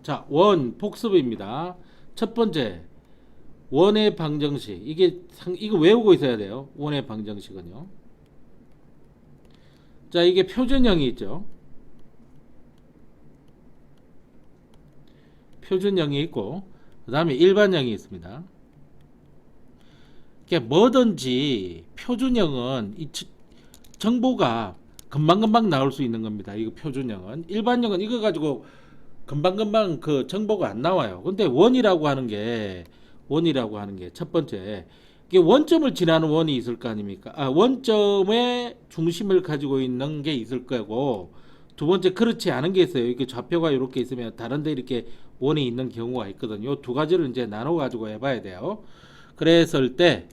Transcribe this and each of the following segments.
자, 원 복습입니다. 첫 번째, 원의 방정식. 이거 외우고 있어야 돼요. 원의 방정식은요. 자, 이게 표준형이 있죠. 표준형이 있고, 그 다음에 일반형이 있습니다. 그러니까 뭐든지 표준형은 정보가 금방금방 나올 수 있는 겁니다. 이거 표준형은. 일반형은 이거 가지고 금방금방 그 정보가 안 나와요. 근데 원이라고 하는 게 첫 번째, 이게 원점을 지나는 원이 있을 거 아닙니까? 원점의 중심을 가지고 있는 게 있을 거고, 두 번째 그렇지 않은 게 있어요. 이렇게 좌표가 이렇게 있으면 다른데 이렇게 원이 있는 경우가 있거든요. 이 두 가지를 이제 나눠 가지고 해봐야 돼요. 그랬을 때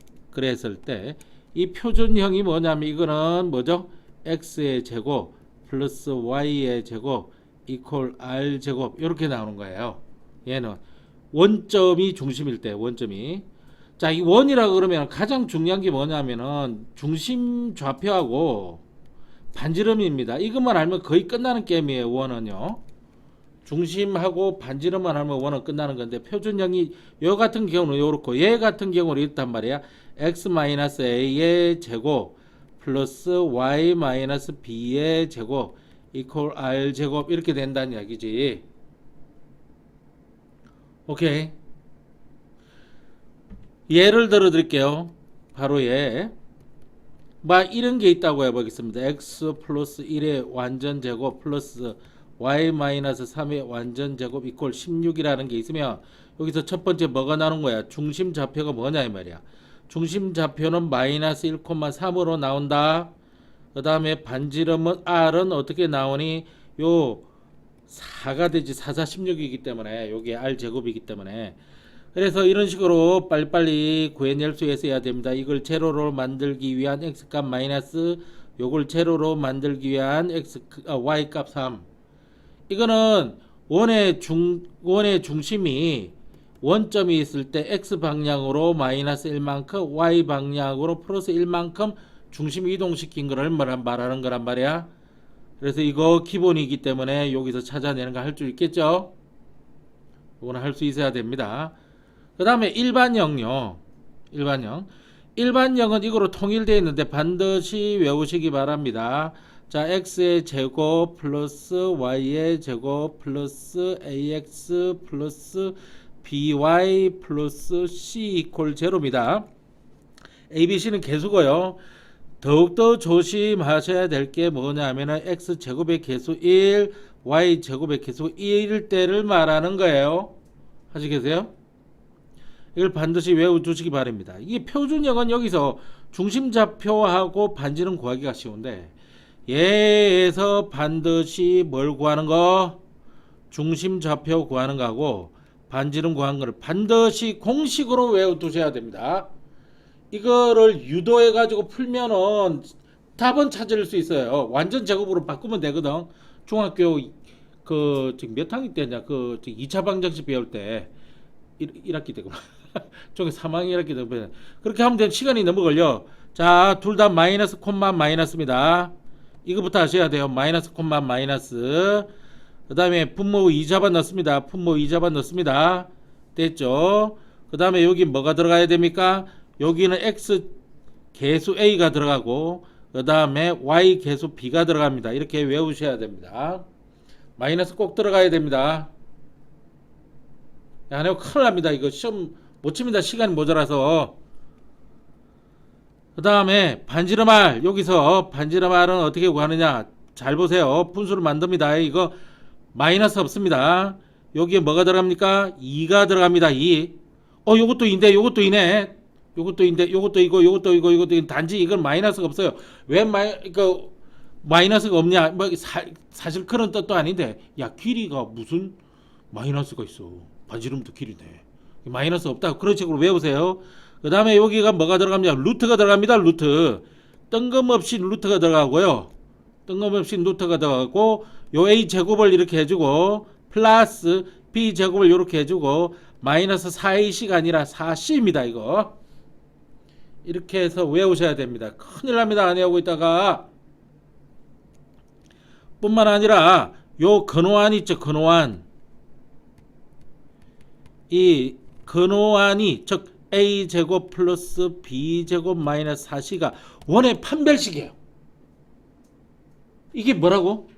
이 표준형이 뭐냐면 이거는 뭐죠? x의 제곱 플러스 y의 제곱 이퀄 r 제곱 이렇게 나오는 거예요. 얘는 원점이 중심일 때 원점이. 자, 이 원이라 그러면 가장 중요한 게 뭐냐면은 중심 좌표하고 반지름입니다. 이것만 알면 거의 끝나는 게임이에요. 원은요. 중심하고 반지름만 알면 원은 끝나는 건데, 표준형이 요 같은 경우는 요렇고 얘 같은 경우는 이렇단 말이야. x-a의 제곱 플러스 y-b의 제곱 이퀄 r 제곱 이렇게 된다는 이야기지. 오케이. 예를 들어 드릴게요. 바로 이런 게 있다고 해보겠습니다. x 플러스 1의 완전 제곱 플러스 y-3의 완전 제곱 이퀄 16이라는 게 있으면, 여기서 첫 번째 뭐가 나오는 거야? 중심 좌표가 뭐냐 이 말이야. 중심 좌표는 마이너스 1,3으로 나온다. 그 다음에 반지름은 r은 어떻게 나오니? 요 4가 되지. 4, 4, 16이기 때문에 요게 r 제곱이기 때문에. 그래서 이런 식으로 빨리빨리 구해낼 수 있어야 됩니다. 이걸 제로로 만들기 위한 x값 마이너스 요걸 제로로 만들기 위한 y값 3. 이거는 원의 중심이 원점이 있을 때 x 방향으로 마이너스 1만큼 y 방향으로 플러스 1만큼 중심 이동시킨 거를 말하는 거란 말이야. 그래서 이거 기본이기 때문에 여기서 찾아내는 거 할 수 있겠죠? 이거는 할 수 있어야 됩니다. 그 다음에 일반형은 이거로 통일되어 있는데 반드시 외우시기 바랍니다. 자, x의 제곱 플러스 y의 제곱 플러스 ax 플러스 by 플러스 c 이퀄 제로입니다. abc는 개수고요. 더욱더 조심하셔야 될 게 뭐냐면은 x 제곱의 개수 1, y 제곱의 개수 1일 때를 말하는 거예요. 하시겠어요? 이걸 반드시 외워주시기 바랍니다. 이게 표준형은 여기서 중심좌표하고 반지름 구하기가 쉬운데, 얘에서 반드시 뭘 구하는 거? 중심좌표 구하는 거하고 반지름 구하는 거를 반드시 공식으로 외워두셔야 됩니다. 이거를 유도해 가지고 풀면은 답은 찾을 수 있어요. 완전 제곱으로 바꾸면 되거든. 중학교 지금 몇 학기 때냐? 2차 방정식 배울 때 1학기 때구나. 저기 3학년 1학기 때 그렇게 하면 되는. 시간이 너무 걸려. 자, 둘 다 마이너스 콤마 마이너스입니다. 이거부터 하셔야 돼요. 마이너스 콤마 마이너스. 그 다음에 분모 2자반 넣습니다. 분모 2자반 넣습니다. 됐죠? 그 다음에 여기 뭐가 들어가야 됩니까? 여기는 x 개수 a가 들어가고, 그 다음에 y 개수 b가 들어갑니다. 이렇게 외우셔야 됩니다. 마이너스 꼭 들어가야 됩니다. 안 해요 큰일 납니다. 이거 시험 못 칩니다. 시간이 모자라서. 그 다음에 반지름 r. 여기서 반지름 r은 어떻게 구하느냐? 잘 보세요. 분수를 만듭니다. 이거 마이너스 없습니다. 여기에 뭐가 들어갑니까? 2가 들어갑니다. 2. 요것도 2인데 요것도 2네. 요것도 이거 단지 이건 마이너스가 없어요. 왜 마이너스가 없냐? 사실 그런 뜻도 아닌데, 야, 길이가 무슨 마이너스가 있어? 반지름도 길이네. 마이너스 없다. 그런 식으로 외우세요. 그 다음에 여기가 뭐가 들어갑니까? 루트가 들어갑니다. 루트. 뜬금없이 루트가 들어가고요. 뜬금없이 루트가 들어가고, 요 a 제곱을 이렇게 해주고 플러스 b 제곱을 이렇게 해주고 마이너스 4ac가 아니라 4c입니다. 이거 이렇게 해서 외우셔야 됩니다. 큰일 납니다. 안 외우고 있다가. 뿐만 아니라 요 근호안 있죠. 근호안. 이 근호안이 즉 a제곱 플러스 b제곱 마이너스 4c가 원의 판별식이에요. 이게 뭐라고?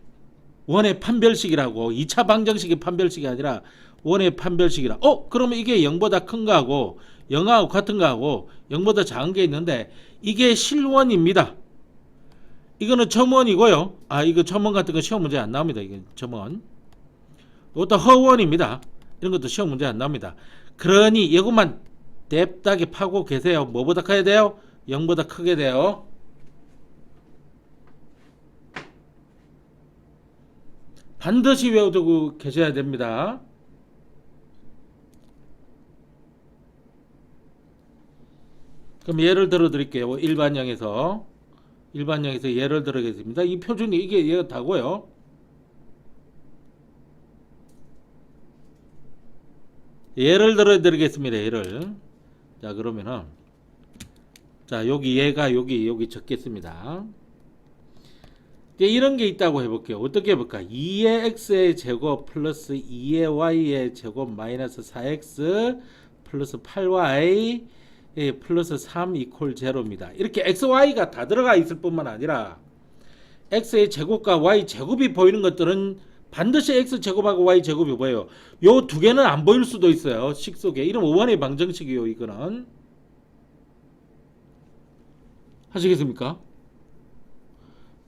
원의 판별식이라고. 2차 방정식이 판별식이 아니라 원의 판별식이라. 그러면 이게 0보다 큰 거하고 0하고 같은 거하고 0보다 작은 게 있는데 이게 실원입니다. 이거는 첨원이고요. 이거 첨원 같은 거 시험 문제 안 나옵니다. 이게 첨원. 이것도 허원입니다. 이런 것도 시험 문제 안 나옵니다. 그러니 이것만 냅다게 파고 계세요. 뭐보다 커야 돼요? 0보다 크게 돼요. 반드시 외워두고 계셔야 됩니다. 그럼 예를 들어 드릴게요. 일반형에서 예를 들어겠습니다. 이 표준이 이게 이렇다고요. 예를 들어 드리겠습니다. 예를. 자, 그러면은 자, 여기 얘가 여기 적겠습니다. 이런 게 있다고 해볼게요. 어떻게 해볼까? 2의 x의 제곱 플러스 2의 y의 제곱 마이너스 4x 플러스 8y 플러스 3 이퀄 제로입니다. 이렇게 x, y가 다 들어가 있을 뿐만 아니라 x의 제곱과 y 제곱이 보이는 것들은 반드시 x 제곱하고 y 제곱이 보여요. 요 두 개는 안 보일 수도 있어요. 식 속에. 이런 5원의 방정식이요. 이거는 하시겠습니까?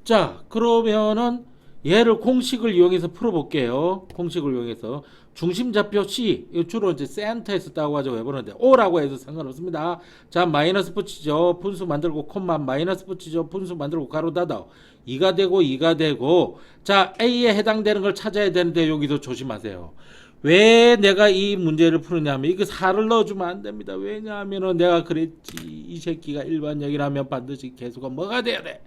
자, 그러면은 얘를 공식을 이용해서 풀어볼게요. 공식을 이용해서 중심좌표 C, 주로 이제 센터에서 따고 가지고 해보는데 O라고 해도 상관없습니다. 자, 마이너스 붙이죠. 분수 만들고 콤마 마이너스 붙이죠. 분수 만들고 가로 닫아. 2가 되고 2가 되고. 자, A에 해당되는 걸 찾아야 되는데 여기도 조심하세요. 왜 내가 이 문제를 푸느냐면 이거 4를 넣어주면 안 됩니다. 왜냐하면 내가 그랬지. 이 새끼가 일반역이라면 반드시 개수가 뭐가 돼야 돼?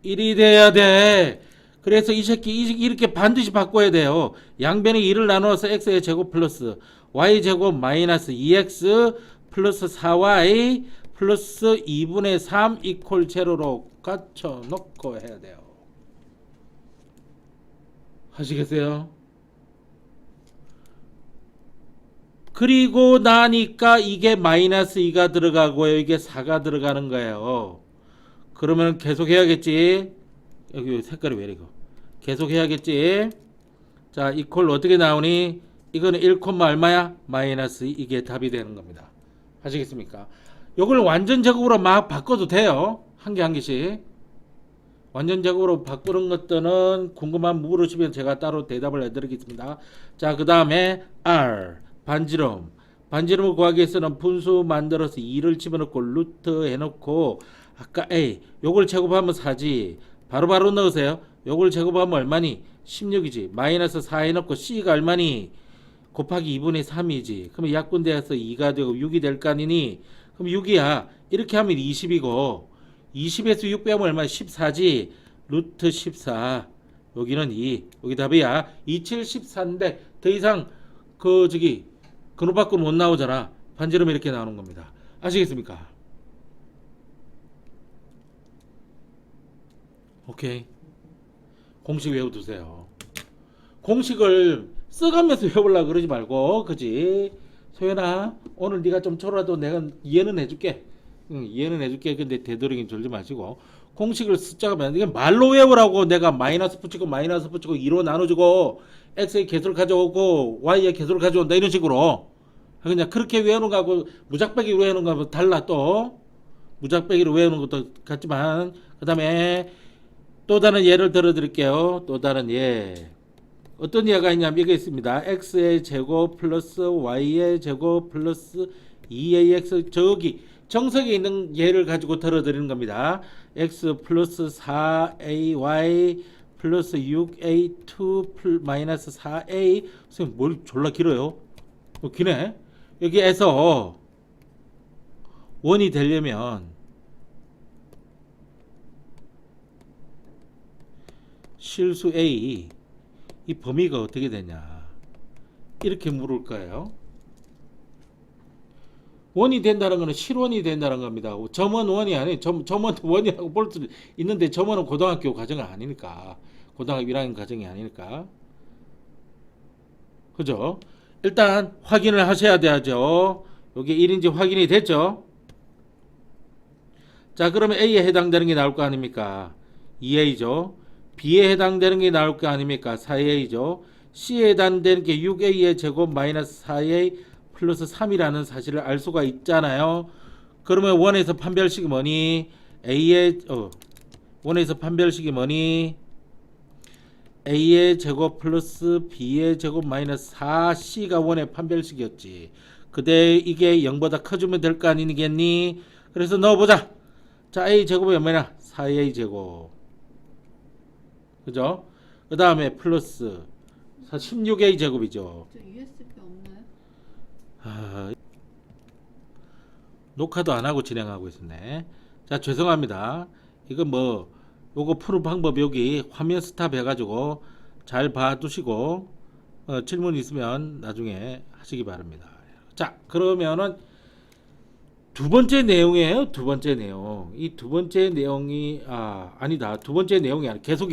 1이 돼야 돼. 그래서 이 새끼 이렇게 반드시 바꿔야 돼요. 양변에 2를 나누어서 x의 제곱 플러스 y 제곱 마이너스 2x 플러스 4y 플러스 2분의 3 이퀄 제로로 갖춰 놓고 해야 돼요. 하시겠어요? 그리고 나니까 이게 마이너스 2가 들어가고요. 이게 4가 들어가는 거예요. 그러면 계속 해야겠지. 여기 색깔이 왜 이러고. 계속 해야겠지. 자, 이퀄 어떻게 나오니? 이거는 1, 얼마야? 마이너스 이게 답이 되는 겁니다. 하시겠습니까? 요걸 완전 제곱으로 막 바꿔도 돼요. 한 개 한 개씩. 완전 제곱으로 바꾸는 것들은 궁금한 물으시면 제가 따로 대답을 해드리겠습니다. 자, 그 다음에 R 반지름. 반지름을 구하기 위해서는 분수 만들어서 2를 집어넣고 루트 해놓고 아까 A 요걸 제곱하면 4지. 바로바로 넣으세요. 요걸 제곱하면 얼마니? 16이지. 마이너스 4 해놓고 C가 얼마니? 곱하기 2분의 3이지. 그럼 약분돼서 2가 되고 6이 될 거 아니니? 그럼 6이야. 이렇게 하면 20이고 20에서 6 빼면 얼마야? 14지. 루트 14. 여기는 2. 여기 답이야. 27, 14인데 더 이상 근호 밖으로 못 나오잖아. 반지름이 이렇게 나오는 겁니다. 아시겠습니까? 오케이. 공식 외워두세요. 공식을 써가면서 외우려고 그러지 말고, 그지? 소연아, 오늘 네가 좀 졸아도 내가 이해는 해줄게. 이해는 해줄게. 근데 되도록이면 졸지 마시고 공식을 숫자가 이게 말로 외우라고. 내가 마이너스 붙이고 2로 나눠주고 x의 개수를 가져오고 y의 개수를 가져온다 이런 식으로 그냥 그렇게 외우는 거하고 무작배기로 외우는 거하고 달라. 또 무작배기로 외우는 것도 같지만 그 다음에 또 다른 예를 들어 드릴게요. 또 다른 예. 어떤 예가 있냐면 이게 있습니다. x의 제곱 플러스 y의 제곱 플러스 2ax. 저기 정석에 있는 예를 가지고 들어 드리는 겁니다. x 플러스 4ay 플러스 6a2 마이너스 4a. 선생님 뭘 졸라 길어요? 기네. 여기에서 원이 되려면 실수 A 이 범위가 어떻게 되냐 이렇게 물을 거예요. 원이 된다는 것은 실원이 된다는 겁니다. 점원 원이 아니 점원 원이라고 볼 수 있는데 점원은 고등학교 과정이 아니니까 고등학교 1학년 과정이 아니니까 그죠? 일단 확인을 하셔야 돼야죠. 이게 1인지 확인이 됐죠. 자, 그러면 A에 해당되는 게 나올 거 아닙니까? 2A죠. B에 해당되는 게 나올 거 아닙니까? 4A죠. C에 해당되는 게 6A의 제곱 마이너스 4A 플러스 3이라는 사실을 알 수가 있잖아요. 그러면 원에서 판별식이 뭐니? 원에서 판별식이 뭐니? A의 제곱 플러스 B의 제곱 마이너스 4C가 원의 판별식이었지. 그대 이게 0보다 커지면 될 거 아니겠니? 그래서 넣어보자. 자, A 제곱이 얼마냐? 4A 제곱. 그죠? 그 다음에 플러스 16A 제곱이죠. 저 USB 없나요? 아, 녹화도 안 하고 진행하고 있었네. 자, 죄송합니다. 이거 뭐 요거 푸는 방법 여기 화면 스탑 해가지고 잘 봐두시고 질문 있으면 나중에 하시기 바랍니다. 자, 그러면은 두 번째 내용이에요. 두 번째 내용. 이 두 번째 내용이 아니다. 두 번째 내용이 아니라 계속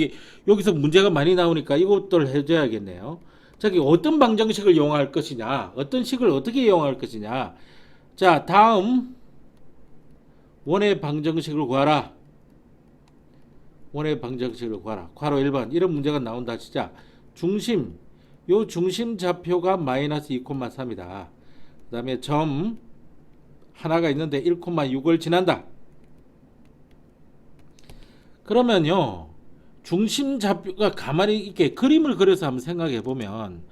여기서 문제가 많이 나오니까 이것들 해줘야겠네요. 저기 어떤 방정식을 이용할 것이냐, 어떤 식을 어떻게 이용할 것이냐. 자, 다음 원의 방정식을 구하라. 원의 방정식을 구하라. 괄호 1번 이런 문제가 나온다. 진짜 중심, 요 중심 좌표가 마이너스 2,3이다. 그 다음에 점 하나가 있는데 1,6을 지난다. 그러면요, 중심 좌표가 가만히 이렇게 그림을 그려서 한번 생각해 보면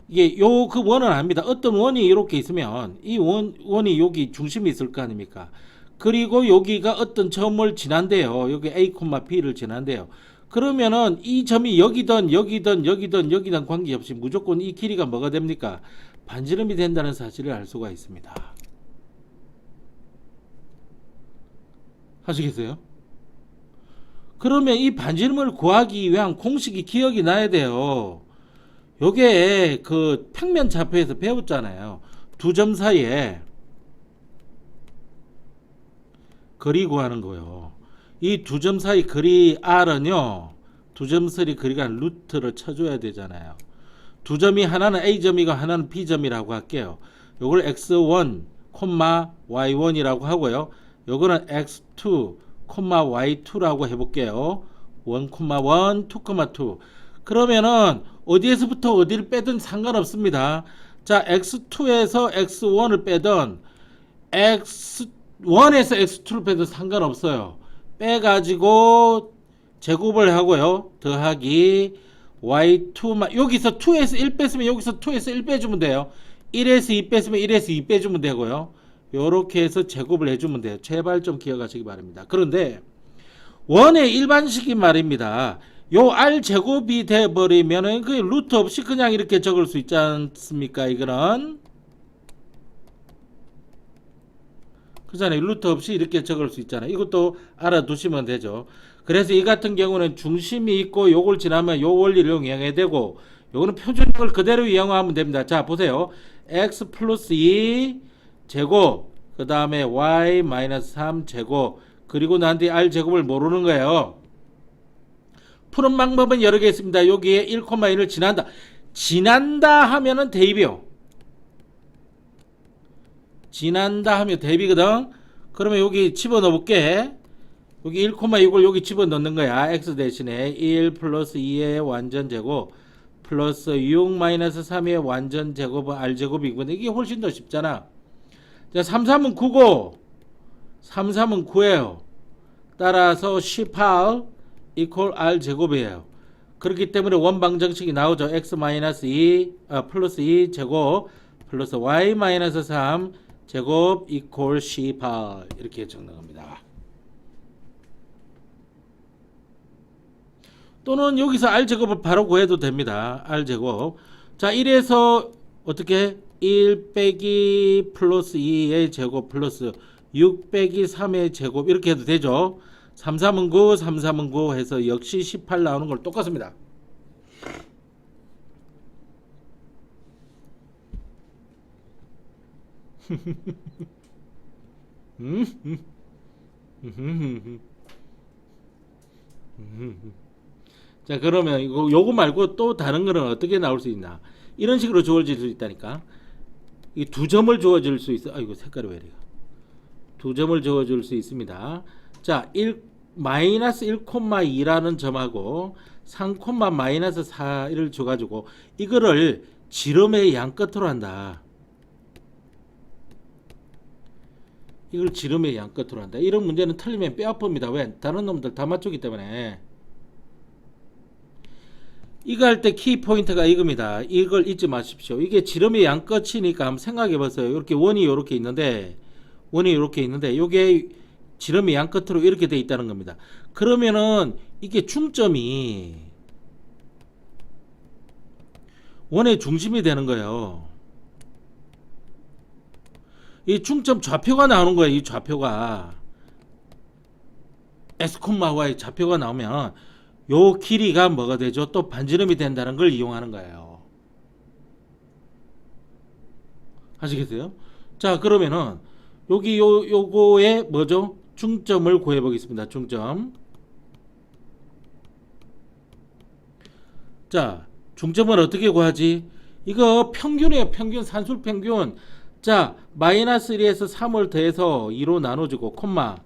이게 요 그 원은 압니다. 어떤 원이 이렇게 있으면 이 원이 여기 중심이 있을 거 아닙니까? 그리고 여기가 어떤 점을 지난대요. 여기 A, B를 지난대요. 그러면은 이 점이 여기든 관계없이 무조건 이 길이가 뭐가 됩니까? 반지름이 된다는 사실을 알 수가 있습니다. 하시겠어요? 그러면 이 반지름을 구하기 위한 공식이 기억이 나야 돼요. 요게 그 평면 좌표에서 배웠잖아요. 두 점 사이에 거리 구하는 거요. 이 두 점 사이 거리 R은요, 두 점 사이 거리가 루트를 쳐줘야 되잖아요. 두 점이 하나는 A점이고 하나는 B점이라고 할게요. 요걸 X1, Y1이라고 하고요. 요거는 X2, Y2라고 해볼게요. 1, 1, 2, 2. 그러면은 어디에서부터 어디를 빼든 상관없습니다. 자, X2에서 X1을 빼든 X1에서 X2를 빼도 상관없어요. 빼가지고 제곱을 하고요. 더하기 Y2, 여기서 2에서 1 뺐으면 여기서 2에서 1 빼주면 돼요. 1에서 2 뺐으면 1에서 2 빼주면 되고요. 요렇게 해서 제곱을 해주면 돼요. 제발 좀 기억하시기 바랍니다. 그런데 원의 일반식이 말입니다. 요 R 제곱이 돼버리면은 그 루트 없이 그냥 이렇게 적을 수 있지 않습니까? 이거는 그잖아요. 루트 없이 이렇게 적을 수 있잖아요. 이것도 알아두시면 되죠. 그래서 이 같은 경우는 중심이 있고 요걸 지나면 요 원리를 이용해야 되고 요거는 표준형을 그대로 이용하면 됩니다. 자, 보세요. x 플러스 2 제곱 그 다음에 y 마이너스 3 제곱 그리고 난 뒤에 r 제곱을 모르는 거예요. 푸는 방법은 여러 개 있습니다. 여기에 1,1을 지난다. 지난다 하면은 대입이요. 지난다 하면 대입이거든. 그러면 여기 집어넣어 볼게. 여기 1,6을 여기 집어넣는 거야. x 대신에 1 플러스 2의 완전 제곱 플러스 6 마이너스 3의 완전 제곱은 r제곱이거든. 이게 훨씬 더 쉽잖아. 자, 3, 3은 9고 3, 3은 9예요. 따라서 18 equal r제곱이에요. 그렇기 때문에 원방정식이 나오죠. x 마이너스 2 플러스 2 제곱 플러스 y 마이너스 3 제곱 equal 18 이렇게 적는 겁니다. 또는 여기서 r제곱을 바로 구해도 됩니다. r제곱. 자, 1에서 어떻게 1 빼기 플러스 2의 제곱 플러스 6 빼기 3의 제곱 이렇게 해도 되죠. 3, 3은 9, 3, 3은 9 해서 역시 18 나오는 걸 똑같습니다. 자, 그러면 요거 말고 또 다른 거는 어떻게 나올 수 있나? 이런 식으로 주어질 수 있다니까. 이 두 점을 주어질 수 있어. 아이고, 색깔이 왜 이래요? 두 점을 주어줄 수 있습니다. 자, 마이너스 1,2라는 점하고 3, 마이너스 4를 줘가지고 이거를 지름의 양 끝으로 한다. 이걸 지름의 양 끝으로 한다. 이런 문제는 틀리면 뼈 아픕니다. 왜? 다른 놈들 다 맞추기 때문에. 이거 할 때 키포인트가 이겁니다. 이걸 잊지 마십시오. 이게 지름의 양 끝이니까 한번 생각해 보세요. 이렇게 원이 이렇게 있는데 이게 지름의 양 끝으로 이렇게 돼 있다는 겁니다. 그러면은 이게 중점이 원의 중심이 되는 거예요. 이 중점 좌표가 나오는 거예요. 이 좌표가 X콤마와의 좌표가 나오면 요 길이가 뭐가 되죠? 또 반지름이 된다는 걸 이용하는 거예요. 아시겠어요? 자, 그러면은 여기 요거의 뭐죠? 중점을 구해 보겠습니다. 중점. 자, 중점을 어떻게 구하지? 이거 평균이에요. 평균, 산술 평균. 자, 마이너스 1에서 3을 더해서 2로 나눠주고, 콤마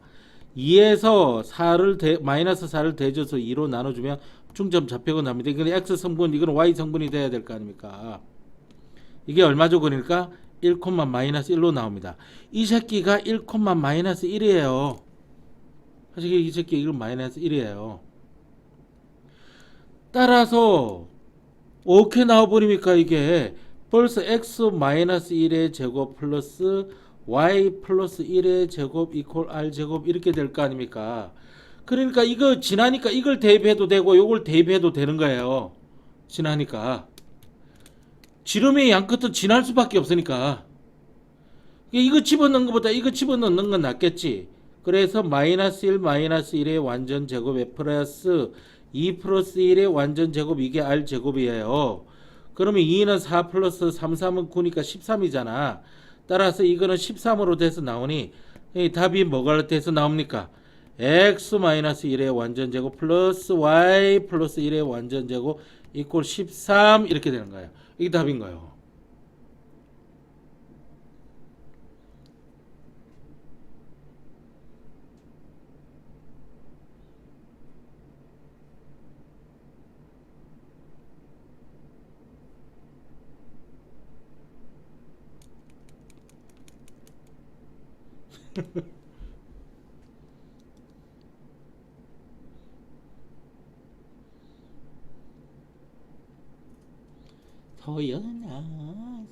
2에서 4를 마이너스 4를 더해줘서 2로 나눠주면 중점 좌표가 납니다. 이건 x 성분, 이건 y 성분이 돼야 될 거 아닙니까? 이게 얼마죠? 그러니까 1, 마이너스 1로 나옵니다. 이 새끼가 1, 마이너스 1이에요. 사실 이 새끼 이건 마이너스 1이에요. 따라서 어떻게 나와버립니까? 이게 벌써 x 마이너스 1의 제곱 플러스 y 플러스 1의 제곱 이퀄 r 제곱 이렇게 될 거 아닙니까? 그러니까 이거 지나니까 이걸 대입해도 되고 이걸 대입해도 되는 거예요. 지나니까 지름의 양 끝은 지날 수밖에 없으니까 이거 집어넣는 것보다 이거 집어넣는 건 낫겠지. 그래서 마이너스 1 마이너스 1의 완전 제곱에 플러스 2 플러스 1의 완전 제곱 이게 r 제곱이에요. 그러면 2는 4 플러스 3, 3은 9니까 13이잖아. 따라서 이거는 13으로 돼서 나오니 이 답이 뭐가 돼서 나옵니까? x-1의 완전 제곱 플러스 y 플러스 1의 완전 제곱 이꼴 13 이렇게 되는 거예요. 이게 답인 거예요.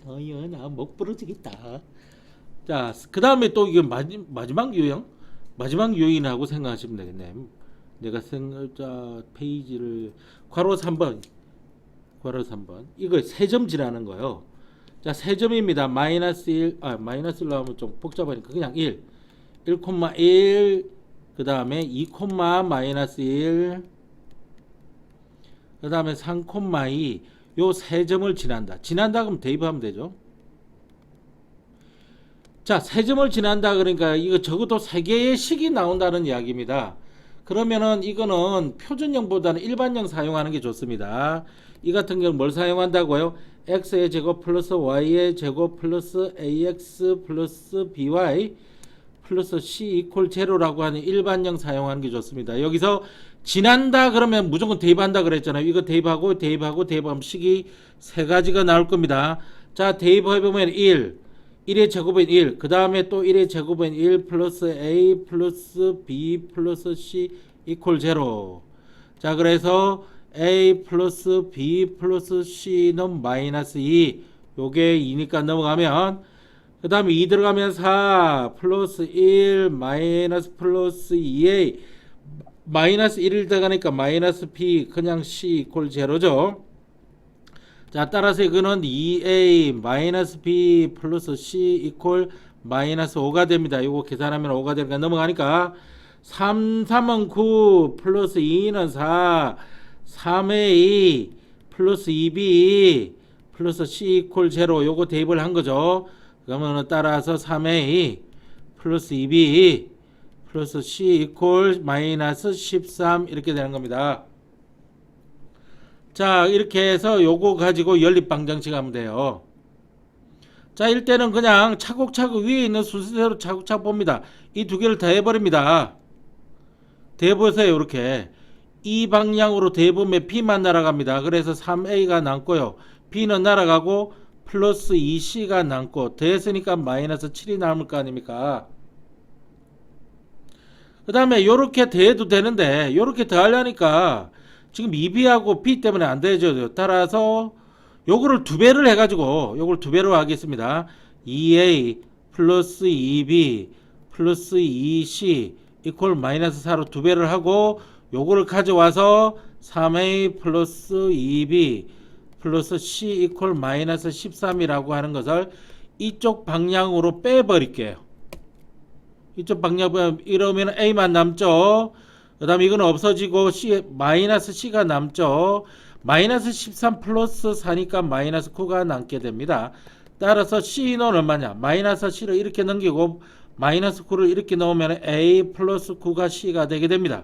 서연아 목 부러지겠다. 자, 그 다음에 또 이게 마지막 유형 유형이라고 생각하시면 되겠네. 내가 자 페이지를 괄호 3번 이거 세 점 지나는 거예요. 자, 세 점입니다. 마이너스 1 마이너스 1로 하면 좀 복잡하니까 그냥 1 그 다음에 2 마이너스 1 그 다음에 3 2 요 세 점을 지난다. 그럼 대입하면 되죠. 자, 세 점을 지난다 그러니까 이거 적어도 세 개의 식이 나온다는 이야기입니다. 그러면은 이거는 표준형보다는 일반형 사용하는 게 좋습니다. 이 같은 경우는 뭘 사용한다고요? x의 제곱 플러스 y의 제곱 플러스 ax 플러스 by 플러스 c 이퀄 제로라고 하는 일반형 사용하는 게 좋습니다. 여기서 지난다 그러면 무조건 대입한다 그랬잖아요. 이거 대입하면 식이 세 가지가 나올 겁니다. 자, 대입해보면 1의 제곱은 1, 그 다음에 또 1의 제곱은 1 플러스 a 플러스 b 플러스 c 이퀄 제로. 자, 그래서 a 플러스 b 플러스 c는 마이너스 2, 요게 2니까 넘어가면 그 다음에 2 들어가면 4 플러스 1 마이너스 플러스 2a 마이너스 1을 들어가니까 마이너스 b 그냥 c 이퀄 제로죠. 자, 따라서 이거는 2a 마이너스 b 플러스 c 이퀄 마이너스 5가 됩니다. 이거 계산하면 5가 되니까 넘어가니까 3, 3은 9 플러스 2는 4 3a 플러스 2b 플러스 c 이퀄 제로 요거 대입을 한 거죠. 그러면 따라서 3a 플러스 2b 플러스 c 이퀄 마이너스 13 이렇게 되는 겁니다. 자, 이렇게 해서 요거 가지고 연립방정식 하면 돼요. 자, 일단은 그냥 차곡차곡 위에 있는 순서대로 차곡차곡 봅니다. 이 두 개를 더해버립니다. 더해보세요. 이렇게 이 방향으로 더해보면 B만 날아갑니다. 그래서 3A가 남고요. B는 날아가고 플러스 2C가 남고 더했으니까 마이너스 7이 남을 거 아닙니까? 그 다음에 요렇게 더해도 되는데 요렇게 더하려니까 지금 2B하고 B 때문에 안 되죠. 따라서 요거를 두 배를 해가지고 요걸 두 배로 하겠습니다. 2A 플러스 2B 플러스 2C 이퀄 마이너스 4로 두 배를 하고 요거를 가져와서 3A 플러스 2B 플러스 C 이퀄 마이너스 13이라고 하는 것을 이쪽 방향으로 빼버릴게요. 이쪽 방향으로 이러면 A만 남죠. 그 다음에 이건 없어지고 C, 마이너스 C가 남죠. 마이너스 13 플러스 4니까 마이너스 9가 남게 됩니다. 따라서 C는 얼마냐? 마이너스 C를 이렇게 넘기고 마이너스 9를 이렇게 넣으면 A 플러스 9가 C가 되게 됩니다.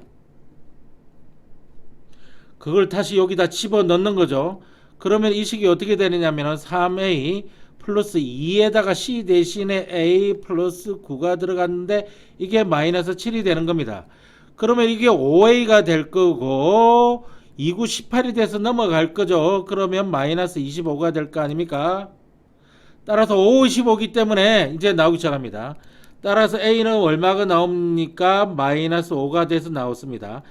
그걸 다시 여기다 집어넣는 거죠. 그러면 이 식이 어떻게 되느냐면 3A 플러스 2에다가 C 대신에 A 플러스 9가 들어갔는데 이게 마이너스 7이 되는 겁니다. 그러면 이게 5A가 될 거고 2, 9, 18이 돼서 넘어갈 거죠. 그러면 마이너스 25가 될 거 아닙니까? 따라서 5, 25기 때문에 이제 나오기 시작합니다. 따라서 A는 얼마가 나옵니까? 마이너스 5가 돼서 나왔습니다.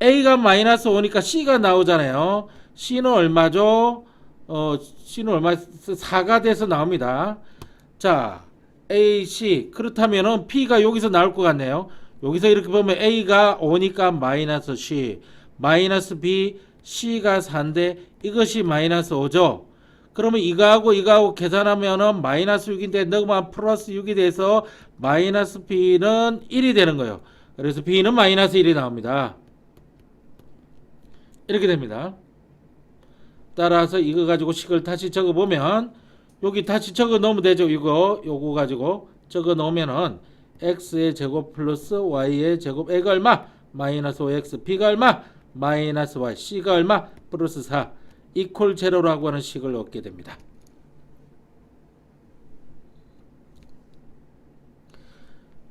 A가 마이너스 5니까 C가 나오잖아요. C는 얼마죠? C는 얼마? 4가 돼서 나옵니다. 자, A, C. 그렇다면은 P가 여기서 나올 것 같네요. 여기서 이렇게 보면 A가 5니까 마이너스 C, 마이너스 B, C가 4인데 이것이 마이너스 5죠. 그러면 이거하고 계산하면은 마이너스 6인데 넣으면 플러스 6이 돼서 마이너스 B는 1이 되는 거예요. 그래서 B는 마이너스 1이 나옵니다. 이렇게 됩니다. 따라서 이거 가지고 식을 다시 적어 보면 여기 다시 적어 놓으면 되죠. 요거 가지고 적어 놓으면은 x의 제곱 플러스 y의 제곱 a가 얼마? 마이너스 5x b가 얼마? 마이너스 y c가 얼마? 플러스 4 이퀄 제로라고 하는 식을 얻게 됩니다.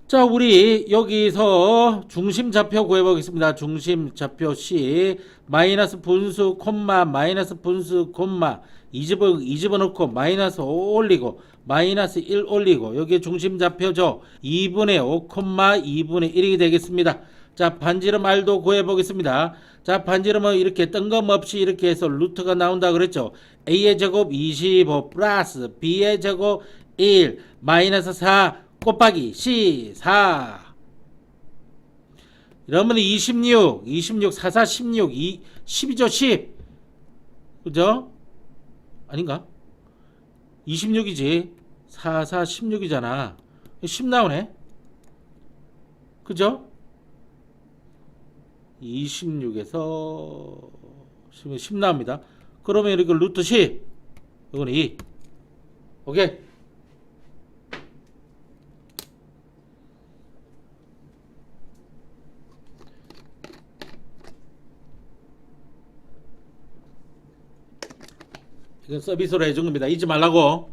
자, 우리 여기서 중심좌표 구해보겠습니다. 중심좌표 C 마이너스 분수 콤마 마이너스 분수 콤마 이 집어넣고 마이너스 5 올리고 마이너스 1 올리고 여기에 중심좌표죠. 2분의 5 콤마 2분의 1이 되겠습니다. 자, 반지름 R도 구해보겠습니다. 자, 반지름은 이렇게 뜬금없이 이렇게 해서 루트가 나온다 그랬죠. A의 제곱 25 플러스 B의 제곱 1 마이너스 4 곱하기 C 4 이러면 26 4, 4, 16 10이죠 10 그죠? 아닌가? 26이지 4, 4, 16이잖아 10 나오네 그죠? 26에서 10 나옵니다. 그러면 이렇게 루트 10 이거는 2 오케이. 이건 서비스로 해준 겁니다. 잊지 말라고.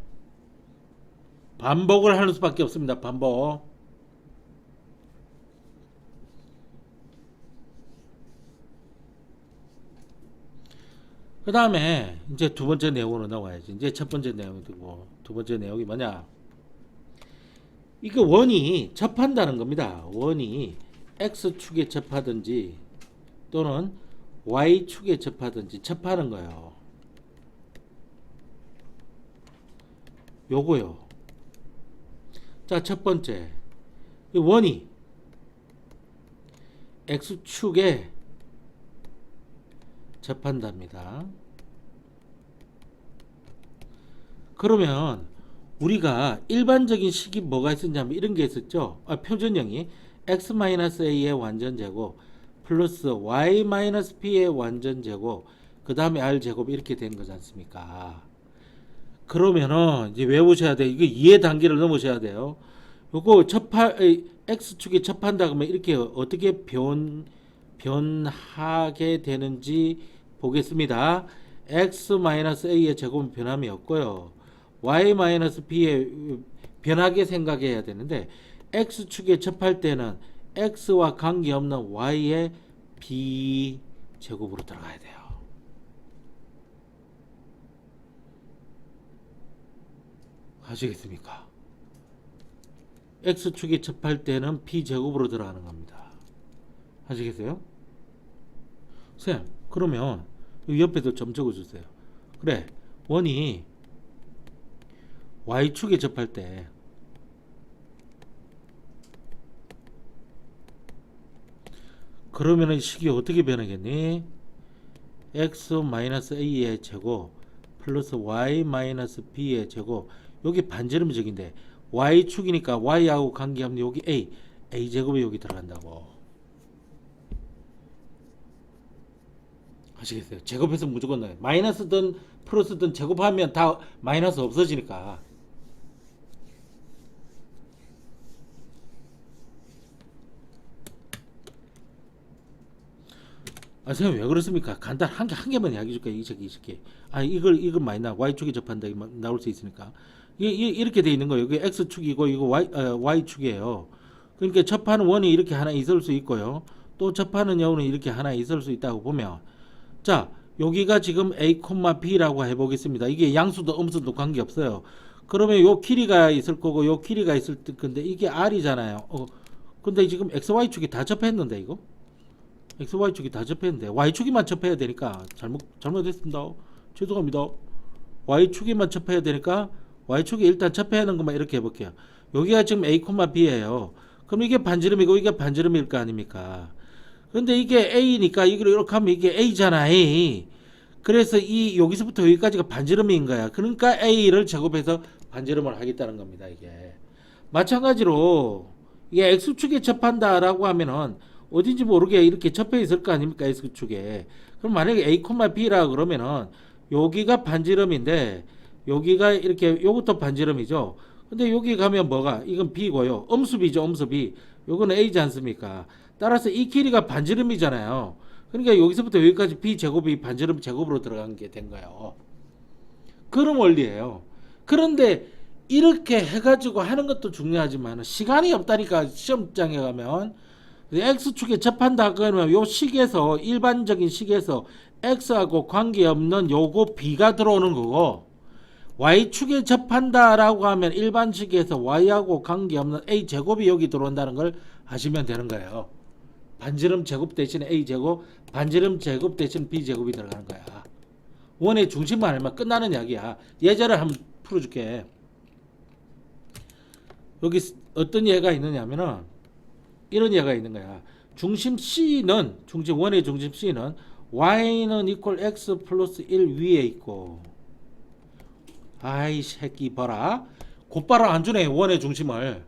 반복을 하는 수밖에 없습니다. 반복. 그 다음에 이제 두 번째 내용으로 나와야지. 이제 첫 번째 내용이 되고 두 번째 내용이 뭐냐? 이거 원이 접한다는 겁니다. 원이 x축에 접하든지 또는 y축에 접하든지 접하는 거예요. 요거요. 자, 첫 번째. 이 원이 x축에 접한답니다. 그러면 우리가 일반적인 식이 뭐가 있었냐면 이런 게 있었죠. 표준형이 x-a의 완전제곱 플러스 y-b의 완전제곱 그 다음에 r제곱 이렇게 된 거지 않습니까? 그러면은 이제 외우셔야 돼. 이거 이해 단계를 넘으셔야 돼요. 요거 x축이 접한다 그러면 이렇게 어떻게 변하게 되는지 보겠습니다. x-a의 제곱은 변함이 없고요. y-b의 변하게 생각해야 되는데 x축에 접할 때는 x와 관계없는 y의 b 제곱으로 들어가야 돼요. 아시겠습니까? x축에 접할 때는 p 제곱으로 들어가는 겁니다. 아시겠어요? 쌤, 그러면 옆에도 점 적어주세요. 그래, 원이 y축에 접할 때 그러면은 식이 어떻게 변하겠니? x-a의 제곱 플러스 y-b의 제곱, 여기 반지름적인데 y축이니까 y하고 관계없는 여기 a 제곱이 여기 들어간다고. 아시겠어요? 제곱해서 무조건 넣어요. 마이너스든 플러스든 제곱하면 다 마이너스 없어지니까. 아, 선생님 왜 그렇습니까? 간단 한 개만 이야기해 줄게요. 이 새끼. 아, 이걸 많이 y축이 접한다 나올 수 있으니까. 이렇게 돼 있는 거예요. 이게 x축이고 이거 y축이에요. 그러니까 접하는 원이 이렇게 하나 있을 수 있고요. 또 접하는 여우는 이렇게 하나 있을 수 있다고 보면, 자, 여기가 지금 a, b라고 해보겠습니다. 이게 양수도 음수도 관계없어요. 그러면 요 길이가 있을 거고 요 길이가 있을 건데 이게 r이잖아요. 근데 지금 xy축이 다 접했는데 이거? xy축이 다 접했는데 y축이만 접해야 되니까 잘못했습니다. 죄송합니다. y축에만 접해야 되니까 y축에 일단 접해야 하는 것만 이렇게 해볼게요. 여기가 지금 a, b예요. 그럼 이게 반지름이고 이게 반지름일 거 아닙니까? 근데 이게 a니까 이걸 이렇게 하면 이게 a잖아, a. 그래서 이 여기서부터 여기까지가 반지름인 거야. 그러니까 a를 제곱해서 반지름을 하겠다는 겁니다. 이게 마찬가지로 이게 x축에 접한다라고 하면은 어딘지 모르게 이렇게 접해 있을 거 아닙니까? x축에. 그럼 만약에 a, b라 그러면은 여기가 반지름인데 여기가 이렇게 요것도 반지름이죠. 근데 여기 가면 뭐가? 이건 b고요. 음수b죠, 음수b. 요거는 a지 않습니까? 따라서 이 길이가 반지름이잖아요. 그러니까 여기서부터 여기까지 b 제곱이 반지름 제곱으로 들어간 게 된 거예요. 그런 원리예요. 그런데 이렇게 해가지고 하는 것도 중요하지만 시간이 없다니까. 시험장에 가면 x축에 접한다 그러면 요 식에서 일반적인 식에서 x하고 관계없는 요거 b가 들어오는 거고, y축에 접한다라고 하면 일반식에서 y하고 관계없는 a 제곱이 여기 들어온다는 걸 아시면 되는 거예요. 반지름 제곱 대신에 a 제곱, 반지름 제곱 대신 b 제곱이 들어가는 거야. 원의 중심만 알면 끝나는 이야기야. 예제를 한번 풀어줄게. 여기 어떤 예가 있느냐면은 이런 예가 있는 거야. 중심 C는 원의 중심 C는 y는 이퀄 x 플러스 1 위에 있고, 아이 새끼 봐라, 곧바로 안 주네 원의 중심을.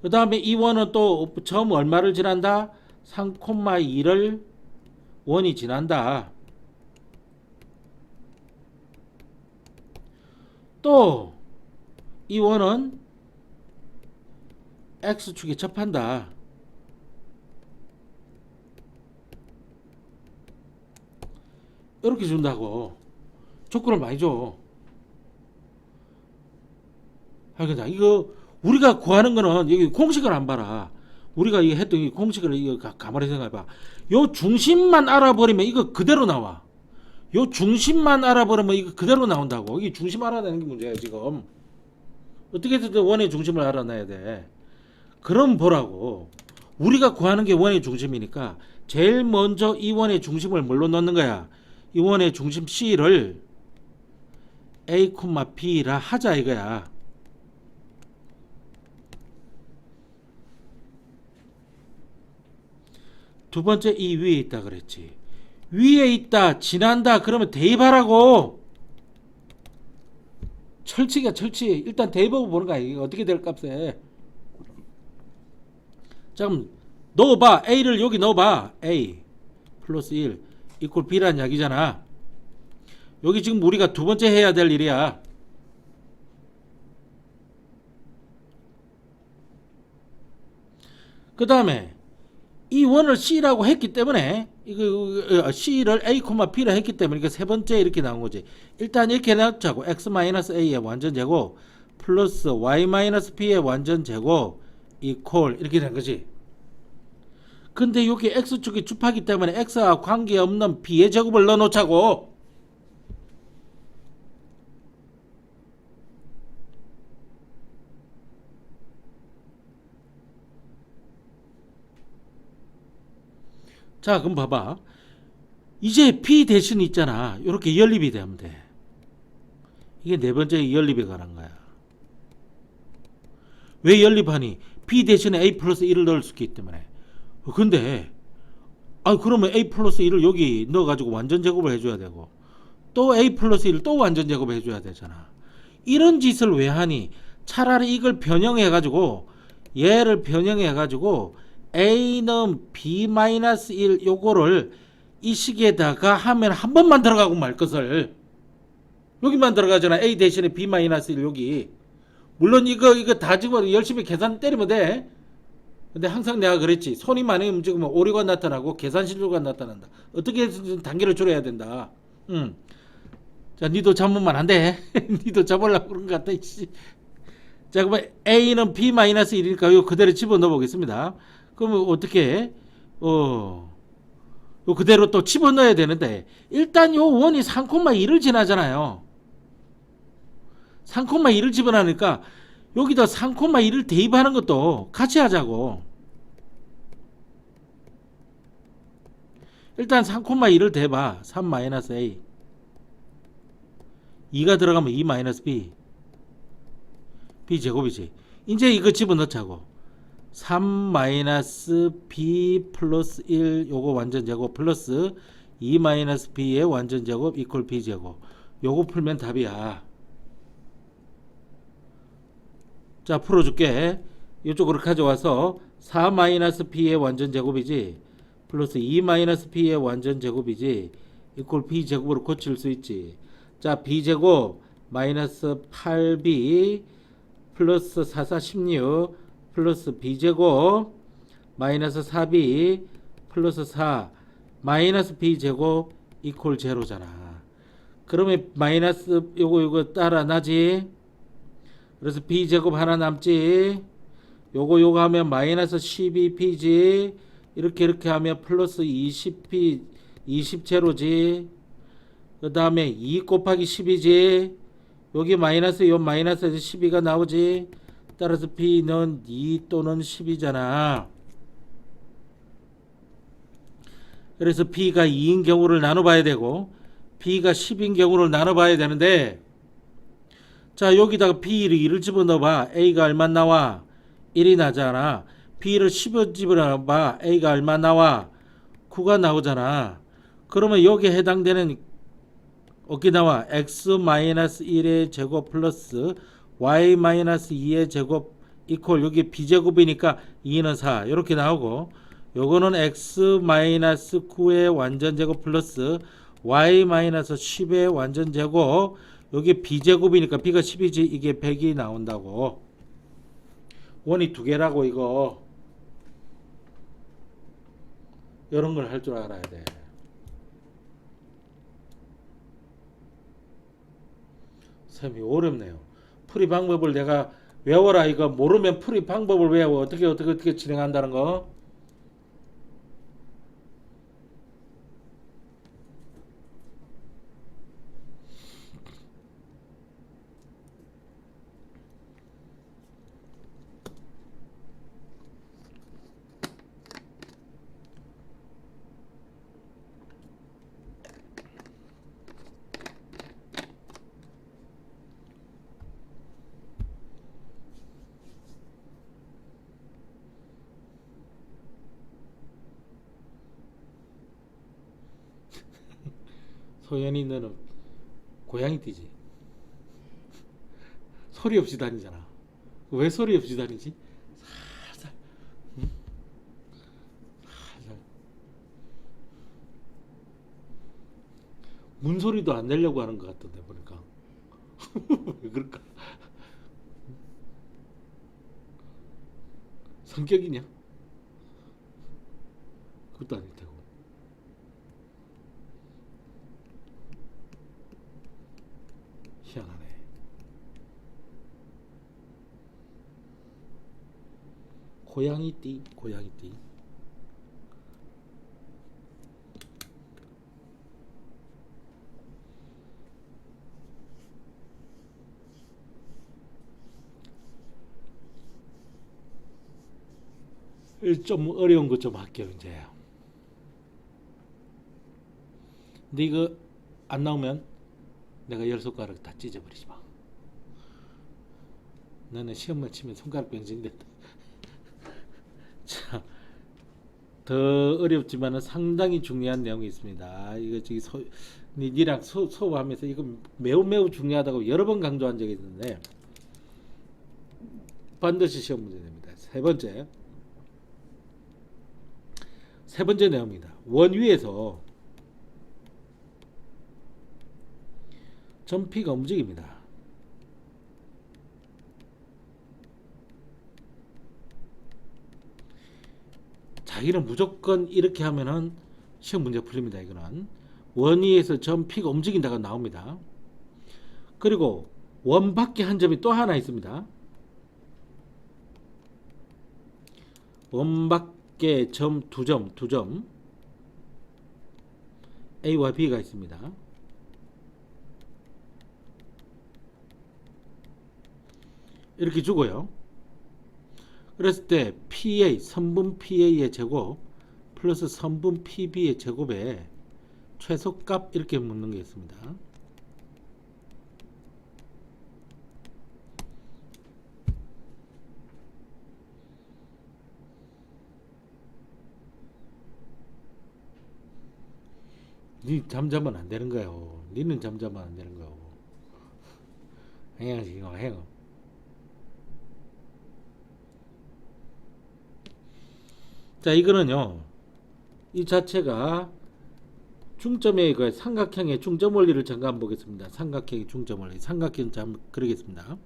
그 다음에 이 원은 또 처음 얼마를 지난다? 3,2를 원이 지난다. 또 이 원은 x축에 접한다. 이렇게 준다고. 조건을 많이 줘. 알겠다. 이거 우리가 구하는 거는 여기 공식을 안 봐라. 우리가 이거 했던 이 공식을 이거 가만히 생각해봐. 요 중심만 알아버리면 이거 그대로 나와. 요 중심만 알아버리면 이거 그대로 나온다고. 이게 중심 알아내는 게 문제야 지금. 어떻게든 원의 중심을 알아내야 돼. 그럼 보라고. 우리가 구하는 게 원의 중심이니까 제일 먼저 이 원의 중심을 뭘로 넣는 거야? 이 원의 중심 C를 A, B라 하자 이거야. 두 번째 이 위에 있다 그랬지. 위에 있다, 지난다 그러면 대입하라고. 철칙이야 철칙. 일단 대입하고 보는 거야. 이게 어떻게 될 값에. 자 그럼 넣어봐. A를 여기 넣어봐. A 플러스 1 이퀄 B라는 이야기잖아. 여기 지금 우리가 두 번째 해야 될 일이야. 그 다음에 이 원을 C라고 했기 때문에 이거 C를 A, B라 했기 때문에 이게 세 번째 이렇게 나온 거지. 일단 이렇게 해놓자고. X-A의 완전 제곱 플러스 Y-B의 완전 제곱 이퀄 이렇게 된 거지. 근데 여기 X축이 주파기 때문에 X와 관계없는 B의 제곱을 넣어놓자고. 자, 그럼 봐봐. 이제 B 대신 있잖아. 이렇게 연립이 되면 돼. 이게 네 번째 연립에 관한 거야. 왜 연립하니? B 대신에 A 플러스 1을 넣을 수 있기 때문에. 근데 그러면 A 플러스 1을 여기 넣어가지고 완전 제곱을 해줘야 되고 또 A 플러스 1을 또 완전 제곱을 해줘야 되잖아. 이런 짓을 왜 하니? 차라리 이걸 변형해가지고 얘를 변형해가지고 A는 B-1 요거를 이 식에다가 하면 한 번만 들어가고 말 것을 여기만 들어가잖아. A 대신에 B-1 여기. 물론 이거 다 집어 열심히 계산 때리면 돼. 근데 항상 내가 그랬지. 손이 많이 움직이면 오류가 나타나고 계산 실수가 나타난다. 어떻게 해서든 단계를 줄여야 된다. 자, 니도 잡으면 안 돼. 니도 잡으려고 그런 것 같다. 자, 그러면 A는 B-1이니까 이거 그대로 집어넣어 보겠습니다. 그러면 어떻게 요 그대로 또 집어넣어야 되는데 일단 요 원이 3,2를 지나잖아요. 3,2를 집어넣으니까 여기다 3,2를 대입하는 것도 같이 하자고. 일단 3,2를 대봐. 3-A 2가 들어가면 2-B B제곱이지. 이제 이거 집어넣자고. 3-B 플러스 1 요거 완전제곱 플러스 2-B의 완전제곱 이퀄 B제곱. 요거 풀면 답이야. 자, 풀어줄게. 이쪽으로 가져와서 4-B의 완전제곱이지 플러스 2-B의 완전제곱이지 이퀄 B제곱으로 고칠 수 있지. 자, B제곱 마이너스 8B 플러스 4-16 플러스 B제곱 마이너스 4B 플러스 4 마이너스 B제곱 이퀄 제로잖아. 그러면 마이너스 요거 따라 나지. 그래서 B제곱 하나 남지. 요거 하면 마이너스 12P지. 이렇게 하면 플러스 20P 20제로지. 그 다음에 2 곱하기 10이지. 여기 마이너스 요 마이너스에서 12가 나오지. 따라서 B는 2 또는 10이잖아. 그래서 B가 2인 경우를 나눠봐야 되고 B가 10인 경우를 나눠봐야 되는데 자, 여기다가 B를 2를 집어넣어봐. A가 얼마 나와? 1이 나잖아. B를 10을 집어넣어봐. A가 얼마 나와? 9가 나오잖아. 그러면 여기에 해당되는 어떻게 나와? X-1의 제곱 플러스 Y-2의 제곱 이퀄 여기 B제곱이니까 2는 4 이렇게 나오고 요거는 X-9의 완전제곱 플러스 Y-10의 완전제곱 여기 B제곱이니까 B가 10이지 이게 100이 나온다고. 원이 두 개라고 이거. 이런 걸 할 줄 알아야 돼. 쌤이 어렵네요. 풀이 방법을 내가 외워라 이거. 모르면 풀이 방법을 외워. 어떻게 진행한다는 거. 소연이 너는 고양이 띠지. 소리 없이 다니잖아. 왜 소리 없이 다니지? 살살. 응? 살살. 문소리도 안 내려고 하는 것 같던데 보니까. 왜 그럴까? 성격이냐? 그것도 아닐 테고. 희한하네. 고양이띠, 고양이띠. 좀 어려운 거 좀 할게요, 이제. 근데 이거 안 나오면 내가 열 손가락 다 찢어버리지 마. 너는 시험만 치면 손가락 변신된다. 자, 더 어렵지만은 상당히 중요한 내용이 있습니다. 이거 저기 니랑 수업하면서 이거 매우 중요하다고 여러 번 강조한 적이 있는데 반드시 시험 문제 됩니다. 세 번째 내용입니다. 원 위에서 점피가 움직입니다. 자기는 무조건 이렇게 하면은 시험 문제 풀립니다. 이거는 원 위에서 점피가 움직인다가 나옵니다. 그리고 원 밖에 한 점이 또 하나 있습니다. 원 밖에 점 두 점 A와 B가 있습니다. 이렇게 주고요. 그랬을 때 PA, 선분 PA의 제곱 플러스 선분 PB의 제곱에 최소값 이렇게 묻는 게 있습니다. 니 잠자면 안 되는 거예요. 니는 잠자면 안 되는 거예요. 행여. 자, 이거는요. 이 자체가 중점의 그 삼각형의 중점 원리를 잠깐 한번 보겠습니다. 삼각형의 중점 원리. 삼각형 잠깐 그리겠습니다.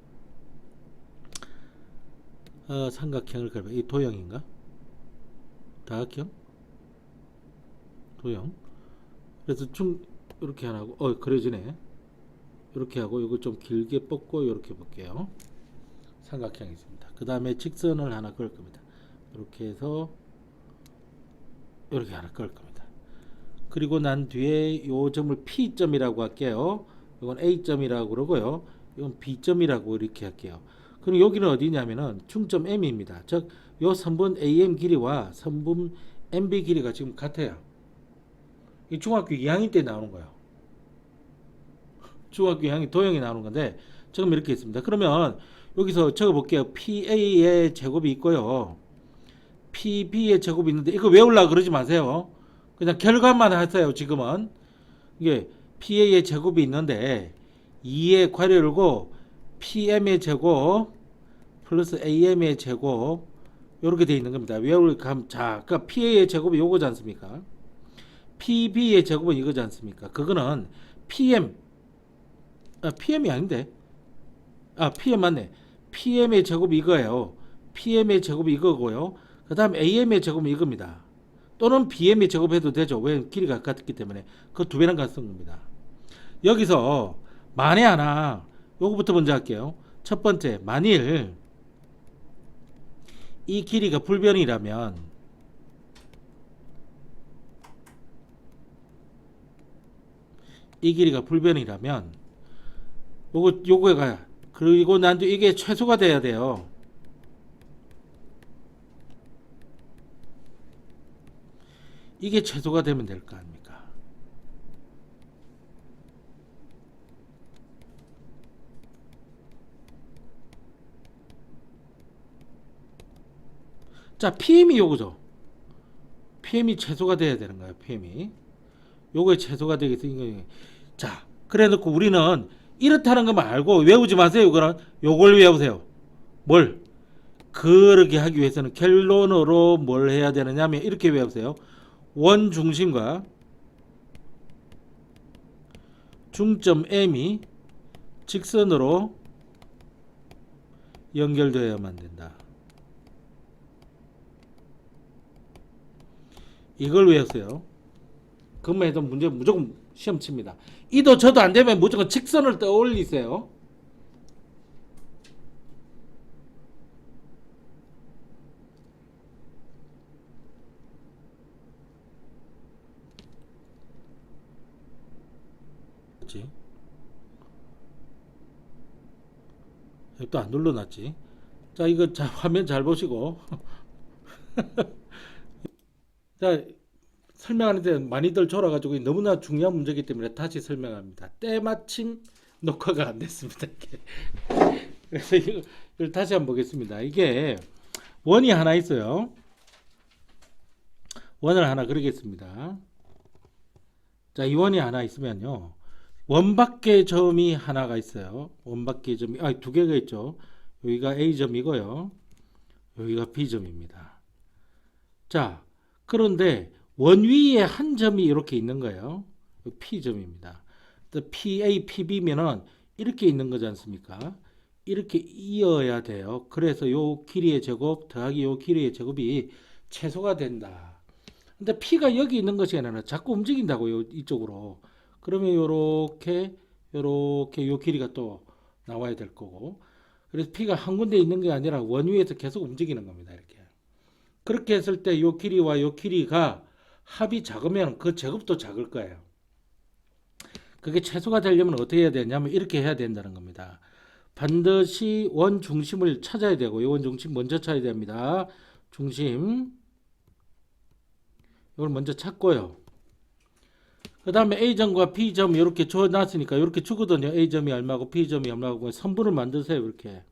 삼각형을 그려. 이 도형인가? 다각형? 도형. 그래서 이렇게 하나 하고 그려지네. 이렇게 하고 이거 좀 길게 뻗고 이렇게 볼게요. 삼각형이 있습니다. 그 다음에 직선을 하나 그을 겁니다. 이렇게 해서 이렇게 하나 그을 겁니다. 그리고 난 뒤에 요 점을 P점이라고 할게요. 이건 A점이라고 그러고요. 이건 B점이라고 이렇게 할게요. 그럼 여기는 어디냐면은 중점 M입니다. 즉, 요 선분 AM 길이와 선분 MB 길이가 지금 같아요. 이 중학교 2학년 때 나오는 거예요. 중학교 2학년 도형이 나오는 건데 지금 이렇게 있습니다. 그러면 여기서 적어 볼게요. PA의 제곱이 있고요. PB의 제곱이 있는데 이거 외우려고 그러지 마세요. 그냥 결과만 하세요. 지금은 이게 PA의 제곱이 있는데 2의 괄호 열고 PM의 제곱 플러스 AM의 제곱 이렇게 되어 있는 겁니다. 외울 감. 자, 그러니까 PA의 제곱이 요거지 않습니까? PB의 제곱은 이거지 않습니까? 그거는 PM이 아닌데. PM 맞네. PM의 제곱이 이거예요. PM의 제곱이 이거고요. 그 다음 AM의 제곱은 이겁니다. 또는 BM의 제곱해도 되죠. 왜? 길이가 같기 때문에. 그 두 배는 같은 겁니다. 여기서 만에 하나 요거부터 먼저 할게요. 첫 번째, 만일 이 길이가 불변이라면 요거가 그리고 난 뒤에 이게 최소가 돼야 돼요. 이게 최소가 되면 될 거 아닙니까? 자, PM이 요거죠. PM이 최소가 돼야 되는 거예요. PM이 요거에 최소가 되겠어. 자, 그래 놓고 우리는 이렇다는 것만 알고 외우지 마세요. 이거는 요걸 외우세요. 뭘? 그렇게 하기 위해서는 결론으로 뭘 해야 되느냐면 이렇게 외우세요. 원 중심과 중점 M이 직선으로 연결되어야만 된다. 이걸 외우세요. 그것만 해도 문제 무조건 시험 칩니다. 이도 저도 안 되면 무조건 직선을 떠올리세요. 그렇지? 또 안 눌러놨지. 자, 이거 자, 화면 잘 보시고. 자, 설명하는데 많이들 졸아가지고 너무나 중요한 문제이기 때문에 다시 설명합니다. 때마침 녹화가 안 됐습니다. 이게. 그래서 이걸 다시 한번 보겠습니다. 이게 원이 하나 있어요. 원을 하나 그리겠습니다. 자, 이 원이 하나 있으면요. 원밖에 점이 하나가 있어요. 원밖에 점이 두 개가 있죠. 여기가 A점이고요. 여기가 B점입니다. 자, 그런데 원 위에 한 점이 이렇게 있는 거예요. P점입니다. PA, PB면은 이렇게 있는 거지 않습니까? 이렇게 이어야 돼요. 그래서 요 길이의 제곱 더하기 요 길이의 제곱이 최소가 된다. 근데 P가 여기 있는 것이 아니라 자꾸 움직인다고요. 이쪽으로. 그러면 요렇게 요 길이가 또 나와야 될 거고. 그래서 P가 한 군데 있는 게 아니라 원 위에서 계속 움직이는 겁니다. 이렇게. 그렇게 했을 때 요 길이와 요 길이가 합이 작으면 그 제곱도 작을 거예요. 그게 최소가 되려면 어떻게 해야 되냐면 이렇게 해야 된다는 겁니다. 반드시 원 중심을 찾아야 되고 이 원 중심 먼저 찾아야 됩니다. 중심 이걸 먼저 찾고요. 그 다음에 A점과 B점 이렇게 줘놨으니까 이렇게 주거든요. A점이 얼마고 B점이 얼마고 선분을 만드세요. 이렇게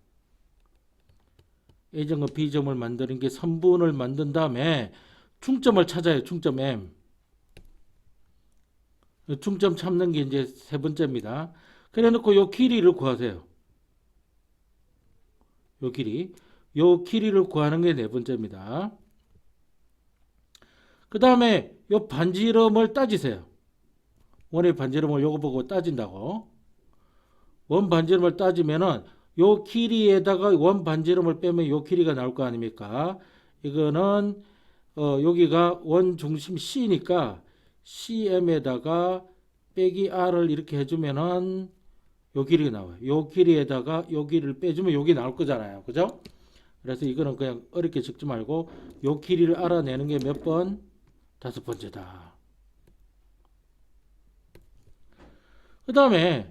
A점과 B점을 만드는 게 선분을 만든 다음에 중점을 찾아요. 중점 M. 중점 찾는 게 이제 세 번째입니다. 그래 놓고 요 길이를 구하세요. 요 길이를 구하는 게 네 번째입니다. 그 다음에 요 반지름을 따지세요. 원의 반지름을 요거 보고 따진다고. 원 반지름을 따지면은 요 길이에다가 원 반지름을 빼면 요 길이가 나올 거 아닙니까? 이거는 여기가 원 중심 C니까 CM에다가 빼기 R을 이렇게 해주면은 요 길이가 나와요. 요 길이에다가 요 길이를 빼주면 여기 나올 거잖아요. 그죠? 그래서 이거는 그냥 어렵게 적지 말고 요 길이를 알아내는 게 몇 번? 다섯 번째다. 그 다음에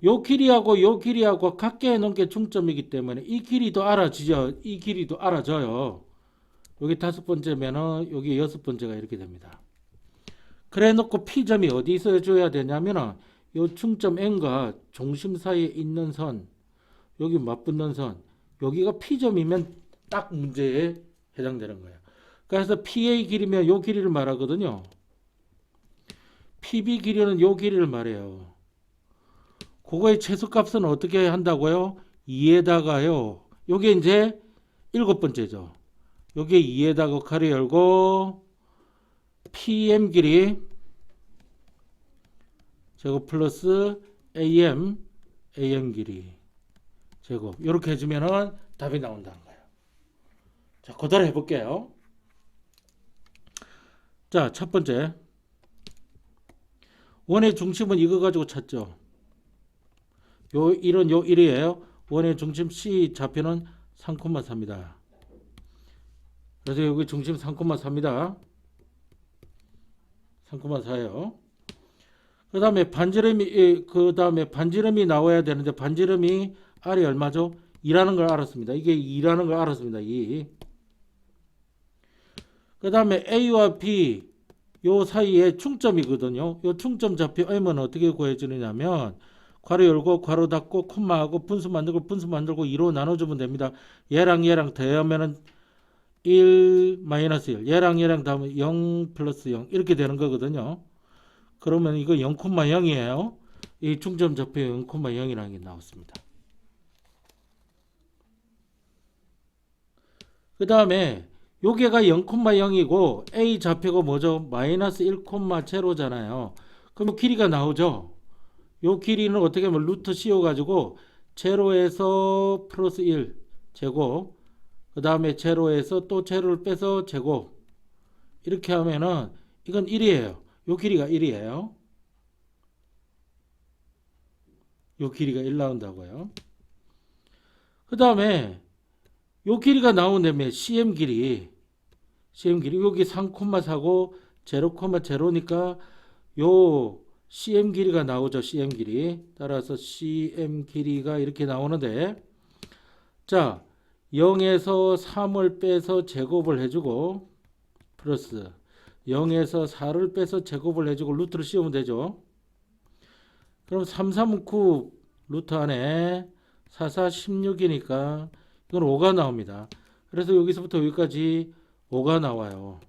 요 길이하고 같게 해놓은 게 중점이기 때문에 이 길이도 알아지죠. 이 길이도 알아져요. 여기 다섯 번째면은 여기 여섯 번째가 이렇게 됩니다. 그래 놓고 P점이 어디서 줘야 되냐면은 요 중점 N과 중심 사이에 있는 선, 여기 맞붙는 선, 여기가 P점이면 딱 문제에 해당되는 거예요. 그래서 PA 길이면 요 길이를 말하거든요. PB 길이는 요 길이를 말해요. 그거의 최소값은 어떻게 한다고요? 2에다가요. 요게 이제 일곱 번째죠. 요게 2에다가 가로 열고 PM 길이 제곱 플러스 AM 길이 제곱 이렇게 해주면은 답이 나온다는 거예요. 자, 그대로 해볼게요. 자, 첫 번째 원의 중심은 이거 가지고 찾죠. 요 1은 요 1이에요. 원의 중심 C 좌표는 3,4입니다. 그래서 여기 중심 3,4입니다. 3,4예요. 그 다음에 반지름이 나와야 되는데 반지름이 R이 얼마죠? 2라는 걸 알았습니다. 이게 2라는 걸 알았습니다. 2. 그 다음에 A와 B 요 사이에 충점이거든요. 요 충점 좌표 M은 어떻게 구해주느냐면 괄호 열고 괄호 닫고 콤마하고 분수 만들고 2로 나눠주면 됩니다. 얘랑 더하면은 1 마이너스 1 얘랑 더하면 0 플러스 0 이렇게 되는 거거든요. 그러면 이거 0,0이에요. 이 중점 좌표 0,0이라는 게 나왔습니다. 그 다음에 요게가 0,0이고 A 좌표가 뭐죠? 마이너스 1,0잖아요. 그럼 길이가 나오죠. 요 길이는 어떻게 하면 루트 씌워 가지고 제로에서 플러스 1 제곱 그 다음에 제로에서 또 제로를 빼서 제곱 이렇게 하면은 이건 1이에요. 요 길이가 1이에요. 요 길이가 1 나온다고요. 그 다음에 요 길이가 나오는데 CM 길이 여기 3,4고 0,0니까 요 CM 길이가 나오죠. CM 길이. 따라서 CM 길이가 이렇게 나오는데, 자, 0에서 3을 빼서 제곱을 해주고 플러스 0에서 4를 빼서 제곱을 해주고 루트를 씌우면 되죠. 그럼 3, 3은 9 루트 안에 4, 4, 16이니까 이건 5가 나옵니다. 그래서 여기서부터 여기까지 5가 나와요.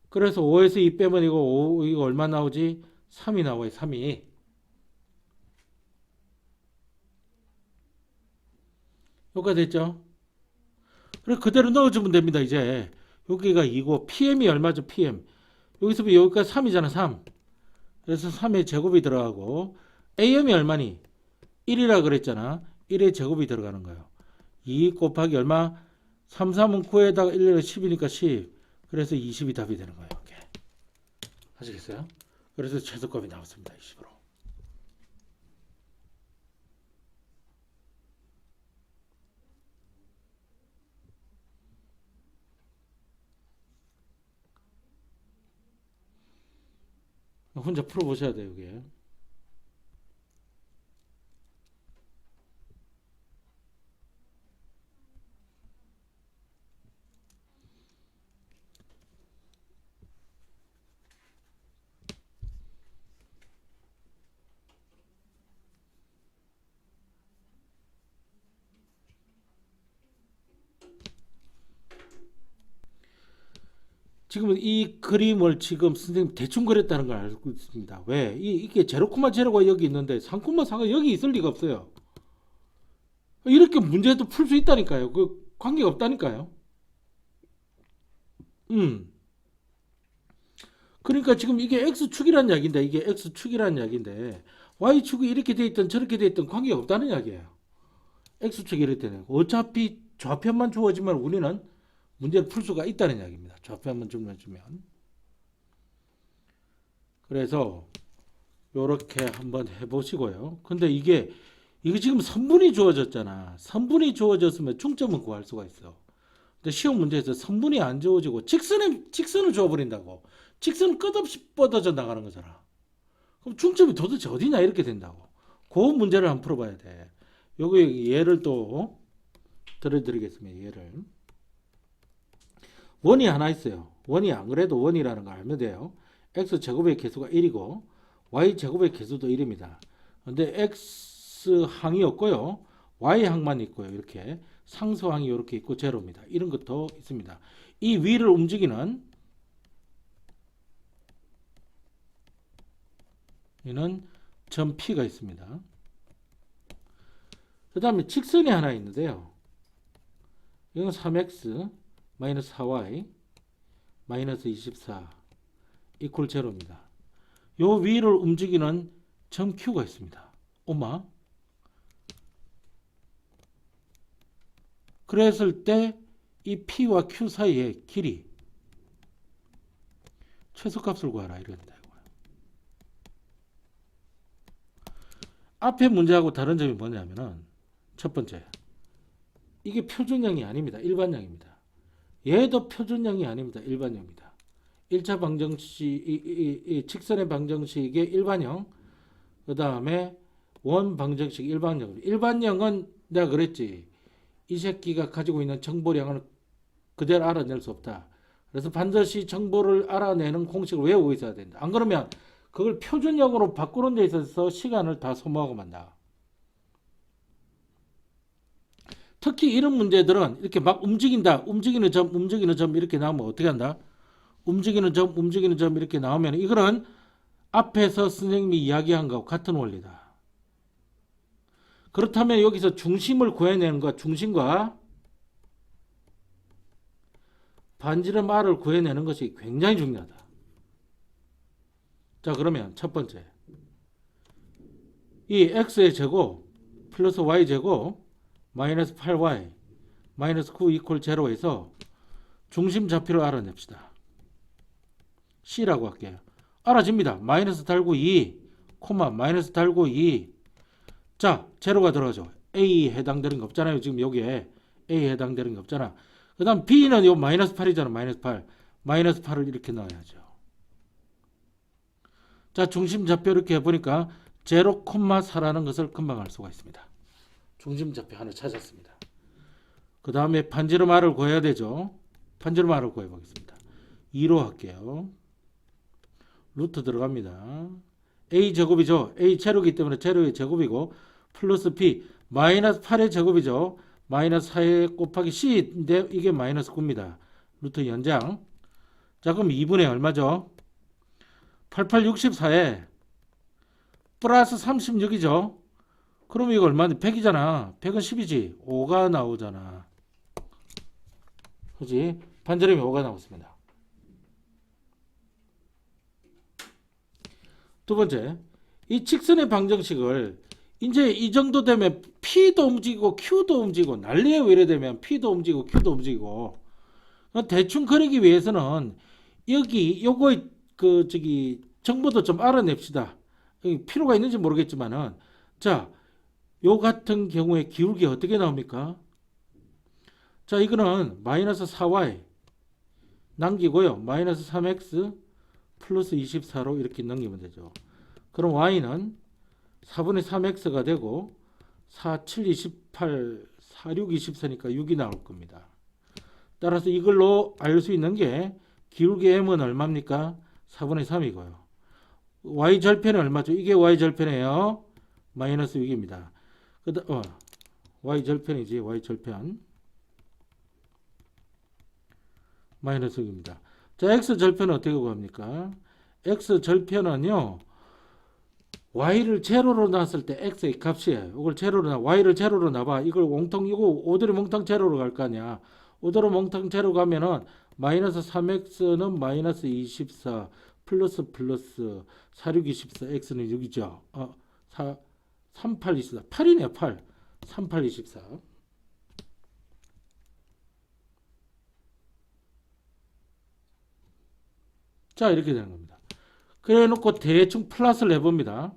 그래서 5에서 2 빼면 이거 얼마 나오지? 3이 나와요. 3이. 효과 됐죠? 그래 그대로 넣어주면 됩니다. 이제 여기가 2고 PM이 얼마죠? PM. 여기서 여기까지 3이잖아. 3. 그래서 3의 제곱이 들어가고 AM이 얼마니? 1이라 그랬잖아. 1의 제곱이 들어가는 거예요. 2 곱하기 얼마? 3, 3은 9에다가 1은 10이니까 10. 그래서 20이 답이 되는 거예요. 이렇게. 아시겠어요? 그래서 최소값이 나왔습니다. 20으로. 혼자 풀어보셔야 돼요. 이게. 지금 이 그림을 지금 선생님 대충 그렸다는 걸 알고 있습니다. 왜? 이게 제로코마 제로가 여기 있는데 3,4가 여기 있을 리가 없어요. 이렇게 문제도 풀 수 있다니까요. 그 관계가 없다니까요. 그러니까 지금 이게 X축이란 이야기인데 이게 X축이란 이야기인데 Y축이 이렇게 돼 있든 저렇게 돼 있든 관계가 없다는 이야기예요. X축이 이럴 때는 어차피 좌편만 주어지면 우리는 문제를 풀 수가 있다는 이야기입니다. 좌편만 주면 그래서 요렇게 한번 해보시고요. 근데 이게 지금 선분이 주어졌잖아. 선분이 주어졌으면 중점은 구할 수가 있어. 근데 시험 문제에서 선분이 안 주어지고 직선을 주어버린다고. 직선은 끝없이 뻗어져 나가는 거잖아. 그럼 중점이 도대체 어디냐 이렇게 된다고. 그 문제를 한번 풀어봐야 돼. 여기 예를 또 들어드리겠습니다. 예를. 원이 하나 있어요. 원이 안 그래도 원이라는 걸 알면 돼요. x제곱의 개수가 1이고 y제곱의 개수도 1입니다. 근데 x항이 없고요. y항만 있고요. 이렇게 상수항이 이렇게 있고 제로입니다. 이런 것도 있습니다. 이 위를 움직이는 이는 점 P가 있습니다. 그 다음에 직선이 하나 있는데요. 이건 3x 마이너스 4y 마이너스 24 이퀄 제로입니다. 요 위를 움직이는 점 Q가 있습니다. 오마. 그랬을 때 이 P와 Q 사이의 길이 최소값을 구하라 이런다. 앞에 문제하고 다른 점이 뭐냐면은 첫 번째, 이게 표준형이 아닙니다. 일반형입니다. 얘도 표준형이 아닙니다. 일반형입니다. 1차 방정식, 직선의 방정식의 일반형, 그 다음에 원 방정식 일반형. 일반형은 내가 그랬지. 이 새끼가 가지고 있는 정보량을 그대로 알아낼 수 없다. 그래서 반드시 정보를 알아내는 공식을 외우고 있어야 된다. 안 그러면 그걸 표준형으로 바꾸는 데 있어서 시간을 다 소모하고 만다. 특히 이런 문제들은 이렇게 막 움직인다. 움직이는 점 이렇게 나오면 어떻게 한다? 움직이는 점 이렇게 나오면 이거는 앞에서 선생님이 이야기한 것과 같은 원리다. 그렇다면 여기서 중심을 구해내는 것, 중심과 반지름 R을 구해내는 것이 굉장히 중요하다. 자, 그러면 첫 번째, 이 x의 제곱 플러스 y 제곱 마이너스 8y 마이너스 9 이퀄 제로에서 중심 좌표를 알아냅시다. C라고 할게요. 알아집니다. 마이너스 달고 2, 코마 마이너스 달고 2. 자, 제로가 들어가죠. A 해당되는 거 없잖아요. 지금 여기에 A 해당되는 게 없잖아. 그 다음 B는 요 마이너스 8이잖아. 마이너스 8. 마이너스 8을 이렇게 넣어야죠. 자, 중심 좌표 이렇게 해보니까 0,4라는 것을 금방 알 수가 있습니다. 중심 좌표 하나 찾았습니다. 그 다음에 반지름 R을 구해야 되죠. 반지름 R을 구해보겠습니다. 2로 할게요. 루트 들어갑니다. A 제곱이죠. A 제로이기 때문에 제로의 제곱이고 플러스 B 마이너스 8의 제곱이죠. 마이너스 4에 곱하기 C인데 이게 마이너스 9입니다. 루트 연장. 자, 그럼 2분의 얼마죠? 8864에 플러스 36이죠. 그럼 이거 얼마인데? 100이잖아. 100은 10이지. 5가 나오잖아. 그지? 반지름이 5가 나왔습니다. 두 번째, 이 직선의 방정식을 이제 이 정도 되면 P도 움직이고 Q도 움직이고 난리에 왜 이래 되면 P도 움직이고 Q도 움직이고 대충 그리기 위해서는 여기 요거 그 저기 정보도 좀 알아냅시다. 필요가 있는지 모르겠지만은 자, 요 같은 경우에 기울기 어떻게 나옵니까? 자, 이거는 마이너스 4y 남기고요. 마이너스 3x 플러스 24로 이렇게 넘기면 되죠. 그럼 y는 4분의 3x가 되고 4, 7, 28, 4, 6, 24니까 6이 나올 겁니다. 따라서 이걸로 알 수 있는 게 기울기 m은 얼마입니까? 4분의 3이고요. y절편은 얼마죠? 이게 y절편이에요. 마이너스 6입니다. y절편이지. y절편 마이너스 6입니다. 자, x절편은 어떻게 구합니까? x절편은요. y를 제로로 놨을 때 x의 값이에요. 이걸 제로로 놔. y를 제로로 놔봐. 이걸 몽텅 이거 오드리 몽텅 제로로 갈 거 아니야. 오드리 몽텅 제로 가면은 마이너스 3x는 마이너스 24 플러스 4, 6, 24 x는 6이죠. 3, 8, 24 8이네요. 8 3, 8, 24 자, 이렇게 되는 겁니다. 그래 놓고 대충 플러스를 해봅니다.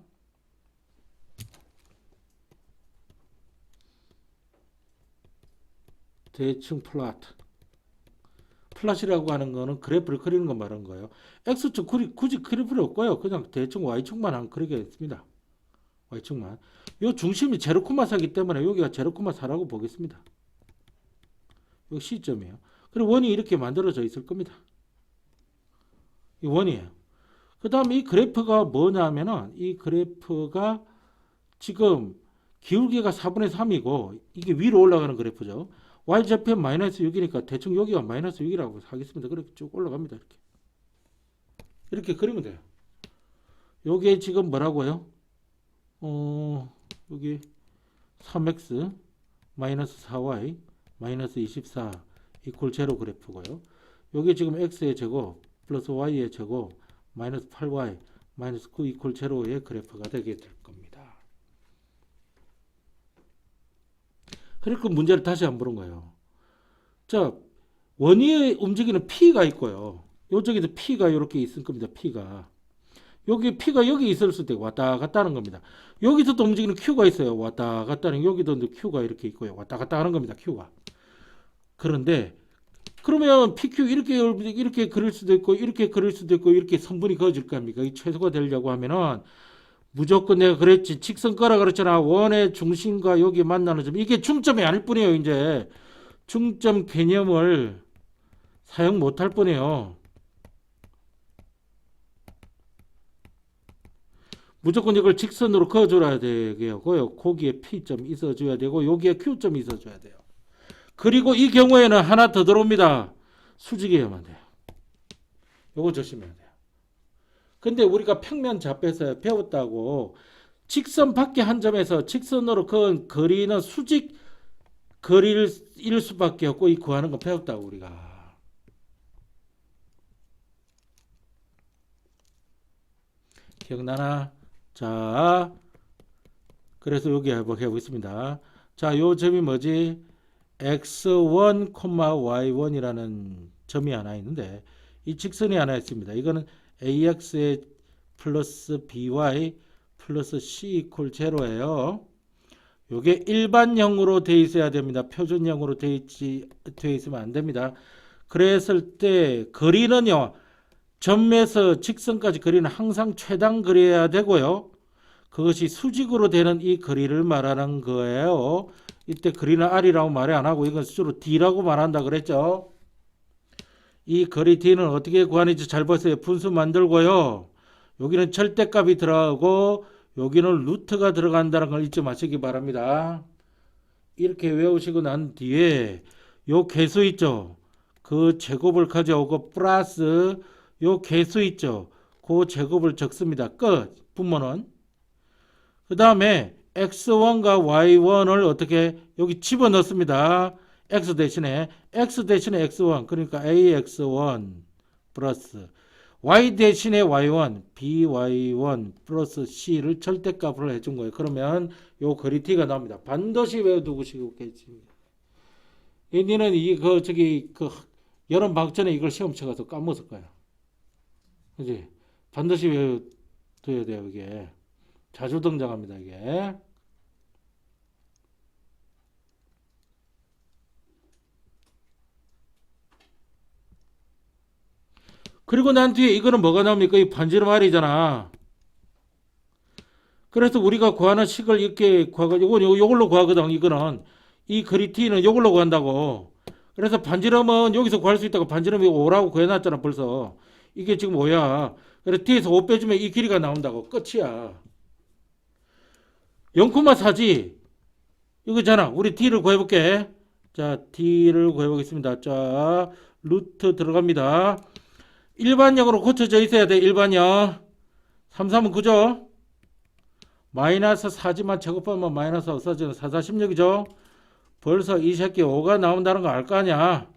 대충 플랫이라고 하는 거는 그래프를 그리는 거 말하는 거예요. X축 굳이 그릴 필요 없고요. 그냥 대충 Y축만 한 그리겠습니다. Y축만. 요 중심이 0,4이기 때문에 여기가 0,4라고 보겠습니다. 여기 C점이에요. 그리고 원이 이렇게 만들어져 있을 겁니다. 이 원이에요. 그 다음에 이 그래프가 뭐냐면은 이 그래프가 지금 기울기가 4분의 3이고 이게 위로 올라가는 그래프죠. y좌편 마이너스 6이니까 대충 여기가 마이너스 6이라고 하겠습니다. 그렇게 쭉 올라갑니다. 이렇게 그리면 돼요. 요게 지금 뭐라고요? 여기 3x 마이너스 4y 마이너스 24 이퀄 제로 그래프고요. 요게 지금 x의 제곱 플러스 y의 제곱 마이너스 8y 마이너스 9 이퀄 제로의 그래프가 되게 될 겁니다. 그리고 그 문제를 다시 한번 보는 거예요. 자, 원위에 움직이는 P가 있고요. 요쪽에도 P가 이렇게 있을 겁니다. P가. P가 여기 있을 수도 있고 왔다 갔다 하는 겁니다. 여기서도 움직이는 Q가 있어요. 왔다 갔다 하는 여기도 Q가 이렇게 있고요. 왔다 갔다 하는 겁니다. Q가. 그런데 그러면 PQ 이렇게 그릴 수도 있고 이렇게 그릴 수도 있고 이렇게 선분이 그어질 거 아닙니까? 이 최소가 되려고 하면은 무조건 내가 그랬지. 직선 거라 그랬잖아. 원의 중심과 여기 만나는 점. 이게 중점이 아닐 뿐이에요. 이제 중점 개념을 사용 못할 뿐이에요. 무조건 이걸 직선으로 그어줘야 되고요. 거기에 P점 있어줘야 되고 여기에 Q점이 있어줘야 돼요. 그리고 이 경우에는 하나 더 들어옵니다. 수직이어야만 돼요. 요거 조심해야 돼요. 근데 우리가 평면 잡에서 배웠다고 직선 밖에 한 점에서 직선으로 그은 거리는 수직 거리일 수밖에 없고 이 구하는 거 배웠다고 우리가. 기억나나? 자, 그래서 여기 해보겠습니다. 자, 요 점이 뭐지? x1, y1이라는 점이 하나 있는데 이 직선이 하나 있습니다. 이거는 AX에 플러스 BY 플러스 C 이퀄 제로예요. 요게 일반형으로 돼 있어야 됩니다. 표준형으로 돼 있으면 안 됩니다. 그랬을 때 거리는요. 점에서 직선까지 거리는 항상 최단 그려야 되고요. 그것이 수직으로 되는 이 거리를 말하는 거예요. 이때 거리는 R이라고 말이 안 하고 이건 주로 D라고 말한다 그랬죠. 이 거리 D는 어떻게 구하는지 잘 보세요. 분수 만들고요. 여기는 절대값이 들어가고 여기는 루트가 들어간다는 걸 잊지 마시기 바랍니다. 이렇게 외우시고 난 뒤에 요 개수 있죠. 그 제곱을 가져오고 플러스 요 개수 있죠. 그 제곱을 적습니다. 끝. 분모는. 그 다음에 x1과 y1을 어떻게 여기 집어넣습니다. x 대신에 x1 그러니까 ax1 플러스 y 대신에 y1 by1 플러스 c를 절대값을 해준 거예요. 그러면 요 거리 t가 나옵니다. 반드시 외워두시고 계십니다. 니는 여름 방학 전에 이걸 시험 쳐가서 까먹었을 거야. 그지? 반드시 외워둬야 돼요. 이게 자주 등장합니다. 이게. 그리고 난 뒤에 이거는 뭐가 나옵니까? 이 반지름 R이잖아. 그래서 우리가 구하는 식을 이렇게 구하고 요걸로 구하거든. 이거는 이 거리 t는 요걸로 구한다고. 그래서 반지름은 여기서 구할 수 있다고 반지름이 5라고 구해놨잖아 벌써. 이게 지금 5야. 그래서 t에서 5 빼주면 이 길이가 나온다고. 끝이야. 0,4지. 이거잖아. 우리 t를 구해볼게. 자, t를 구해보겠습니다. 자, 루트 들어갑니다. 일반형으로 고쳐져 있어야 돼. 일반형. 3, 3은 9죠. 마이너스 4지만 제곱하면 마이너스 없어지는 4, 4, 16이죠. 벌써 이 새끼 5가 나온다는 거 알 거 아니야.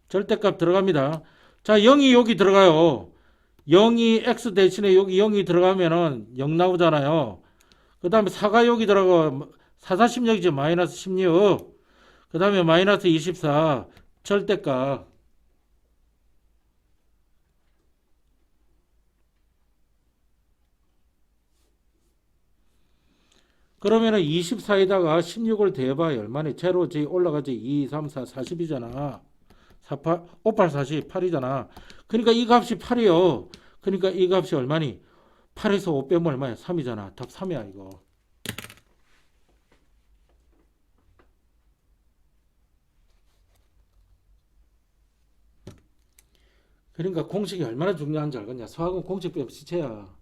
절대값 들어갑니다. 자, 0이 여기 들어가요. 0이 x 대신에 여기 0이 들어가면은 0 나오잖아요. 그 다음에 4가 여기 들어가고 4, 4, 16이죠. 마이너스 16. 그 다음에 마이너스 24. 절대값. 그러면은 24에다가 16을 더해봐야 얼마니? 제로 지 올라가지. 2, 3, 4, 40이잖아. 48, 58, 40, 8이잖아. 그러니까 이 값이 8이요. 그러니까 이 값이 얼마니? 8에서 5 빼면 얼마야? 3이잖아. 답 3이야 이거. 그러니까 공식이 얼마나 중요한지 알겠냐? 수학은 공식 빼면 시체야.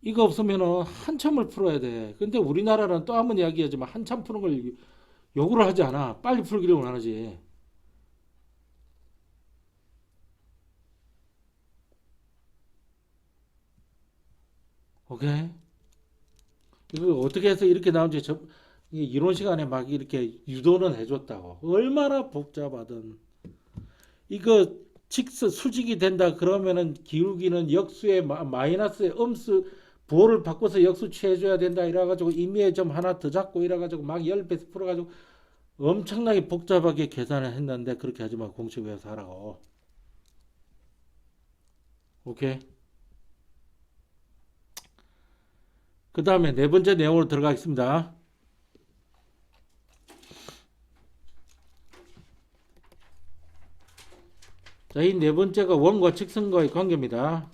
이거 없으면은 한참을 풀어야 돼. 근데 우리나라는 또 한번 이야기하지만 한참 푸는 걸 요구를 하지 않아. 빨리 풀기를 원하지. 오케이? 이거 어떻게 해서 이렇게 나온지 이론 시간에 막 이렇게 유도는 해줬다고. 얼마나 복잡하든. 이거 수직이 된다 그러면은 기울기는 역수의 마이너스의 음수 부호를 바꿔서 역수 취해줘야 된다 이래가지고 임의의 점 하나 더 잡고 이래가지고 막 10배에서 풀어가지고 엄청나게 복잡하게 계산을 했는데 그렇게 하지 말고 공식 외워서 하라고. 오케이. 그 다음에 네 번째 내용으로 들어가겠습니다. 자, 이 네 번째가 원과 직선과의 관계입니다.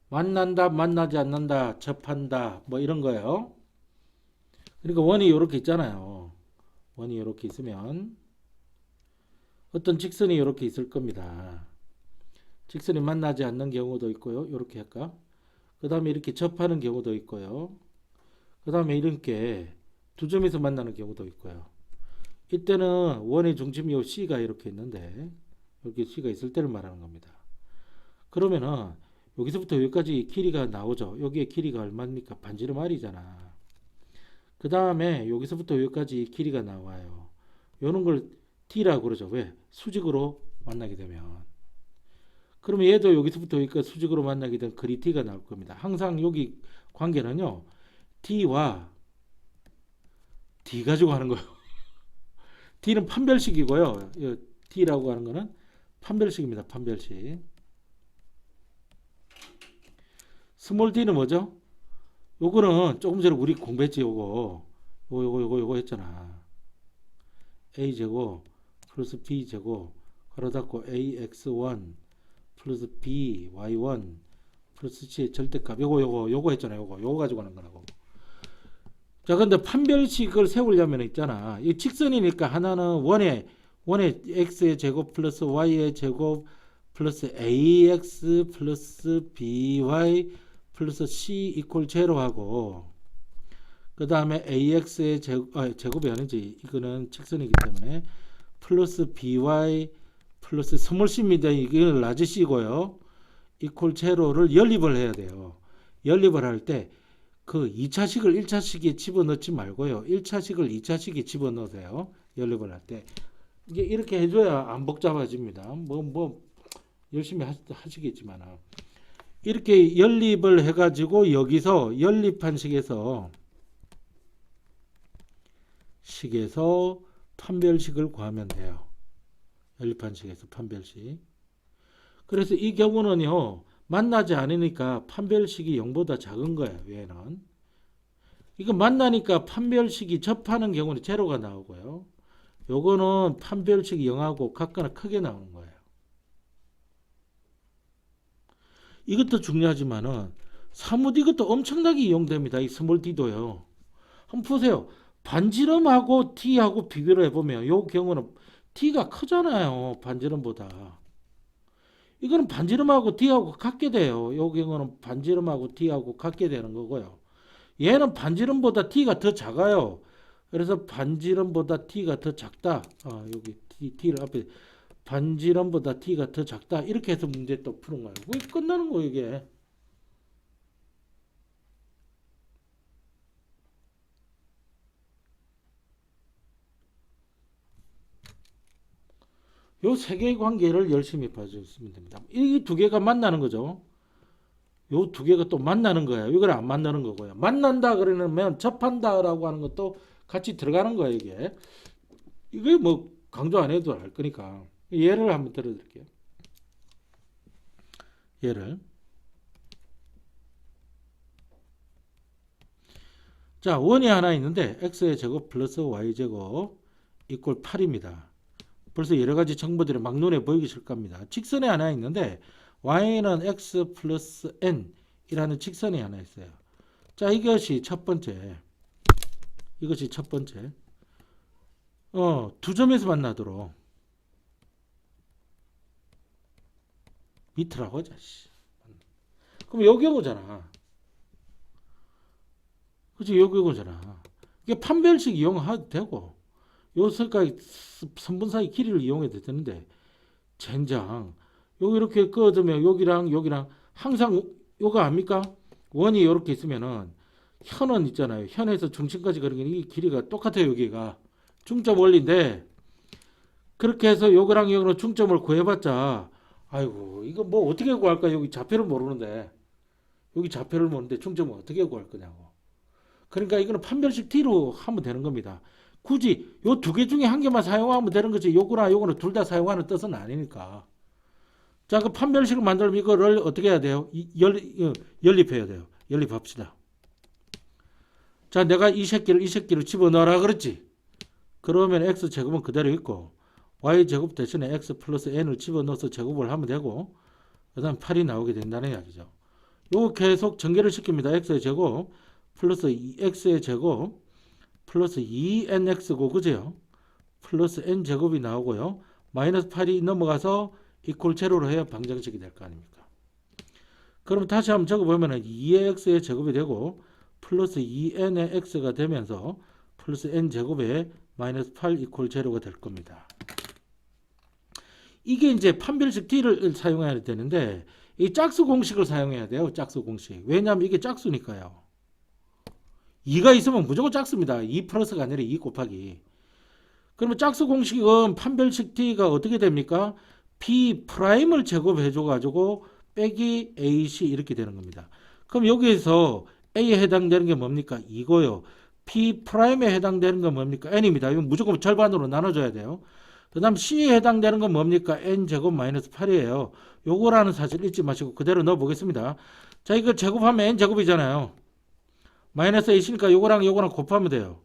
만난다, 만나지 않는다, 접한다, 뭐 이런 거예요. 그러니까 원이 이렇게 있잖아요. 원이 이렇게 있으면 어떤 직선이 이렇게 있을 겁니다. 직선이 만나지 않는 경우도 있고요. 이렇게 할까? 그 다음에 이렇게 접하는 경우도 있고요. 그 다음에 이렇게 두 점에서 만나는 경우도 있고요. 이때는 원의 중심이 C가 이렇게 있는데 이렇게 C가 있을 때를 말하는 겁니다. 그러면은 여기서부터 여기까지 길이가 나오죠. 여기에 길이가 얼마입니까? 반지름 R이잖아. 그 다음에 여기서부터 여기까지 길이가 나와요. 요런 걸 T라고 그러죠. 왜? 수직으로 만나게 되면. 그러면 얘도 여기서부터 여기까지 수직으로 만나게 되면 거리 T가 나올 겁니다. 항상 여기 관계는요. D와 D 가지고 하는 거예요. D는 판별식이고요. D라고 하는 거는 판별식입니다. 판별식. 스몰 d는 뭐죠? 요거는 조금 전에 우리 공부했지. 요거 했잖아. a제곱 플러스 b제곱 가로 닫고 ax1 플러스 by1 플러스 c의 절대값 요거 했잖아요. 요거 가지고 하는 거라고. 자, 근데 판별식을 세우려면 있잖아. 이 직선이니까 하나는 원의 x의 제곱 플러스 y의 제곱 플러스 ax 플러스 by 플러스 c 이퀄 제로하고 그 다음에 ax의 제곱이 아니지. 이거는 직선이기 때문에 플러스 by 플러스 스몰 c입니다. 이거는 라지 c고요. 이퀄 제로를 연립을 해야 돼요. 연립을 할 때 그 2차식을 1차식에 집어넣지 말고요. 1차식을 2차식에 집어넣으세요. 연립을 할 때. 이게 이렇게 해줘야 안 복잡해집니다. 열심히 하시겠지만. 이렇게 연립을 해가지고 여기서 연립한 식에서 판별식을 구하면 돼요. 연립한 식에서 판별식. 그래서 이 경우는요. 만나지 않으니까 판별식이 0보다 작은 거예요. 얘는. 이거 만나니까 판별식이 접하는 경우는 제로가 나오고요. 요거는 판별식이 0하고 같거나 크게 나오는 거예요. 이것도 중요하지만은 사뭇 이것도 엄청나게 이용됩니다. 이 스몰 d도요. 한번 보세요. 반지름하고 t하고 비교를 해보면 요 경우는 t가 크잖아요. 반지름보다. 이거는 반지름하고 d하고 같게 돼요. 요 경우는 반지름하고 d하고 같게 되는 거고요. 얘는 반지름보다 t가 더 작아요. 그래서 반지름보다 t가 더 작다. 여기 t를 앞에 반지름보다 t가 더 작다. 이렇게 해서 문제 또 푸는 거예요. 왜 끝나는 거예요, 이게? 요 세 개의 관계를 열심히 봐주시면 됩니다. 이 두 개가 만나는 거죠. 요 두 개가 또 만나는 거예요. 이걸 안 만나는 거고요. 만난다 그러면 접한다라고 하는 것도 같이 들어가는 거예요, 이게. 이게 뭐 강조 안 해도 알 거니까. 예를 한번 들어드릴게요. 예를. 자, 원이 하나 있는데 x의 제곱 플러스 y제곱 이꼴 8입니다. 벌써 여러 가지 정보들이 막 눈에 보이기 시작할 겁니다. 직선이 하나 있는데 y는 x 플러스 n 이라는 직선이 하나 있어요. 자, 이것이 첫 번째. 두 점에서 만나도록 밑으라고 하자. 그럼 여기 오잖아. 그치, 여기 오잖아. 이게 판별식 이용해도 되고 요 색깔 선분 사이 길이를 이용해도 되는데 젠장 여기 이렇게 끄어두면 여기랑 항상 요거 압니까? 원이 이렇게 있으면은 현은 있잖아요. 현에서 중심까지 그리는 이 길이가 똑같아요. 여기가 중점 원리인데 그렇게 해서 요거랑 요거는 중점을 구해봤자 아이고 이거 뭐 어떻게 구할까? 여기 좌표를 모르는데 중점을 어떻게 구할 거냐고. 그러니까 이거는 판별식 T로 하면 되는 겁니다. 굳이 요 두 개 중에 한 개만 사용하면 되는 거지. 요거는 둘 다 사용하는 뜻은 아니니까. 자, 그 판별식을 만들면 이거를 어떻게 해야 돼요? 연립해야 돼요. 연립합시다. 자, 내가 이 새끼를 집어넣어라 그랬지. 그러면 x제곱은 그대로 있고 y제곱 대신에 x 플러스 n을 집어넣어서 제곱을 하면 되고 그 다음 8이 나오게 된다는 이야기죠. 요거 계속 전개를 시킵니다. x의 제곱 플러스 x의 제곱 플러스 2nx고 그죠? 플러스 n제곱이 나오고요. 마이너스 8이 넘어가서 이퀄 제로로 해야 방정식이 될 거 아닙니까? 그럼 다시 한번 적어보면 2의 x의 제곱이 되고 플러스 2n의 x가 되면서 플러스 n제곱에 마이너스 8 이퀄 제로가 될 겁니다. 이게 이제 판별식 T를 사용해야 되는데 이 짝수 공식을 사용해야 돼요. 짝수 공식. 왜냐하면 이게 짝수니까요. 2가 있으면 무조건 짝수입니다. 2 플러스가 아니라 2 곱하기. 그러면 짝수 공식은 판별식 T가 어떻게 됩니까? B 프라임을 제곱해 줘가지고 빼기 AC 이렇게 되는 겁니다. 그럼 여기에서 A에 해당되는 게 뭡니까? 이거요. P'에 해당되는 건 뭡니까? N입니다. 이건 무조건 절반으로 나눠줘야 돼요. 그 다음 C에 해당되는 건 뭡니까? N제곱 마이너스 8이에요. 요거라는 사실 잊지 마시고 그대로 넣어 보겠습니다. 자, 이거 제곱하면 N제곱이잖아요. 마이너스 A시니까 요거랑 요거랑 곱하면 돼요.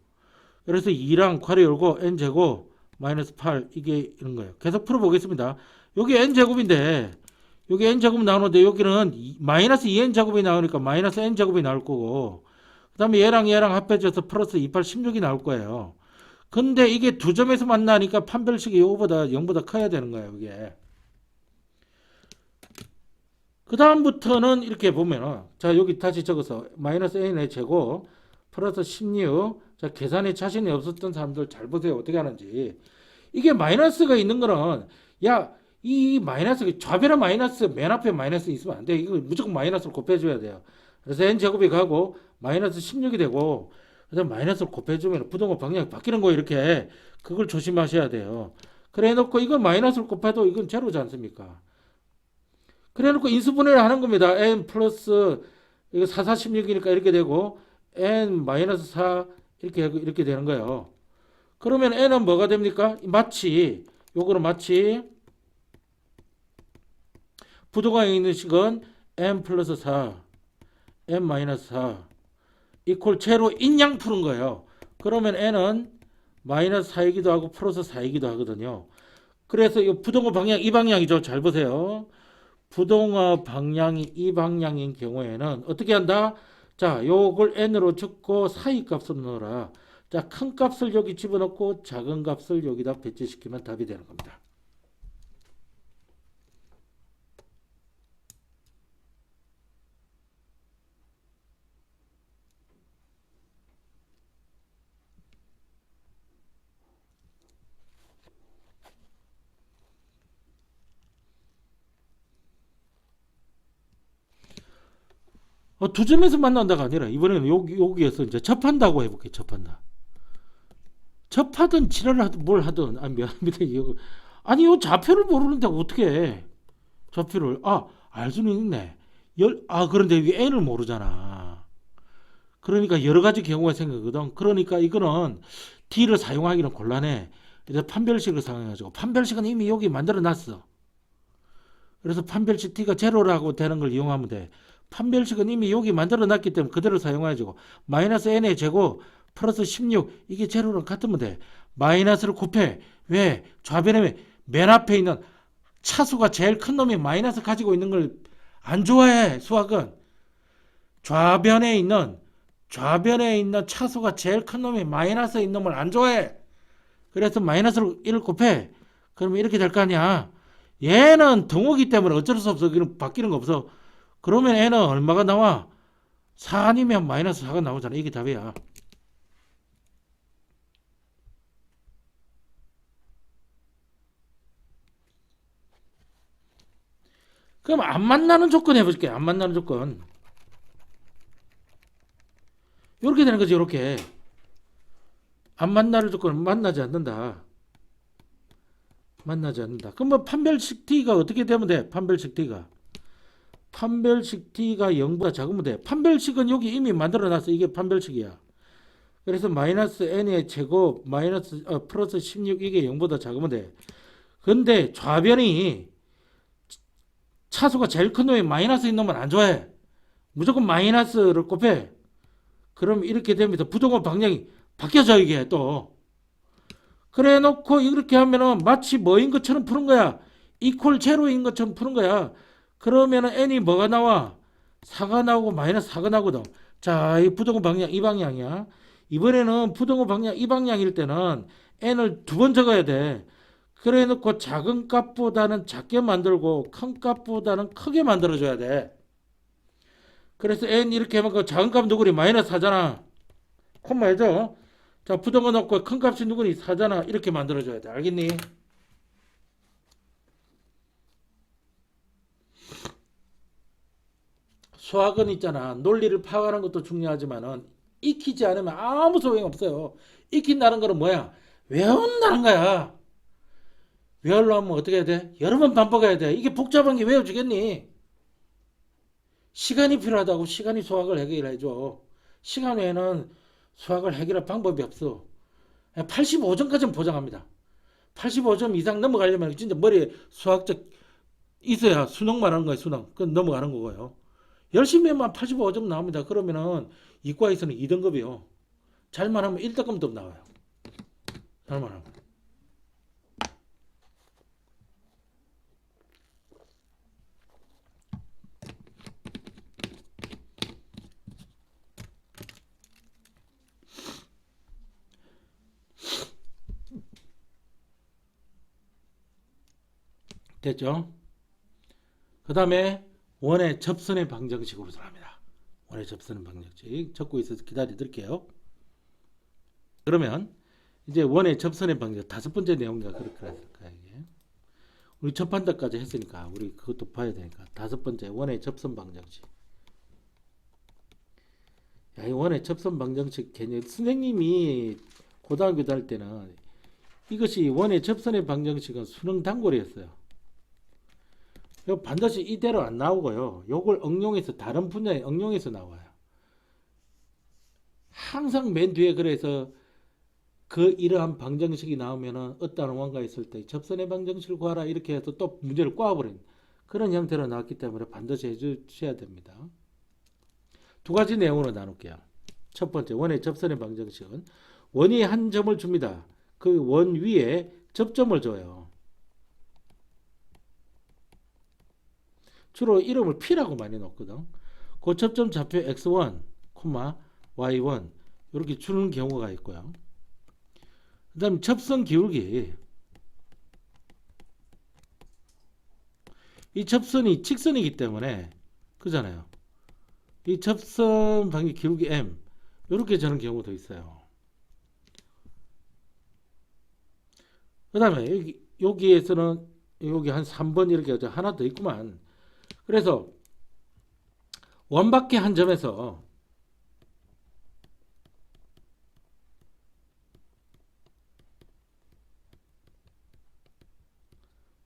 그래서 2랑 괄호 열고 N제곱 마이너스 8 이게 이런 거예요. 계속 풀어보겠습니다. 여기 N제곱인데 여기 N제곱 나오는데 여기는 마이너스 2N제곱이 나오니까 마이너스 N제곱이 나올 거고 그 다음에 얘랑 합해져서 플러스 28, 16이 나올 거예요. 근데 이게 두 점에서 만나니까 판별식이 요거보다 0보다 커야 되는 거예요. 이게. 그 다음부터는 이렇게 보면은 자 여기 다시 적어서 마이너스 N의 제곱 플러스 16. 자 계산에 자신이 없었던 사람들 잘 보세요. 어떻게 하는지. 이게 마이너스가 있는 거는 야 이 마이너스 좌변의 마이너스 맨 앞에 마이너스 있으면 안 돼. 이거 무조건 마이너스를 곱해줘야 돼요. 그래서 N제곱이 가고 마이너스 16이 되고 그다음 마이너스를 곱해주면 부동호 방향이 바뀌는 거 이렇게 그걸 조심하셔야 돼요. 그래 놓고 이건 마이너스를 곱해도 이건 제로지 않습니까? 그래 놓고 인수분해를 하는 겁니다. N 플러스 이거 4, 4, 16이니까 이렇게 되고 N 마이너스 4 이렇게 되는 거예요. 그러면 N은 뭐가 됩니까? 마치 요거는 마치 부동항에 있는 식은 N 플러스 4 N 마이너스 4 이퀄 제로 인양 푸는 거예요. 그러면 N은 마이너스 4이기도 하고 플러스 4이기도 하거든요. 그래서 이 부동호 방향 이 방향이죠. 잘 보세요. 부동호 방향이 이 방향인 경우에는 어떻게 한다? 자, 요걸 N으로 적고 사이 값을 넣어라. 자, 큰 값을 여기 집어넣고 작은 값을 여기다 배치시키면 답이 되는 겁니다. 두 점에서 만난다가 아니라 이번에는 여기에서 이제 접한다고 해볼게요. 접한다. 접하든 지랄을 하든 뭘 하든 미안합니다. 아니 요 좌표를 모르는데 어떻게 해? 좌표를 알 수는 있네. 그런데 위 n을 모르잖아. 그러니까 여러 가지 경우가 생기거든. 그러니까 이거는 d를 사용하기는 곤란해. 그래서 판별식을 사용해가지고 판별식은 이미 여기 만들어 놨어. 그래서 판별식 t가 제로라고 되는 걸 이용하면 돼. 판별식은 이미 여기 만들어 놨기 때문에 그대로 사용해가지고 마이너스 n의 제곱 플러스 16 이게 제로랑 같으면 돼. 마이너스를 곱해. 왜? 좌변에 맨 앞에 있는 차수가 제일 큰 놈이 마이너스 가지고 있는 걸 안 좋아해. 수학은 좌변에 있는 차수가 제일 큰 놈이 마이너스 있는 놈을 안 좋아해. 그래서 마이너스를 1을 곱해. 그러면 이렇게 될 거 아니야. 얘는 등호기 때문에 어쩔 수 없어. 바뀌는 거 없어. 그러면 얘는 얼마가 나와? 4 아니면 마이너스 4가 나오잖아. 이게 답이야. 그럼 안 만나는 조건 해볼게. 안 만나는 조건. 이렇게 되는 거지. 이렇게. 안 만나는 조건은 만나지 않는다. 그럼 뭐 판별식 t가 어떻게 되면 돼? 판별식 t가 0보다 작으면 돼. 판별식은 여기 이미 만들어놨어. 이게 판별식이야. 그래서 마이너스 n의 제곱 플러스 16 이게 0보다 작으면 돼. 근데 좌변이 차수가 제일 큰 놈이 마이너스인 놈은 안 좋아해. 무조건 마이너스를 곱해. 그럼 이렇게 되면서 부동호 방향이 바뀌어져 이게 또. 그래 놓고 이렇게 하면은 마치 뭐인 것처럼 푸는 거야. 이퀄 제로인 것처럼 푸는 거야. 그러면은 n이 뭐가 나와? 4가 나오고 마이너스 4가 나거든. 자, 이 부동호 방향 이 방향이야. 이번에는 부동호 방향 이 방향일 때는 n을 두 번 적어야 돼. 그래 놓고 작은 값보다는 작게 만들고 큰 값보다는 크게 만들어줘야 돼. 그래서 n 이렇게 하면 그 작은 값 누구니? 마이너스 4잖아. 콤마 해줘. 자, 부동호 넣고 큰 값이 누구니? 4잖아. 이렇게 만들어줘야 돼. 알겠니? 수학은 있잖아. 논리를 파악하는 것도 중요하지만은 익히지 않으면 아무 소용 없어요. 익힌다는 거는 뭐야? 외운다는 거야. 외우려면 어떻게 해야 돼? 여러 번 반복해야 돼. 이게 복잡한 게 외워지겠니? 시간이 필요하다고 시간이 수학을 해결해줘. 시간 외에는 수학을 해결할 방법이 없어. 85점까지는 보장합니다. 85점 이상 넘어가려면 진짜 머리에 수학적 있어야 수능만 하는 거예요. 수능. 그건 넘어가는 거고요. 열심히 하면 85점 나옵니다. 그러면은 이과에서는 2등급이요. 잘만 하면 1등급도 나와요. 잘만 하면. 됐죠? 그 다음에 원의 접선의 방정식으로 들어갑니다. 원의 접선의 방정식. 적고 있어서 기다려 드릴게요. 그러면 이제 원의 접선의 방정식 다섯 번째 내용인가 그렇게 할까 이게. 우리 첫 판단까지 했으니까 우리 그것도 봐야 되니까 다섯 번째 원의 접선 방정식. 야, 이 원의 접선 방정식 개념 선생님이 고등학교 다닐 때는 이것이 원의 접선의 방정식은 수능 단골이었어요. 반드시 이대로 안 나오고요. 요걸 응용해서 다른 분야에 응용해서 나와요. 항상 맨 뒤에 그래서 그 이러한 방정식이 나오면은 어떠한 원가 있을 때 접선의 방정식을 구하라 이렇게 해서 또 문제를 꽈버린 그런 형태로 나왔기 때문에 반드시 해주셔야 됩니다. 두 가지 내용으로 나눌게요. 첫 번째 원의 접선의 방정식은 원이 한 점을 줍니다. 그 원 위에 접점을 줘요. 주로 이름을 P라고 많이 놓거든. 그 접점 좌표 x1, y1 이렇게 주는 경우가 있고요. 그 다음 접선 기울기. 이 접선이 직선이기 때문에 그잖아요. 이 접선 방향 기울기 m 이렇게 저는 경우도 있어요. 그 다음에 여기에서는 여기 한 3번 이렇게 하나 더 있구만. 그래서 원밖에 한 점에서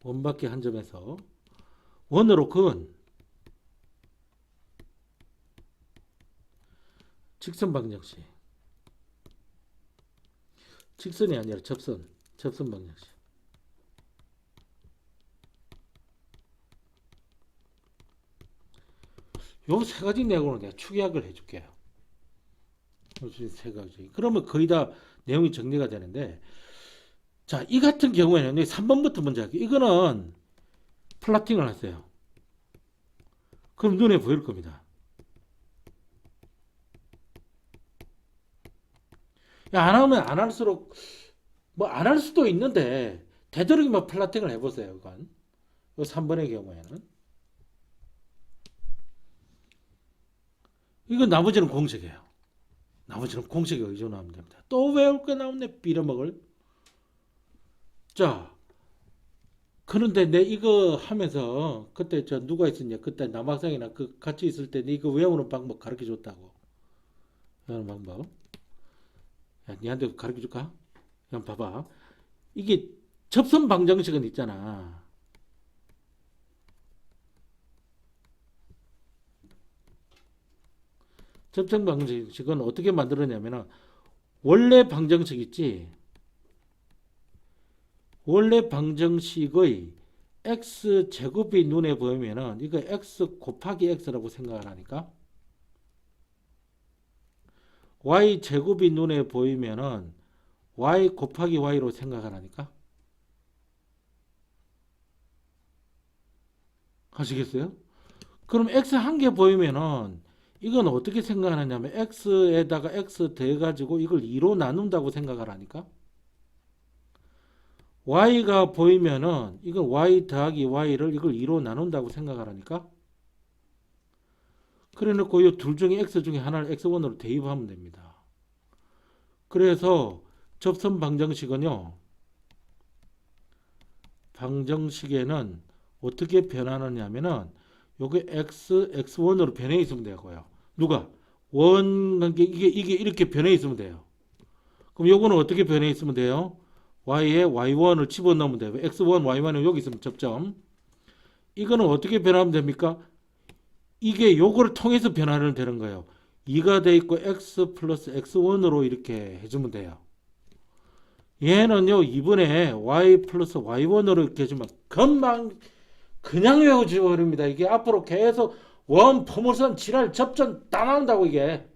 원밖에 한 점에서 원으로 그은 직선 방정식. 직선이 아니라 접선 방정식. 요 세 가지 내용으로 내가 축약을 해줄게요. 세 가지. 그러면 거의 다 내용이 정리가 되는데, 자, 이 같은 경우에는 3번부터 먼저 할게요. 이거는 플라팅을 하세요. 그럼 눈에 보일 겁니다. 안 하면 안 할수록, 뭐 안 할 수도 있는데, 되도록이면 플라팅을 해보세요. 이건. 요 3번의 경우에는. 이거 나머지는 공식이에요. 나머지는 공식에 의존하면 됩니다. 또 외울 거 나오네. 빌어먹을. 자, 그런데 내 이거 하면서 그때 저 누가 있었냐? 그때 남학생이나 그 같이 있을 때 네 이거 외우는 방법 가르쳐 줬다고. 외우는 방법. 야, 니한테 가르쳐 줄까? 그냥 봐봐. 이게 접선 방정식은 있잖아. 접선 방정식은 어떻게 만들었냐면은 원래 방정식 있지. 원래 방정식의 x 제곱이 눈에 보이면은 이거 x 곱하기 x라고 생각을 하니까 y 제곱이 눈에 보이면은 y 곱하기 y로 생각을 하니까 하시겠어요? 그럼 x 한 개 보이면은 이건 어떻게 생각하냐면 x에다가 x 더해가지고 이걸 2로 나눈다고 생각을 하니까 y가 보이면은 이건 y 더하기 y를 이걸 2로 나눈다고 생각을 하니까 그래 놓고 이 둘 중에 x 중에 하나를 x1으로 대입하면 됩니다. 그래서 접선 방정식은요. 방정식에는 어떻게 변하느냐면은 요게 x1으로 변해 있으면 되고요. 누가? 원 관계 이게 이렇게 변해 있으면 돼요. 그럼 요거는 어떻게 변해 있으면 돼요? y에 y1을 집어넣으면 돼요. x1, y1은 여기 있으면 접점. 이거는 어떻게 변하면 됩니까? 이게 요거를 통해서 변화를 되는 거예요. 2가 돼 있고 x 플러스 x1으로 이렇게 해주면 돼요. 얘는요 2분의 y 플러스 y1으로 이렇게 해주면 금방 그냥 외워져 버립니다. 이게 앞으로 계속 원 포물선 지랄 접전 다 나온다고. 이게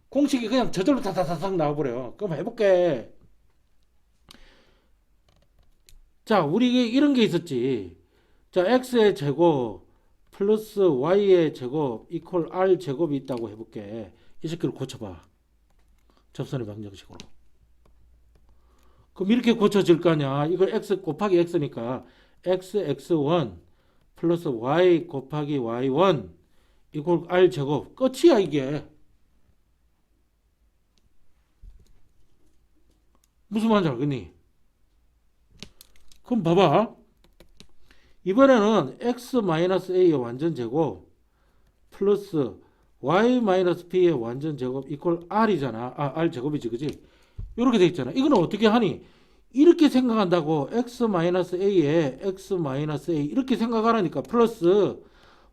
공식이 그냥 저절로 다다다닥 나와버려. 그럼 해볼게. 자, 우리 이런 게 있었지. 자, x의 제곱 플러스 y의 제곱 이퀄 r 제곱이 있다고 해볼게. 이 새끼를 고쳐봐. 접선의 방정식으로. 그럼 이렇게 고쳐질 거 아니야. 이걸 x 곱하기 x니까 x1 플러스 y 곱하기 y1 이퀄 r 제곱. 끝이야 이게. 무슨 말인지 알겠니? 그럼 봐봐. 이번에는 x-a의 완전 제곱 플러스 y-b의 완전 제곱 이퀄 r이잖아. r 제곱이지, 그지? 이렇게 돼 있잖아. 이거는 어떻게 하니? 이렇게 생각한다고. x-a에 x-a 이렇게 생각하라니까. 플러스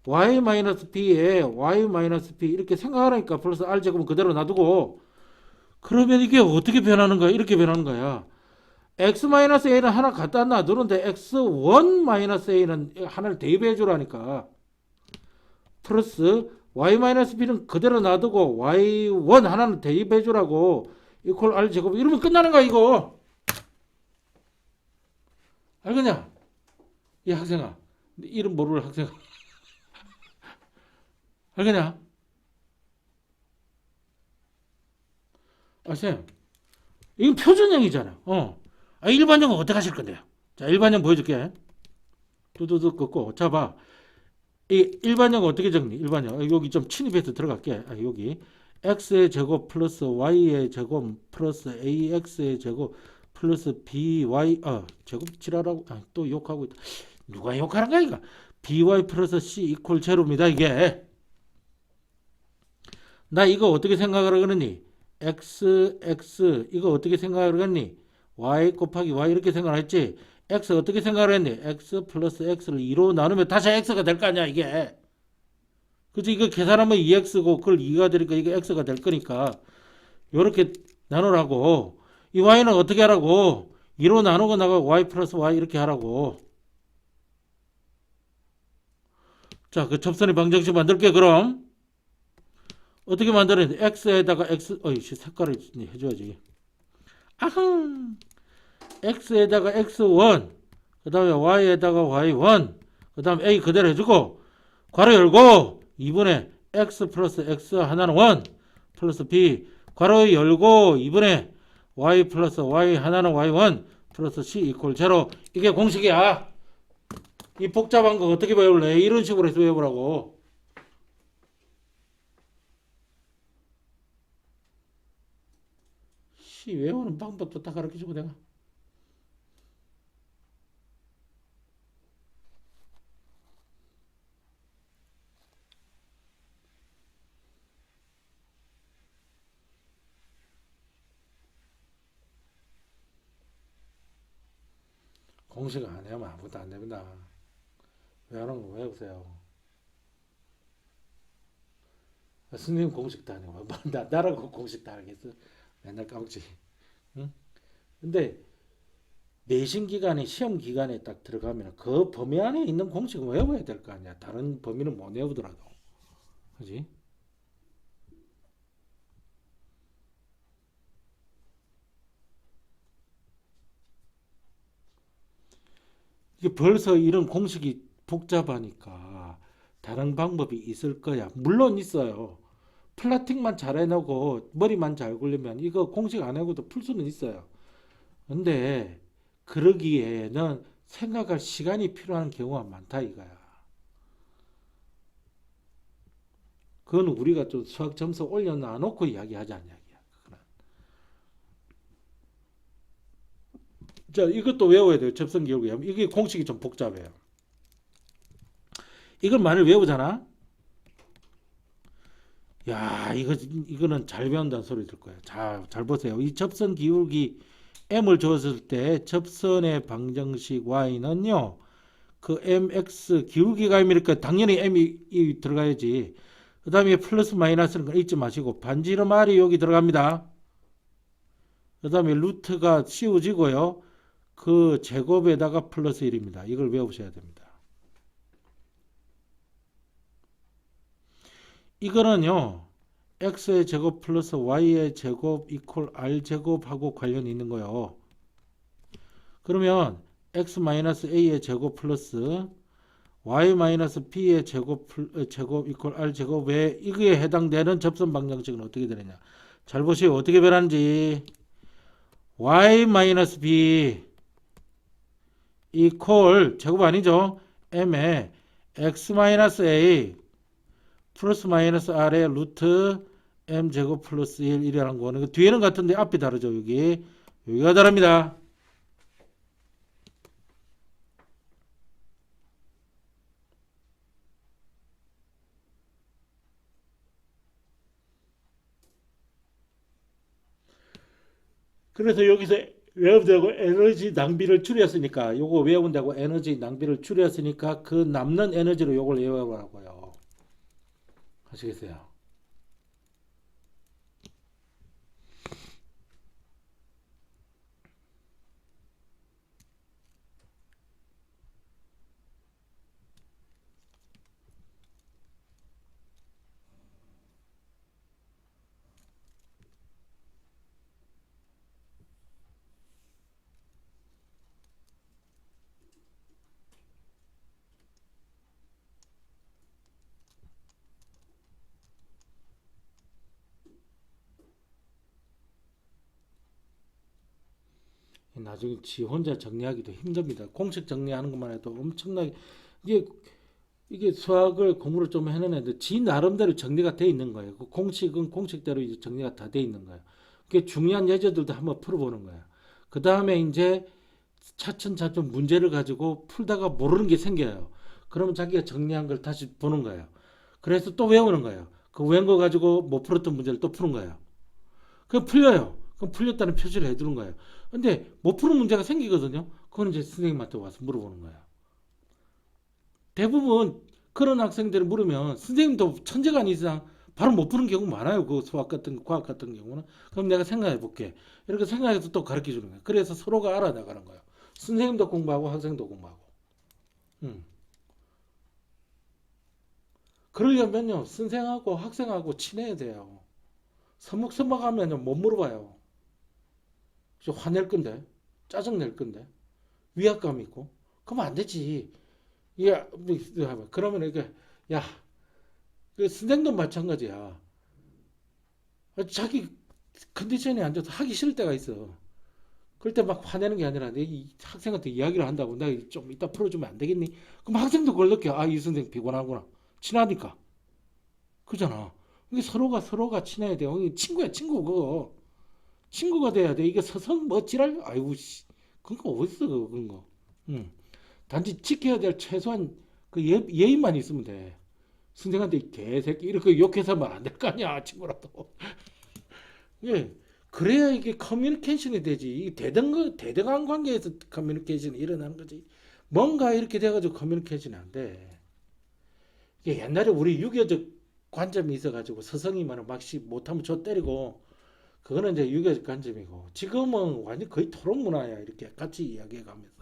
y-b에 y-b 이렇게 생각하라니까. 플러스 r 제곱은 그대로 놔두고. 그러면 이게 어떻게 변하는 거야? 이렇게 변하는 거야. x-a는 하나 갖다 놔두는데 x1-a는 하나를 대입해 주라니까. 플러스 y-b는 그대로 놔두고 y1 하나는 대입해 주라고. 이퀄 r 제곱. 이러면 끝나는 거야 이거. 알겠냐? 이 학생아. 이름 모르는 학생아. 알겠냐? 쌤, 이건 표준형이잖아. 일반형은 어떻게 하실 건데요? 자, 일반형 보여줄게. 두두두 긋고. 자, 봐. 이 일반형은 어떻게 정리? 일반형. 여기 좀 침입해서 들어갈게. 여기. x의 제곱 플러스 y의 제곱 플러스 ax의 제곱 플러스 by 제곱 지랄하고 또 욕하고 있다. 누가 욕하는 거야 이거? by 플러스 c 이퀄 제로입니다 이게. 나 이거 어떻게 생각을 하겠니? x 이거 어떻게 생각을 하겠니? y 곱하기 y 이렇게 생각을 했지. x 어떻게 생각을 했니? x 플러스 x를 2로 나누면 다시 x가 될 거 아니야 이게. 그치? 이거 계산하면 2x고 그걸 2가 되니까 이게 x가 될 거니까 요렇게 나누라고. 이 y는 어떻게 하라고? 2로 나누고 나가 y 플러스 y 이렇게 하라고. 자, 그 접선의 방정식 만들게. 그럼 어떻게 만드는데? x에다가 x 색깔을 해줘야지. 아흥. x에다가 x1 그 다음에 y에다가 y1 그 다음에 a 그대로 해주고 괄호 열고 2분의 x 플러스 x 하나는 1 플러스 b 괄호 열고 2분의 y 플러스 y 하나는 y1 플러스 c 이퀄 제로. 이게 공식이야. 이 복잡한 거 어떻게 배울래? 이런 식으로 해서 외우라고. 외우는 방법도 다 가르쳐주고 내가. 공식 안 해면 아무것도 안 됩니다. 외우는 거 외우세요. 스님 공식 다 하냐고. 나라고 공식 다 알겠어. 맨날 까먹지. 응? 근데 내신 기간에 시험 기간에 딱 들어가면 그 범위 안에 있는 공식은 외워야 될 거 아니야. 다른 범위는 못 외우더라도. 그지? 이게 벌써 이런 공식이 복잡하니까 다른 방법이 있을 거야. 물론 있어요. 플라팅만 잘 해놓고 머리만 잘 굴리면 이거 공식 안 해고도 풀 수는 있어요. 근데 그러기에는 생각할 시간이 필요한 경우가 많다 이거야. 그건 우리가 좀 수학 점수 올려놔놓고 이야기하자는 이야기야. 자, 이것도 외워야 돼요. 접선기울기. 이게 공식이 좀 복잡해요. 이걸 만일 외우잖아. 야, 이거는 잘 배운다는 소리 들 거예요. 잘 보세요. 이 접선 기울기 m을 줬을 때 접선의 방정식 y는요. 그 mx 기울기가 m이니까 당연히 m이 들어가야지. 그 다음에 플러스 마이너스는 걸 잊지 마시고 반지름 R이 여기 들어갑니다. 그 다음에 루트가 씌워지고요. 그 제곱에다가 플러스 1입니다. 이걸 외우셔야 됩니다. 이거는요. x의 제곱 플러스 y의 제곱 이퀄 r 제곱하고 관련이 있는 거예요. 그러면 x 마이너스 a의 제곱 플러스 y 마이너스 b의 제곱 이퀄 r 제곱에 이거에 해당되는 접선 방정식은 어떻게 되느냐. 잘 보시오. 어떻게 변하는지. y 마이너스 b 이퀄 제곱 아니죠. m에 x 마이너스 a 플러스 마이너스 r의 루트 m 제곱 플러스 1 이라는 거는 뒤에는 같은데 앞이 다르죠. 여기가 다릅니다. 그래서 여기서 외운다고 에너지 낭비를 줄였으니까 요거 외운다고 에너지 낭비를 줄였으니까 그 남는 에너지로 요걸 외우라고요. 아시겠어요? 나중에 지 혼자 정리하기도 힘듭니다. 공식 정리하는 것만 해도 엄청나게 이게 수학을 공부를 좀 해는 애들 지 나름대로 정리가 돼 있는 거예요. 그 공식은 공식대로 이제 정리가 다 돼 있는 거예요. 그게 중요한 예제들도 한번 풀어보는 거예요. 그 다음에 이제 차츰차츰 문제를 가지고 풀다가 모르는 게 생겨요. 그러면 자기가 정리한 걸 다시 보는 거예요. 그래서 또 외우는 거예요. 그 외운 거 가지고 못 풀었던 문제를 또 푸는 거예요. 그럼 풀려요. 그럼 풀렸다는 표시를 해두는 거예요. 근데 못 푸는 문제가 생기거든요. 그건 이제 선생님한테 와서 물어보는 거예요. 대부분 그런 학생들을 물으면 선생님도 천재가 아닌 이상 바로 못 푸는 경우 많아요. 그 수학 같은 과학 같은 경우는. 그럼 내가 생각해 볼게. 이렇게 생각해서 또 가르쳐 주는 거예요. 그래서 서로가 알아나가는 거예요. 선생님도 공부하고 학생도 공부하고. 음. 그러려면요. 선생하고 학생하고 친해야 돼요. 서먹서먹하면 못 물어봐요. 화낼 건데, 짜증 낼 건데, 위압감 있고, 그러면 안 되지. 야, 그러면 이게, 야, 그 선생도 마찬가지야. 자기 컨디션이 안 좋아서 하기 싫을 때가 있어. 그럴 때 막 화내는 게 아니라 이 학생한테 이야기를 한다고 내가 좀 이따 풀어주면 안 되겠니? 그럼 학생도 그걸 느껴. 아, 이 선생 피곤하구나. 친하니까. 그잖아. 이게 서로가 친해야 돼요. 친구야, 친구 그거. 친구가 돼야 돼. 이게 서성 뭐 지랄? 아이고 씨. 그런 거 어딨어 그런 거. 응. 단지 지켜야 될 최소한 그 예의만 있으면 돼. 선생한테 개새끼 이렇게 욕해서만 안 될 거 아니야 친구라도. 예. 그래야 이게 커뮤니케이션이 되지. 이 대등한 관계에서 커뮤니케이션이 일어나는 거지. 뭔가 이렇게 돼가지고 커뮤니케이션이 안 돼. 이게 옛날에 우리 유교적 관점이 있어가지고 서성이면 막 못하면 저 때리고 그거는 이제 유교적 관점이고 지금은 완전 거의 토론 문화야. 이렇게 같이 이야기해가면서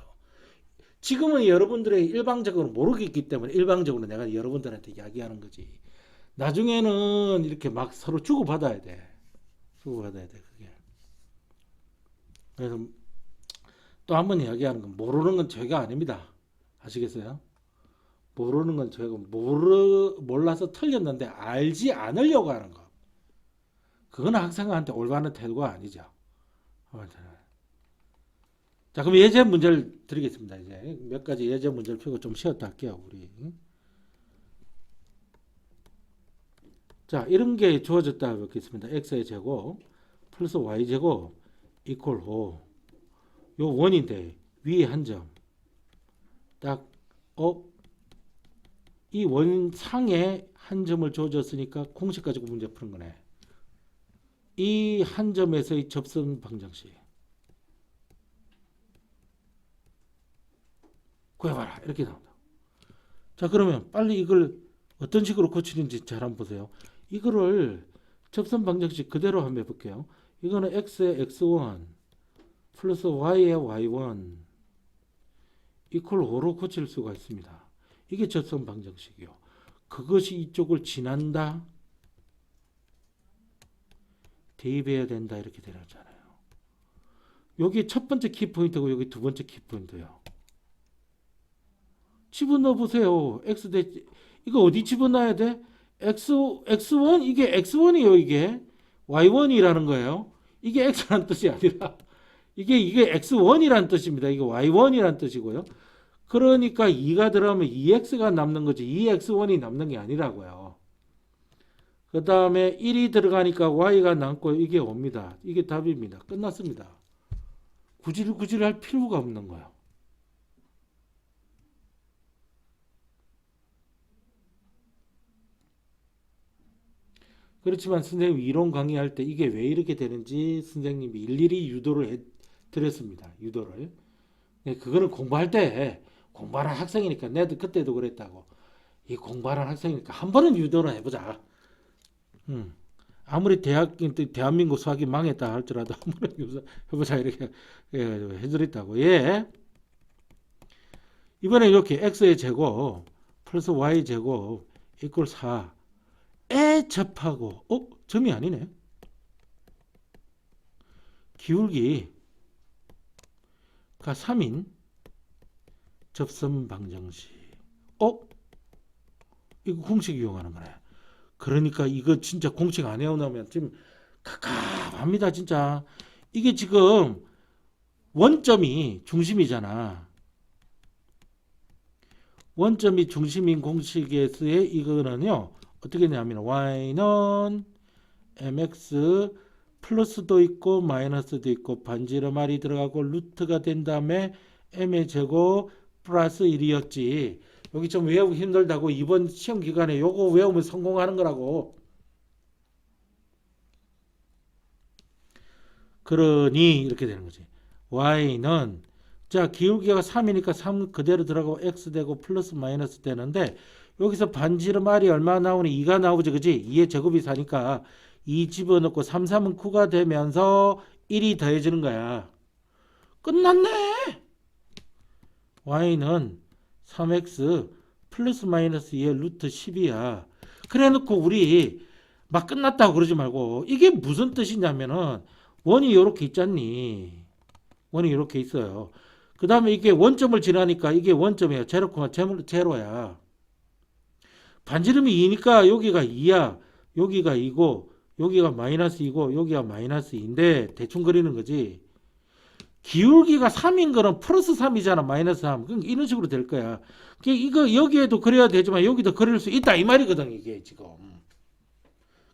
지금은 여러분들의 일방적으로 모르겠기 때문에 일방적으로 내가 여러분들한테 이야기하는 거지. 나중에는 이렇게 막 서로 주고받아야 돼. 주고받아야 돼 그게. 그래서 또 한 번 이야기하는 건 모르는 건 죄가 아닙니다. 아시겠어요? 모르는 건 죄고 몰라서 틀렸는데 알지 않으려고 하는 거. 그건 학생한테 올바른 태도가 아니죠. 자, 그럼 예제 문제를 드리겠습니다. 이제 몇 가지 예제 문제를 펴고 좀 쉬었다 할게요, 우리. 자, 이런 게 주어졌다 하겠습니다. x의 제곱 플러스 y 제곱 이퀄 5. 요 원인데 위에 한 점. 딱 이 원상에 한 점을 주어졌으니까 공식 가지고 문제 푸는 거네. 이 한 점에서의 접선 방정식 구해봐라 이렇게 나온다. 자, 그러면 빨리 이걸 어떤 식으로 고치는지 잘 한번 보세요. 이거를 접선 방정식 그대로 한번 해볼게요. 이거는 x의 x1 플러스 y의 y1 이퀄 5로 고칠 수가 있습니다. 이게 접선 방정식이요. 그것이 이쪽을 지난다, 대입해야 된다 이렇게 되잖아요. 여기 첫 번째 키포인트고 여기 두 번째 키포인트요. 집어넣어 보세요. x 대 이거 어디 집어넣어야 돼? x1 이게 x1이요. 이게 y1이라는 거예요. 이게 x라는 뜻이 아니라 이게 x1이라는 뜻입니다. 이게 y1이라는 뜻이고요. 그러니까 2가 들어가면 2x가 남는 거지 2x1이 남는 게 아니라고요. 그 다음에 1이 들어가니까 y가 남고 이게 5입니다. 이게 답입니다. 끝났습니다. 구질 할 필요가 없는 거예요. 그렇지만 선생님 이론 강의할 때 이게 왜 이렇게 되는지 선생님이 일일이 유도를 드렸습니다. 유도를. 그거는 공부할 때 공부하는 학생이니까 내도 그때도 그랬다고. 이 공부하는 학생이니까 한 번은 유도를 해보자. 아무리 대한민국 수학이 망했다 할지라도 한 번은 유도 해보자 이렇게 해드렸다고. 예. 이번에 이렇게 x의 제곱 플러스 y 제곱 이퀄 4에 접하고 점이 아니네. 기울기가 3인 접선 방정식. 이거 공식 이용하는 거네. 그러니까 이거 진짜 공식 안 해오면 지금 갑갑합니다 진짜. 이게 지금 원점이 중심이잖아. 원점이 중심인 공식에서의 이거는요 어떻게 되냐면 y는 mx 플러스도 있고 마이너스도 있고 반지름알이 들어가고 루트가 된 다음에 m의 제곱 플러스 1이었지. 여기 좀 외우기 힘들다고 이번 시험 기간에 요거 외우면 성공하는 거라고. 그러니 이렇게 되는 거지. y는 자 기울기가 3이니까 3 그대로 들어가고 x 되고 플러스 마이너스 되는데 여기서 반지름 r이 얼마 나오니 2가 나오지 그지? 2의 제곱이 4니까 2 집어넣고 3, 3은 9가 되면서 1이 더해지는 거야. 끝났네. y는 3x 플러스 마이너스 2의 루트 10이야. 그래 놓고 우리 막 끝났다고 그러지 말고 이게 무슨 뜻이냐면은 원이 이렇게 있잖니. 원이 이렇게 있어요. 그 다음에 이게 원점을 지나니까 이게 원점이야. 제로코마 제로야. 반지름이 2니까 여기가 2야. 여기가 2고 여기가 마이너스 2고 여기가 마이너스 2인데 대충 그리는 거지. 기울기가 3인 거는 플러스 3이잖아. 마이너스 3. 그러니까 이런 식으로 될 거야. 이거 여기에도 그려야 되지만 여기도 그릴 수 있다 이 말이거든 이게 지금.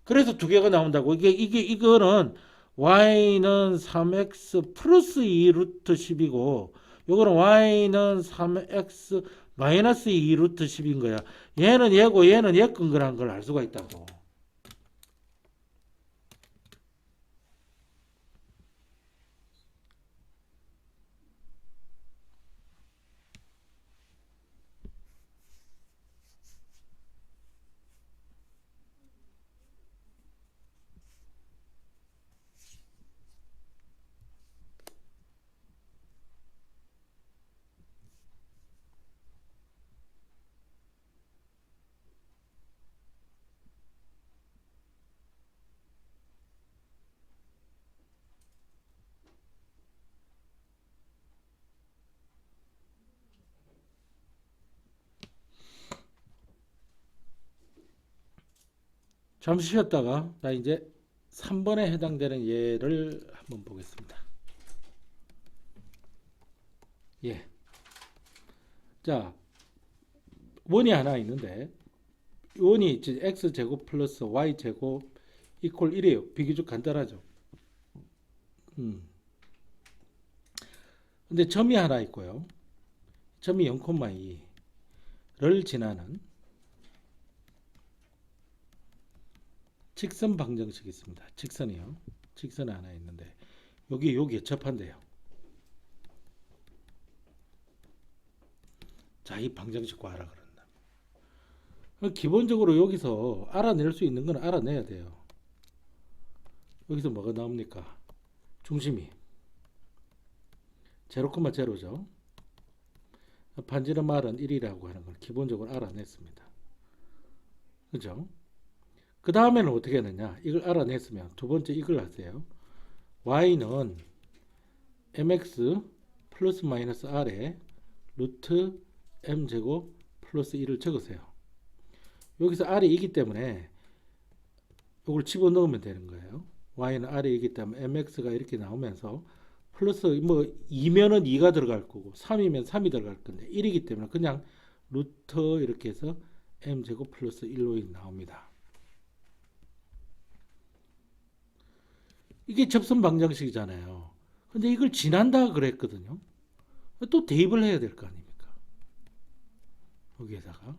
그래서 두 개가 나온다고. 이거는 y는 3x 플러스 2 루트 10이고 요거는 y는 3x 마이너스 2 루트 10인 거야. 얘는 얘고 얘는 얘 건 거라는 걸 알 수가 있다고. 잠시 쉬었다가 자 이제 3번에 해당되는 예를 한번 보겠습니다. 예. 자, 원이 하나 있는데 원이 x제곱 플러스 y제곱 이퀄 1이에요. 비교적 간단하죠. 근데 점이 하나 있고요. 점이 0,2를 지나는 직선 방정식이 있습니다. 직선이요. 직선이 하나 있는데 여기에 접한대요. 자, 이 방정식 구하라 그런다. 기본적으로 여기서 알아낼 수 있는 건 알아내야 돼요. 여기서 뭐가 나옵니까? 중심이 제로코마 제로죠. 반지름 R은 1이라고 하는 걸 기본적으로 알아냈습니다. 그죠? 그 다음에는 어떻게 하느냐? 이걸 알아냈으면 두 번째 이걸 하세요. y는 mx 플러스 마이너스 r에 루트 m제곱 플러스 1을 적으세요. 여기서 r이 2기 때문에 이걸 집어넣으면 되는 거예요. y는 r이 2기 때문에 mx가 이렇게 나오면서 플러스 뭐 2면은 2가 들어갈 거고 3이면 3이 들어갈 건데 1이기 때문에 그냥 루트 이렇게 해서 m제곱 플러스 1로 나옵니다. 이게 접선 방정식이잖아요. 근데 이걸 지난다 그랬거든요. 또 대입을 해야 될 거 아닙니까? 여기에다가.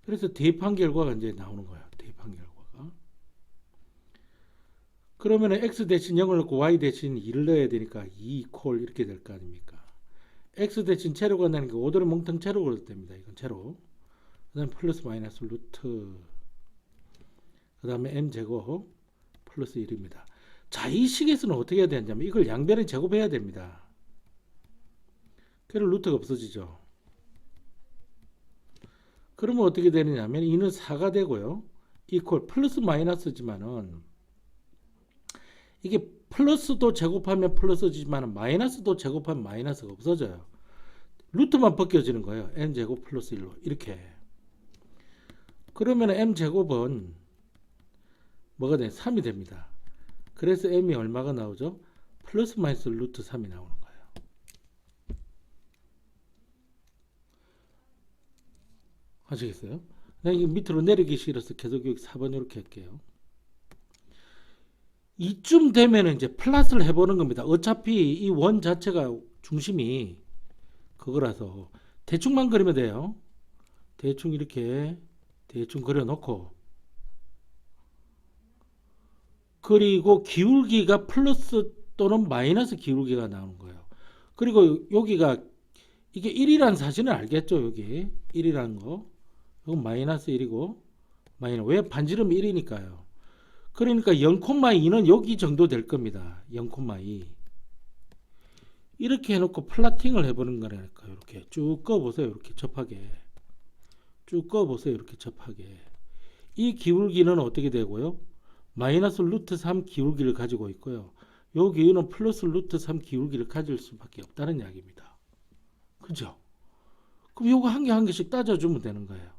그래서 대입한 결과가 이제 나오는 거예요. 대입한 결과가. 그러면 x 대신 0을 넣고 y 대신 2를 넣어야 되니까 2 이퀄 이렇게 될 거 아닙니까? x 대신 제로가 나니까 5도를 몽땅 제로로 됩니다. 이건 제로. 그 다음에 플러스 마이너스 루트. 그 다음에 m제곱 플러스 1입니다. 자, 이 식에서는 어떻게 해야 되냐면 이걸 양변에 제곱해야 됩니다. 그래서 루트가 없어지죠. 그러면 어떻게 되느냐면 2는 4가 되고요. 이퀄 플러스 마이너스지만은 이게 플러스도 제곱하면 플러스지만 마이너스도 제곱하면 마이너스가 없어져요. 루트만 벗겨지는 거예요. m제곱 플러스 1로 이렇게. 그러면 m제곱은 뭐가 돼? 3이 됩니다. 그래서 m이 얼마가 나오죠? 플러스 마이너스 루트 3이 나오는 거예요. 아시겠어요? 그냥 이거 밑으로 내리기 싫어서 계속 여기 4번 이렇게 할게요. 이쯤 되면 이제 플러스를 해보는 겁니다. 어차피 이 원 자체가 중심이 그거라서 대충만 그리면 돼요. 대충 이렇게 대충 그려놓고 그리고 기울기가 플러스 또는 마이너스 기울기가 나오는 거예요. 그리고 여기가 이게 1이라는 사실은 알겠죠? 여기 1이라는 거. 이건 마이너스 1이고 마이너스 왜 반지름 1이니까요. 그러니까 0,2는 여기 정도 될 겁니다. 0,2 이렇게 해놓고 플라팅을 해보는 거라니까. 이렇게 쭉 꺼보세요. 이렇게 접하게 쭉 꺼보세요. 이렇게 접하게. 이 기울기는 어떻게 되고요? 마이너스 루트 3 기울기를 가지고 있고요. 요 기울기는 플러스 루트 3 기울기를 가질 수밖에 없다는 이야기입니다. 그죠? 그럼 요거 한 개 한 개씩 따져주면 되는 거예요.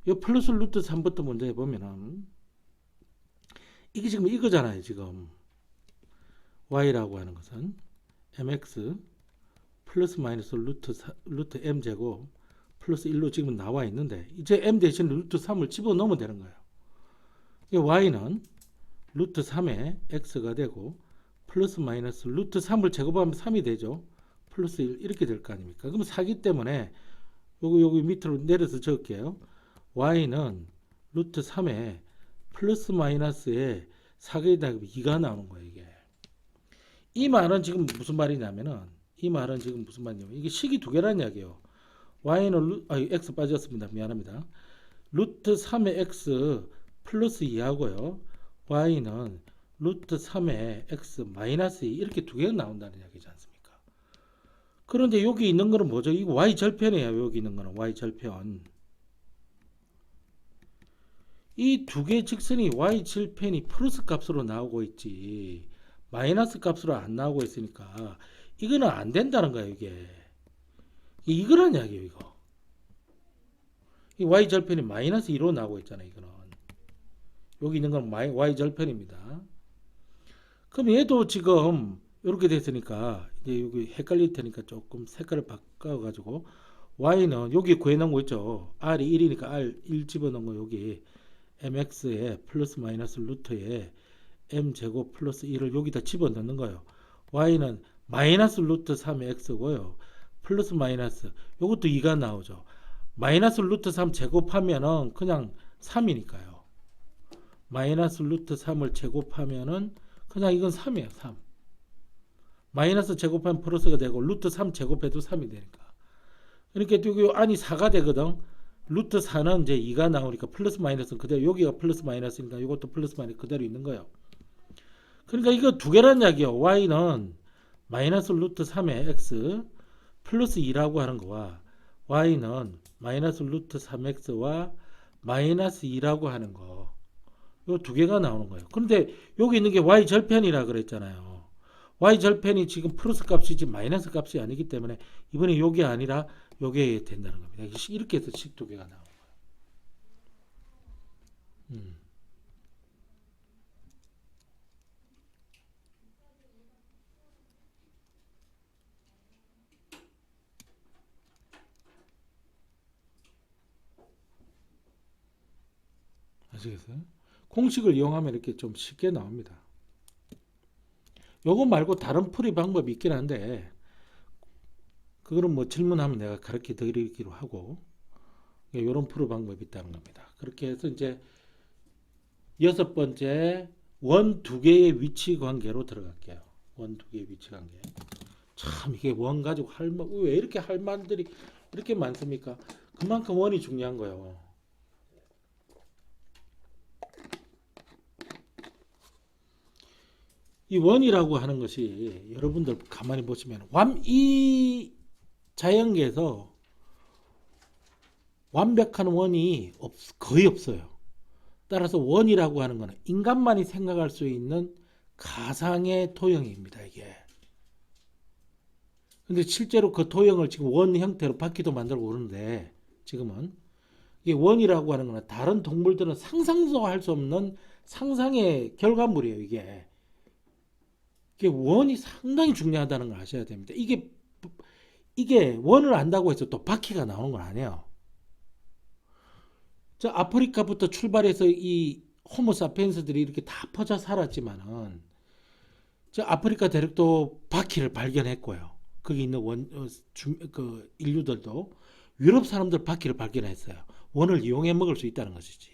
요 플러스 루트 3부터 먼저 해보면은 이게 지금 이거잖아요. 지금 y라고 하는 것은 mx 플러스 마이너스 루트 m제곱 플러스 1로 지금 나와 있는데 이제 m 대신 루트 3을 집어넣으면 되는 거예요. y는 루트 3에 x가 되고 플러스 마이너스 루트 3을 제곱하면 3이 되죠. 플러스 1 이렇게 될 거 아닙니까? 그럼 4기 때문에 여기 밑으로 내려서 적을게요. y는 루트 3에 플러스 마이너스에 4개에다가 2가 나오는 거예요. 이 말은 지금 무슨 말이냐면은 이게 식이 두 개라는 이야기예요. y는 x 빠졌습니다. 미안합니다. 루트 3의 x 플러스 2하고요. y는 루트 3의 x 마이너스 2 이렇게 두 개가 나온다는 이야기지 않습니까? 그런데 여기 있는 거는 뭐죠? 이거 y 절편이에요. 여기 있는 거는 y 절편. 이 두 개 직선이 y 절편이 플러스 값으로 나오고 있지 마이너스 값으로 안 나오고 있으니까 이거는 안 된다는 거예요. 이거란 이야기예요. 이거 이 y 절편이 마이너스 2로 나오고 있잖아요. 이거는 여기 있는 건 y 절편입니다. 그럼 얘도 지금 이렇게 됐으니까 이제 여기 헷갈릴 테니까 조금 색깔을 바꿔 가지고 y는 여기 구해놓은 거 있죠. r이 1이니까 r 1 집어넣은 거 여기 mx에 플러스 마이너스 루트에 m제곱 플러스 1을 여기다 집어넣는 거예요. y는 마이너스 루트 3의 x고요. 플러스 마이너스 요것도 2가 나오죠. 마이너스 루트 3 제곱하면은 그냥 3이니까요. 마이너스 루트 3을 제곱하면은 그냥 이건 3이에요. 3. 마이너스 제곱하면 플러스가 되고 루트 3 제곱해도 3이 되니까. 그러니까 여기 안이 4가 되거든. 루트 4는 이제 2가 나오니까 플러스 마이너스는 그대로, 여기가 플러스 마이너스니까 이것도 플러스 마이너스 그대로 있는 거예요. 그러니까 이거 두 개란 이야기예요. y는 마이너스 루트 3의 x 플러스 2라고 하는 거와 y는 마이너스 루트 3x와 마이너스 2라고 하는 거, 요 두 개가 나오는 거예요. 그런데 여기 있는 게 y 절편이라 그랬잖아요. y 절편이 지금 플러스 값이지 마이너스 값이 아니기 때문에 이번에 요게 아니라 요게 된다는 겁니다. 이렇게 해서 식 두 개가 나오는 거예요. 아시겠어요? 공식을 이용하면 이렇게 좀 쉽게 나옵니다. 요거 말고 다른 풀이 방법이 있긴 한데 그거는 뭐 질문하면 내가 가르쳐 드리기로 하고, 요런 풀이 방법이 있다는 겁니다. 그렇게 해서 이제 여섯 번째 원 두 개의 위치 관계로 들어갈게요. 원 두 개의 위치 관계. 참 이게 원 가지고 왜 이렇게 할 말들이 이렇게 많습니까? 그만큼 원이 중요한 거예요. 이 원이라고 하는 것이 여러분들 가만히 보시면 이 자연계에서 완벽한 원이 거의 없어요. 따라서 원이라고 하는 것은 인간만이 생각할 수 있는 가상의 토형입니다. 이게. 근데 실제로 그 토형을 지금 원 형태로 바퀴도 만들고 그러는데 지금은 이게 원이라고 하는 것은 다른 동물들은 상상도 할 수 없는 상상의 결과물이에요. 이게 원이 상당히 중요하다는 걸 아셔야 됩니다. 이게 원을 안다고 해서 또 바퀴가 나오는 건 아니에요. 저 아프리카부터 출발해서 이 호모사피엔스들이 이렇게 다 퍼져 살았지만은 저 아프리카 대륙도 바퀴를 발견했고요. 거기 있는 그 인류들도 유럽 사람들 바퀴를 발견했어요. 원을 이용해 먹을 수 있다는 것이지.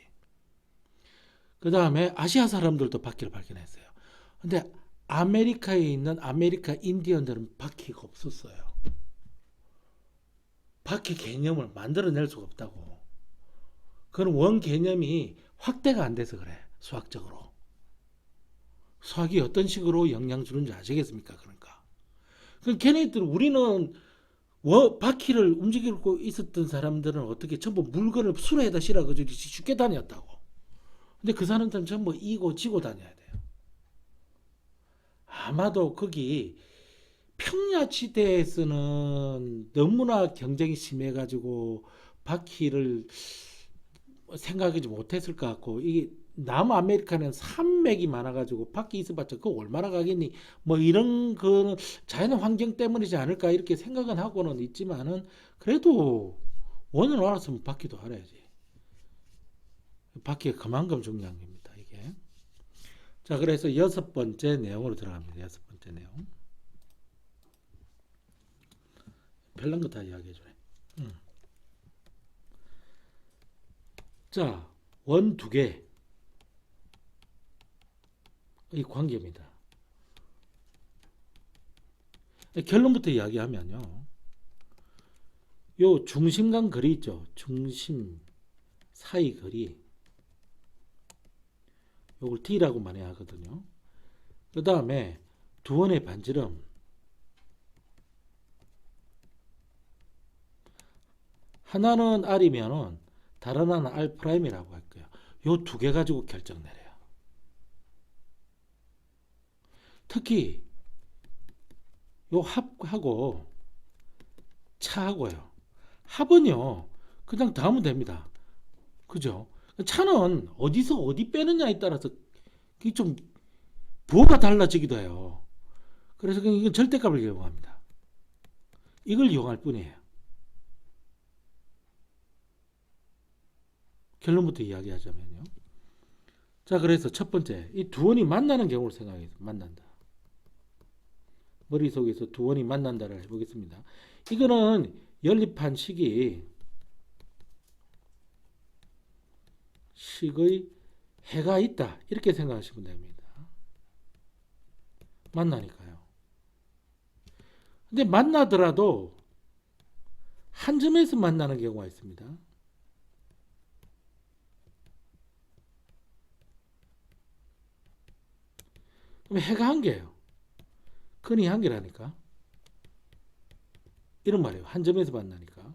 그 다음에 아시아 사람들도 바퀴를 발견했어요. 근데 아메리카에 있는 아메리카 인디언들은 바퀴가 없었어요. 바퀴 개념을 만들어낼 수가 없다고. 그건 원 개념이 확대가 안 돼서 그래. 수학적으로. 수학이 어떤 식으로 영향 주는지 아시겠습니까? 그러니까. 걔네들 우리는 바퀴를 움직이고 있었던 사람들은 어떻게 전부 물건을 수로에다 실어가지고 쉽게 다녔다고. 근데 그 사람들은 전부 이고 지고 다녀야 돼요. 아마도 거기 평야지대에서는 너무나 경쟁이 심해가지고 바퀴를 생각하지 못했을 것 같고, 이게 남아메리카는 산맥이 많아가지고 바퀴 있어봤자 그거 얼마나 가겠니, 뭐 이런 그 자연 환경 때문이지 않을까 이렇게 생각은 하고는 있지만은 그래도 원을 알았으면 바퀴도 알아야지. 바퀴가 그만큼 중요한 겁니다 이게. 자, 그래서 여섯 번째 내용으로 들어갑니다. 여섯 번째 내용. 별난 거 다 이야기해주네. 자, 원 두 개의 관계입니다. 결론부터 이야기하면요, 요 중심간 거리 있죠. 중심 사이 거리, 요걸 D라고 많이 하거든요. 그 다음에 두 원의 반지름, 하나는 R이면은 다른 하나는 R'이라고 할 거예요. 요 두 개 가지고 결정 내려요. 특히 요 합하고 차하고요. 합은요, 그냥 더하면 됩니다. 그죠? 차는 어디서 어디 빼느냐에 따라서 좀 부호가 달라지기도 해요. 그래서 이건 절대값을 이용합니다. 이걸 이용할 뿐이에요. 결론부터 이야기하자면요. 자, 그래서 첫 번째, 이 두 원이 만나는 경우를 생각해서 만난다. 머릿속에서 두 원이 만난다를 해보겠습니다. 이거는 연립한 식의 해가 있다 이렇게 생각하시면 됩니다. 만나니까요. 근데 만나더라도 한 점에서 만나는 경우가 있습니다. 그럼 해가 한 개예요. 근이 한 개라니까. 이런 말이에요. 한 점에서 만나니까.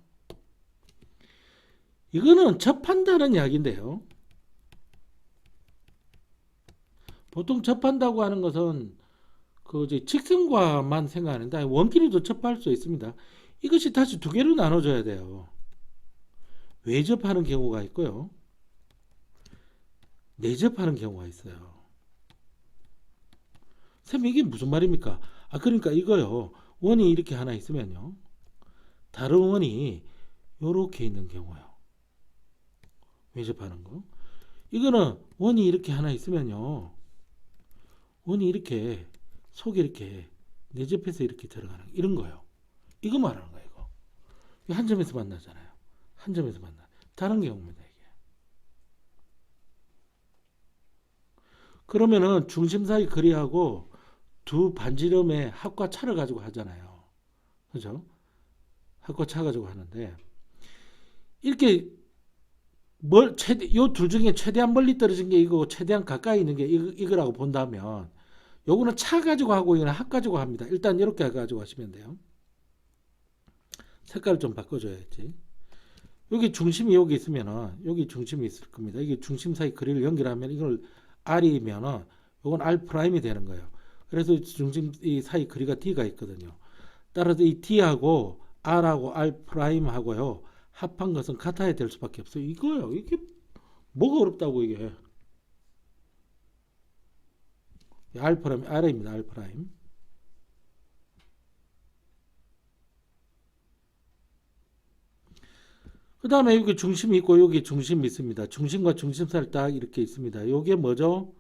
이거는 접한다는 이야기인데요. 보통 접한다고 하는 것은 그 직선과만 생각하는데 원끼리도 접할 수 있습니다. 이것이 다시 두 개로 나눠져야 돼요. 외접하는 경우가 있고요. 내접하는 경우가 있어요. 쌤 이게 무슨 말입니까? 그러니까 이거요. 원이 이렇게 하나 있으면요. 다른 원이 이렇게 있는 경우요. 외접하는 거. 이거는 원이 이렇게 하나 있으면요. 원이 이렇게 속에 이렇게 내접해서 이렇게 들어가는 이런 거요. 이거 말하는 거예요. 이거. 한 점에서 만나잖아요. 한 점에서 만나. 다른 경우입니다. 이게. 그러면은 중심 사이 거리하고 두 반지름의 합과 차를 가지고 하잖아요. 그죠? 합과 차 가지고 하는데 이렇게 요 둘 중에 최대한 멀리 떨어진 게 이거고 최대한 가까이 있는 게 이거라고 본다면 요거는 차 가지고 하고 이거는 합 가지고 합니다. 일단 이렇게 가지고 하시면 돼요. 색깔을 좀 바꿔줘야지. 여기 중심이 여기 있으면은 여기 중심이 있을 겁니다. 이게 중심 사이 거리를 연결하면 이걸 R이면은 요건 R 프라임이 되는 거예요. 그래서 중심 이 사이 거리가 D가 있거든요. 따라서 이 D하고 R하고 R 프라임하고요. 합한 것은 같아야 될 수밖에 없어요. 이거요. 이게 뭐가 어렵다고 이게. R 프라임 R입니다. R 프라임. 그 다음에 여기 중심이 있고 여기 중심이 있습니다. 중심과 중심사를 딱 이렇게 있습니다. 이게 뭐죠?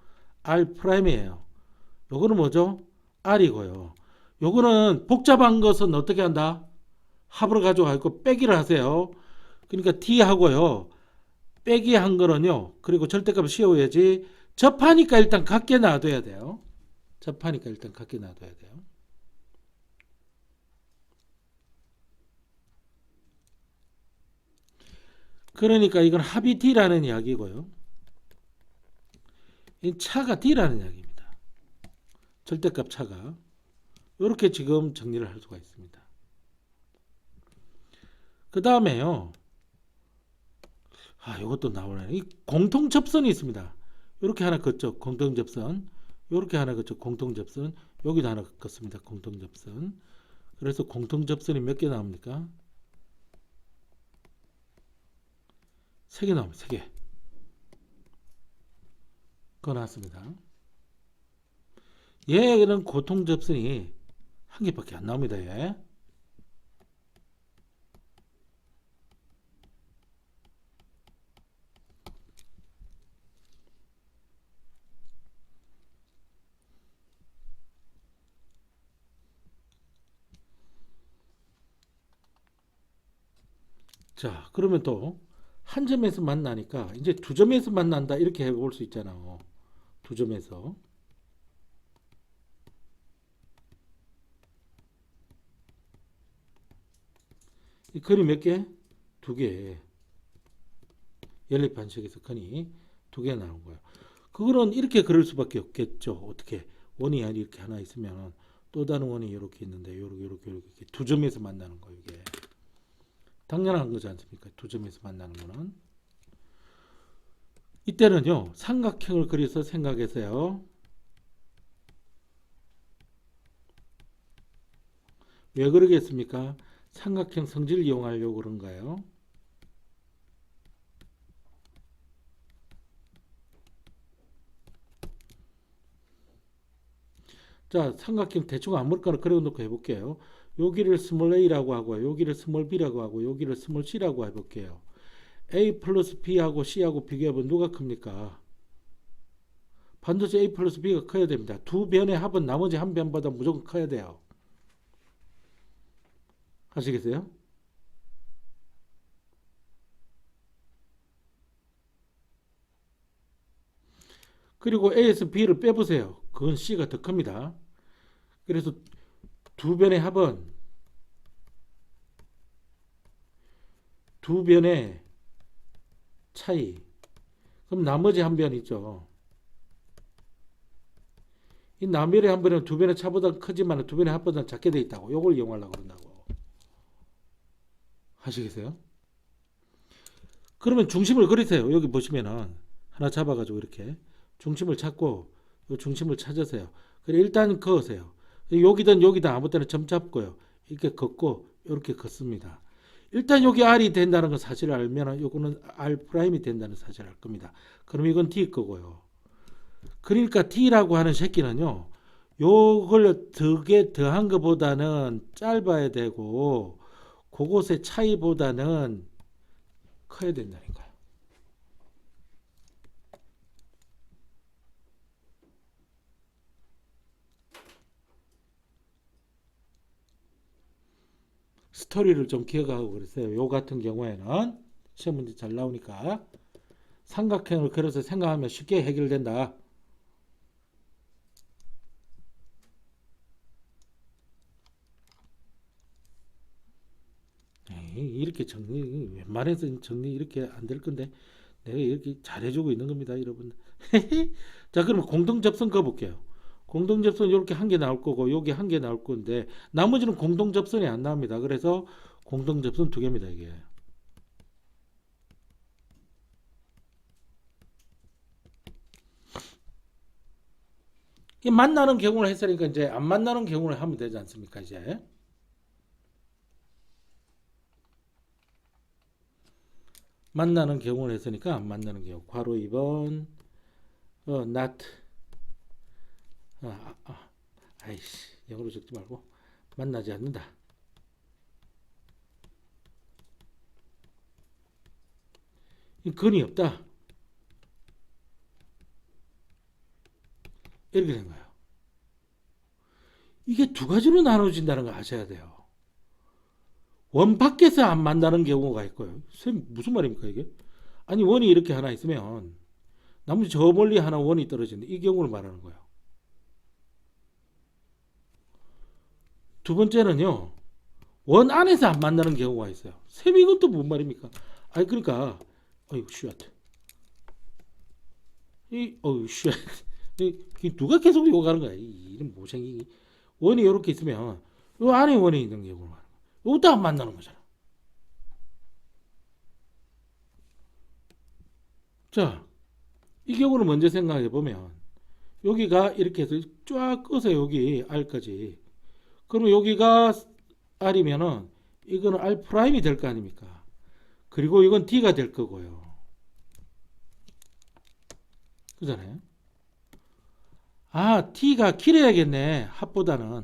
R 프라임이에요. 요거는 뭐죠? R이고요. 요거는 복잡한 것은 어떻게 한다? 합으로 가져가고 빼기를 하세요. 그러니까 T하고요. 빼기 한 거는요. 그리고 절대값을 씌워야지. 접하니까 일단 같게 놔둬야 돼요. 접하니까 일단 같게 놔둬야 돼요. 그러니까 이건 합이 D라는 이야기고요. 이 차가 D라는 이야기입니다. 절대값 차가. 이렇게 지금 정리를 할 수가 있습니다. 그 다음에요. 이것도 나오네. 이 공통접선이 있습니다. 이렇게 하나 긋죠. 공통접선. 이렇게 하나 긋죠. 공통접선. 여기도 하나 긋습니다. 공통접선. 그래서 공통접선이 몇 개 나옵니까? 3개 나옵니다. 3개. 그거 나왔습니다. 얘는 공통접선이 한 개밖에 안 나옵니다. 얘. 자, 그러면 또 한 점에서 만나니까 이제 두 점에서 만난다 이렇게 해볼 수 있잖아요. 두 점에서. 이 근이 몇 개? 2개. 연립 반식에서 근이 2개 나온 거예요. 그거는 이렇게 그릴 수밖에 없겠죠. 어떻게? 원이 이렇게 하나 있으면 또 다른 원이 이렇게 있는데 이렇게 두 점에서 만나는 거예요. 이게 당연한 거지 않습니까? 두 점에서 만나는 거는. 이때는요. 삼각형을 그려서 생각해서요. 왜 그러겠습니까? 삼각형 성질을 이용하려고 그런 거예요. 자, 삼각형 대충 아무렇거나 그려놓고 해볼게요. 여기를 스몰 a라고 하고 여기를 스몰 b라고 하고 여기를 스몰 c라고 해볼게요. a 플러스 b하고 c하고 비교해보면 누가 큽니까? 반드시 a 플러스 b가 커야 됩니다. 두 변의 합은 나머지 한 변보다 무조건 커야 돼요. 아시겠어요? 그리고 a에서 b를 빼보세요. 그건 c가 더 큽니다. 그래서 두 변의 합은 두 변의 차이. 그럼 나머지 한 변 있죠. 이 남별의 한 번은 두 변의 차보다 크지만 두 변의 합보다 작게 돼 있다고. 요걸 이용하려고 그런다고. 하시겠어요? 그러면 중심을 그리세요. 여기 보시면은 하나 잡아가지고 이렇게 중심을 찾고 요 중심을 찾으세요. 그래 일단 그으세요. 여기든 여기든 아무 때나 점 잡고요. 이렇게 걷고 이렇게 걷습니다. 일단 여기 R이 된다는 건 사실을 알면 요거는 R 프라임이 된다는 사실을 알 겁니다. 그럼 이건 D 거고요. 그러니까 T라고 하는 새끼는요. 요걸 두개 더한 것보다는 짧아야 되고 그곳의 차이보다는 커야 된다니까요. 스토리를 좀 기억하고 그랬어요. 요 같은 경우에는 시험 문제 잘 나오니까 삼각형을 그려서 생각하면 쉽게 해결된다. 에이, 이렇게 정리 웬만해서 정리 이렇게 안 될 건데 내가 이렇게 잘해주고 있는 겁니다, 여러분. 자, 그러면 공동 접선 거 볼게요. 공동 접선 이렇게 한 개 나올 거고 여기 한 개 나올 건데 나머지는 공동 접선이 안 나옵니다. 그래서 공동 접선 두 개입니다, 이게. 이게 만나는 경우를 했으니까 이제 안 만나는 경우를 하면 되지 않습니까, 이제. 만나는 경우를 했으니까 안 만나는 경우. 괄호 2번 not 아이씨 영어로 적지 말고 만나지 않는다. 근이 없다. 이렇게 된 거예요. 이게 두 가지로 나눠진다는 걸 아셔야 돼요. 원 밖에서 안 만나는 경우가 있고요. 선생님 무슨 말입니까 이게? 아니 원이 이렇게 하나 있으면 나머지 저 멀리 하나 원이 떨어지는데 이 경우를 말하는 거예요. 두 번째는요. 원 안에서 안 만나는 경우가 있어요. 쌤 이건 또 뭔 말입니까? 아니 그러니까 어이구 쉣. 이 어이구 쉣. 누가 계속 욕하는 거야? 이런 모생이 원이 이렇게 있으면 요 안에 원이 있는 경우를 말하는 거야. 요것도 안 만나는 거잖아. 자, 이 경우를 먼저 생각해 보면 여기가 이렇게 해서 쫙 꺼서 여기 R까지. 그러면 여기가 R이면은 이거는 R 프라임이 될 거 아닙니까? 그리고 이건 D가 될 거고요. 그잖아요. 아, T가 길어야겠네. 합보다는.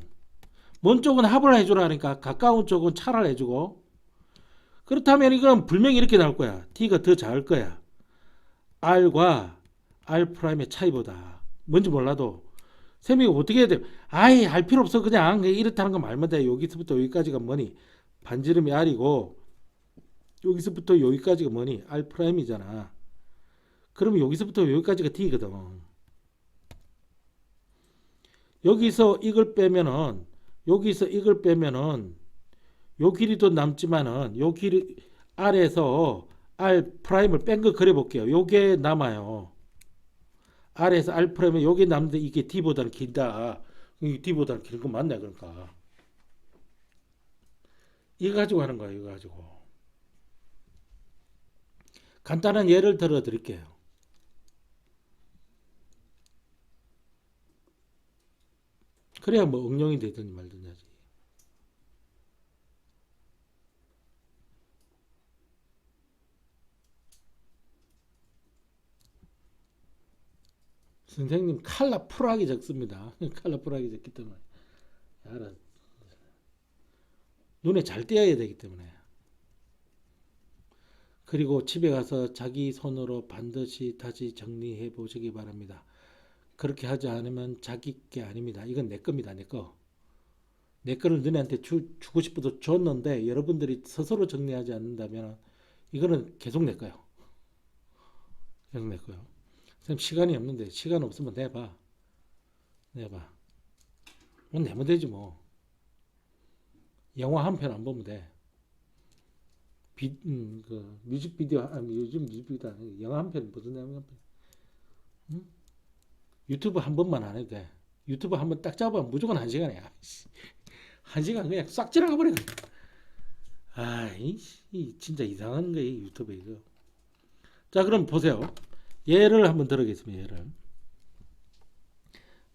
먼 쪽은 합을 해주라 하니까 가까운 쪽은 차를 해주고. 그렇다면 이건 분명히 이렇게 나올 거야. T가 더 작을 거야. R과 R 프라임의 차이보다. 뭔지 몰라도. 쌤이 어떻게 해야 돼? 아이, 할 필요 없어. 그냥 이렇다는 거 말면 돼. 여기서부터 여기까지가 뭐니? 반지름이 R이고, 여기서부터 여기까지가 뭐니? R 프라임이잖아. 그러면 여기서부터 여기까지가 T거든. 여기서 이걸 빼면은 여기서 이걸 빼면은 요 길이도 남지만은 요 길이 R에서 R 프라임을 뺀 거 그려 볼게요. 요게 남아요. R에서 R 프라임은 요게 남는데 이게 D보다는 길다. 이 D보다는 긴 거 맞네 그러니까. 이거 가지고 하는 거예요. 이거 가지고. 간단한 예를 들어 드릴게요. 그래야 뭐 응용이 되든지 말든지 하지. 선생님 칼라 풀하기 적습니다. 칼라 풀하기 적기 때문에. 알아. 눈에 잘 띄어야 되기 때문에. 그리고 집에 가서 자기 손으로 반드시 다시 정리해 보시기 바랍니다. 그렇게 하지 않으면 자기 게 아닙니다. 이건 내 겁니다. 내 거. 내 거를 너네한테 주고 싶어도 줬는데 여러분들이 스스로 정리하지 않는다면 이거는 계속 내 거예요. 계속 내 거예요. 선생님 시간이 없는데 시간 없으면 내봐. 내봐. 뭐 내면 되지 뭐. 영화 한 편 안 보면 돼. 그 뮤직비디오 요즘 뮤직비디오 아니고 영화 한 편 무슨 영화 한 편. 응? 유튜브 한 번만 안 해도 돼. 유튜브 한번 딱 잡으면 무조건 1시간이야. 1시간 그냥 싹 지나가 버려. 진짜 이상한 거예요, 유튜브 이거. 자, 그럼 보세요. 예를 한번 들어보겠습니다. 예를.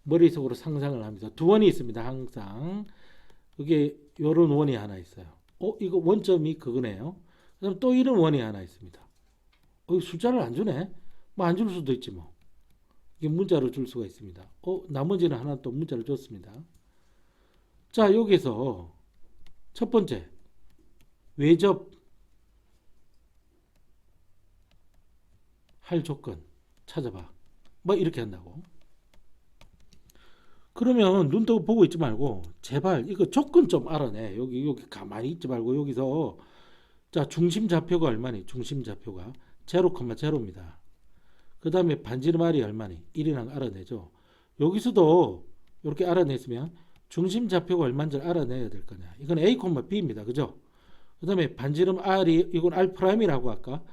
머릿속으로 상상을 합니다. 두 원이 있습니다. 항상. 여기 요런 원이 하나 있어요. 이거 원점이 그거네요. 그다음 또 이런 원이 하나 있습니다. 숫자를 안 주네. 뭐 안 줄 수도 있지 뭐. 이게 문자로 줄 수가 있습니다. 나머지는 하나 또 문자를 줬습니다. 자, 여기서 첫 번째 외접 할 조건 찾아봐. 뭐 이렇게 한다고. 그러면 눈 뜨고 보고 있지 말고 제발 이거 조건 좀 알아내. 여기 가만히 있지 말고 여기서 자, 중심 좌표가 얼마니? 중심 좌표가 0,0입니다. 그 다음에 반지름알이 얼마니? 1이랑 알아내죠. 여기서도 이렇게 알아냈으면 중심 좌표가 얼마인지 알아내야 될 거냐. 이건 A, B입니다. 그죠? 그 다음에 반지름 R이 이건 R''이라고 할까?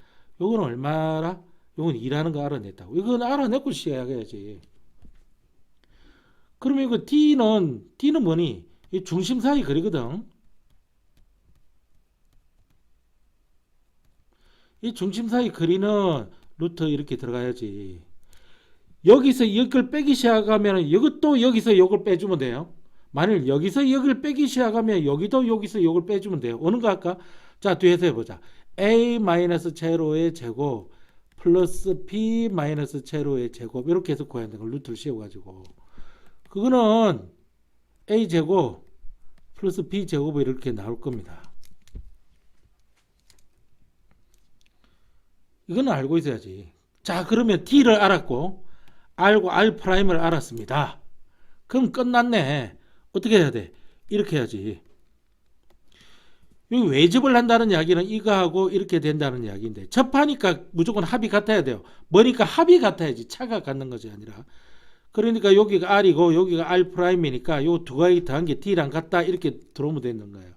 요건 얼마라? 요건 2라는 거 알아냈다고. 이건 알아내고 시작해야지. 그러면 이거 D는 뭐니? 이 중심 사이 거리거든. 이 중심 사이 거리는 루트 이렇게 들어가야지. 여기서 이걸 빼기 시작하면 이것도 여기서 이걸 빼주면 돼요. 만일 여기서 이걸 빼기 시작하면 여기도 여기서 이걸 빼주면 돼요. 어느 거 할까? 자, 뒤에서 해보자. A-제로의 제곱 플러스 B-제로의 제곱 이렇게 해서 구해야 되는 걸 루트를 씌워가지고 그거는 A제곱 플러스 B제곱이 이렇게 나올 겁니다. 이거는 알고 있어야지. 자, 그러면 D를 알았고 알고 R'을 알았습니다. 그럼 끝났네. 어떻게 해야 돼? 이렇게 해야지. 여기 외접을 한다는 이야기는 이거하고 이렇게 된다는 이야기인데 접하니까 무조건 합이 같아야 돼요. 뭐니까 합이 같아야지 차가 같는 것이 아니라. 그러니까 여기가 R이고 여기가 R'이니까 요 두 가지 더한 게 D랑 같다 이렇게 들어오면 되는 거예요.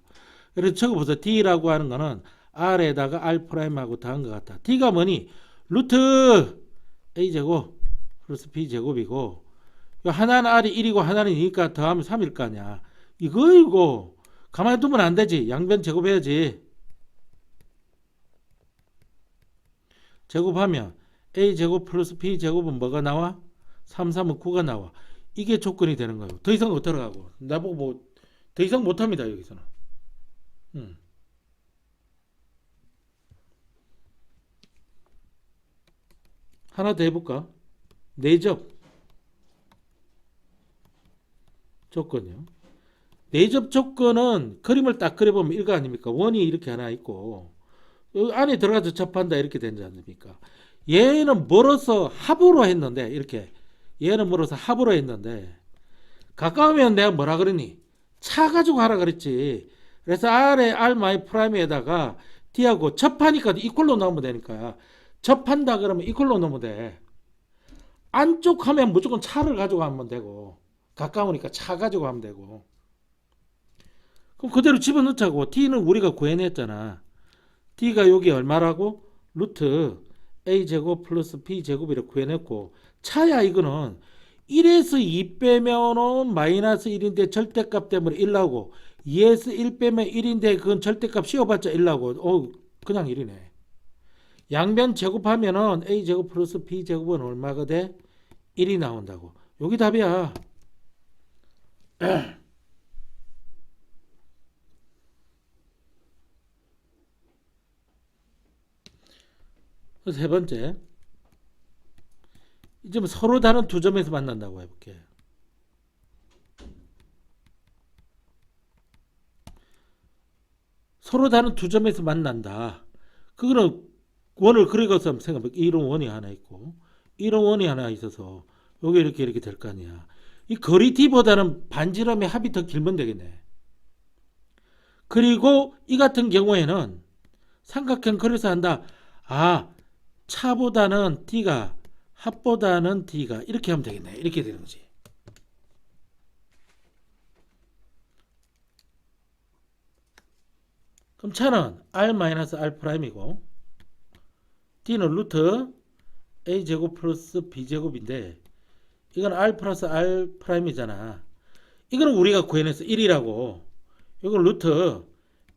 그래서 적어보세요. D라고 하는 거는 R에다가 R'하고 더한 것 같다. D가 뭐니? 루트 A제곱 플러스 B제곱이고 하나는 R이 1이고 하나는 2니까 더하면 3일 거 아니야. 이거 가만히 두면 안 되지. 양변 제곱해야지. 제곱하면 A제곱 플러스 B제곱은 뭐가 나와? 3, 3은 9가 나와. 이게 조건이 되는 거예요. 더 이상 못 들어가고. 나보고 뭐 더 이상 못합니다. 여기서는. 하나 더 해볼까? 내접 조건이요. 내접 조건은 그림을 딱 그려보면 이거 아닙니까? 원이 이렇게 하나 있고 여기 안에 들어가서 접한다 이렇게 되지 않습니까? 얘는 멀어서 합으로 했는데 이렇게 얘는 멀어서 합으로 했는데 가까우면 내가 뭐라 그러니? 차 가지고 하라 그랬지. 그래서 R에 R''에다가 D하고 접하니까 이꼴로 나오면 되니까 접한다 그러면 이꼴로 넣으면 돼. 안쪽 하면 무조건 차를 가지고 하면 되고 가까우니까 차 가지고 하면 되고 그럼 그대로 집어넣자고. T는 우리가 구해냈잖아. T가 여기 얼마라고? 루트 A제곱 플러스 B제곱 이렇게 구해냈고 차야 이거는 1에서 2 빼면은 마이너스 1인데 절대값 때문에 1 나오고 2에서 1 빼면 1인데 그건 절대값 씌워봤자 1 나오고 그냥 1이네. 양변 제곱하면은 A제곱 플러스 B제곱은 얼마가 돼? 1이 나온다고. 여기 답이야. 세 번째. 이제 서로 다른 두 점에서 만난다고 해볼게. 서로 다른 두 점에서 만난다. 그거는 원을 그리고서 생각해볼게. 이런 원이 하나 있고 이런 원이 하나 있어서 여기 이렇게 될 거 아니야. 이 거리 D보다는 반지름의 합이 더 길면 되겠네. 그리고 이 같은 경우에는 삼각형 그려서 한다. 차보다는 D가 합보다는 D가 이렇게 하면 되겠네. 이렇게 되는 거지. 그럼 차는 R-R'이고 D는 루트 A제곱 플러스 B제곱인데 이건 R 플러스 R 프라임이잖아. 이거는 우리가 구해냈어. 1이라고. 이건 루트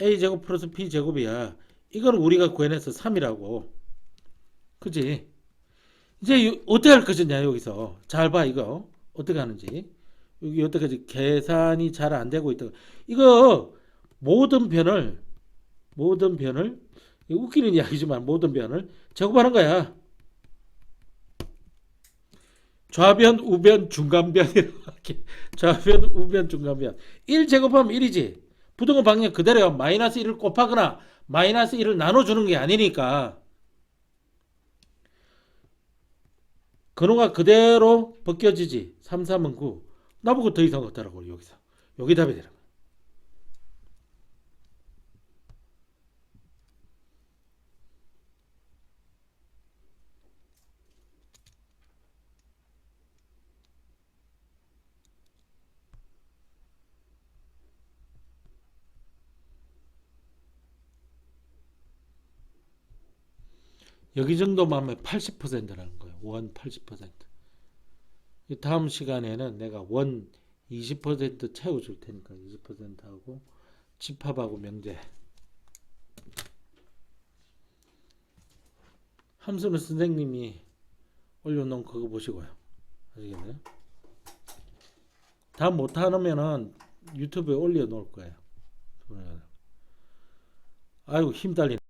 A제곱 플러스 B제곱이야. 이건 우리가 구해냈어. 3이라고. 그지? 이제 어떻게 할 것이냐, 여기서. 잘 봐, 이거. 어떻게 하는지. 여기 여태까지 계산이 잘 안 되고 있다. 이거 모든 변을, 이거 웃기는 이야기지만 모든 변을 제곱하는 거야. 좌변, 우변, 중간변 이렇게. 좌변, 우변, 중간변. 1 제곱하면 1이지. 부등호 방향 그대로야. 마이너스 1을 곱하거나 마이너스 1을 나눠주는 게 아니니까. 근호가 그대로 벗겨지지. 3, 3은 9. 나보고 더 이상 없다라고 여기서. 여기 답이 되는 거야. 여기 정도만 하면 80%라는 거예요. 원 80%. 다음 시간에는 내가 원 20% 채워줄 테니까 20%하고 집합하고 명제. 함수는 선생님이 올려놓은 그거 보시고요. 아시겠나요? 다 못하면은 유튜브에 올려놓을 거예요. 아이고 힘 달리네.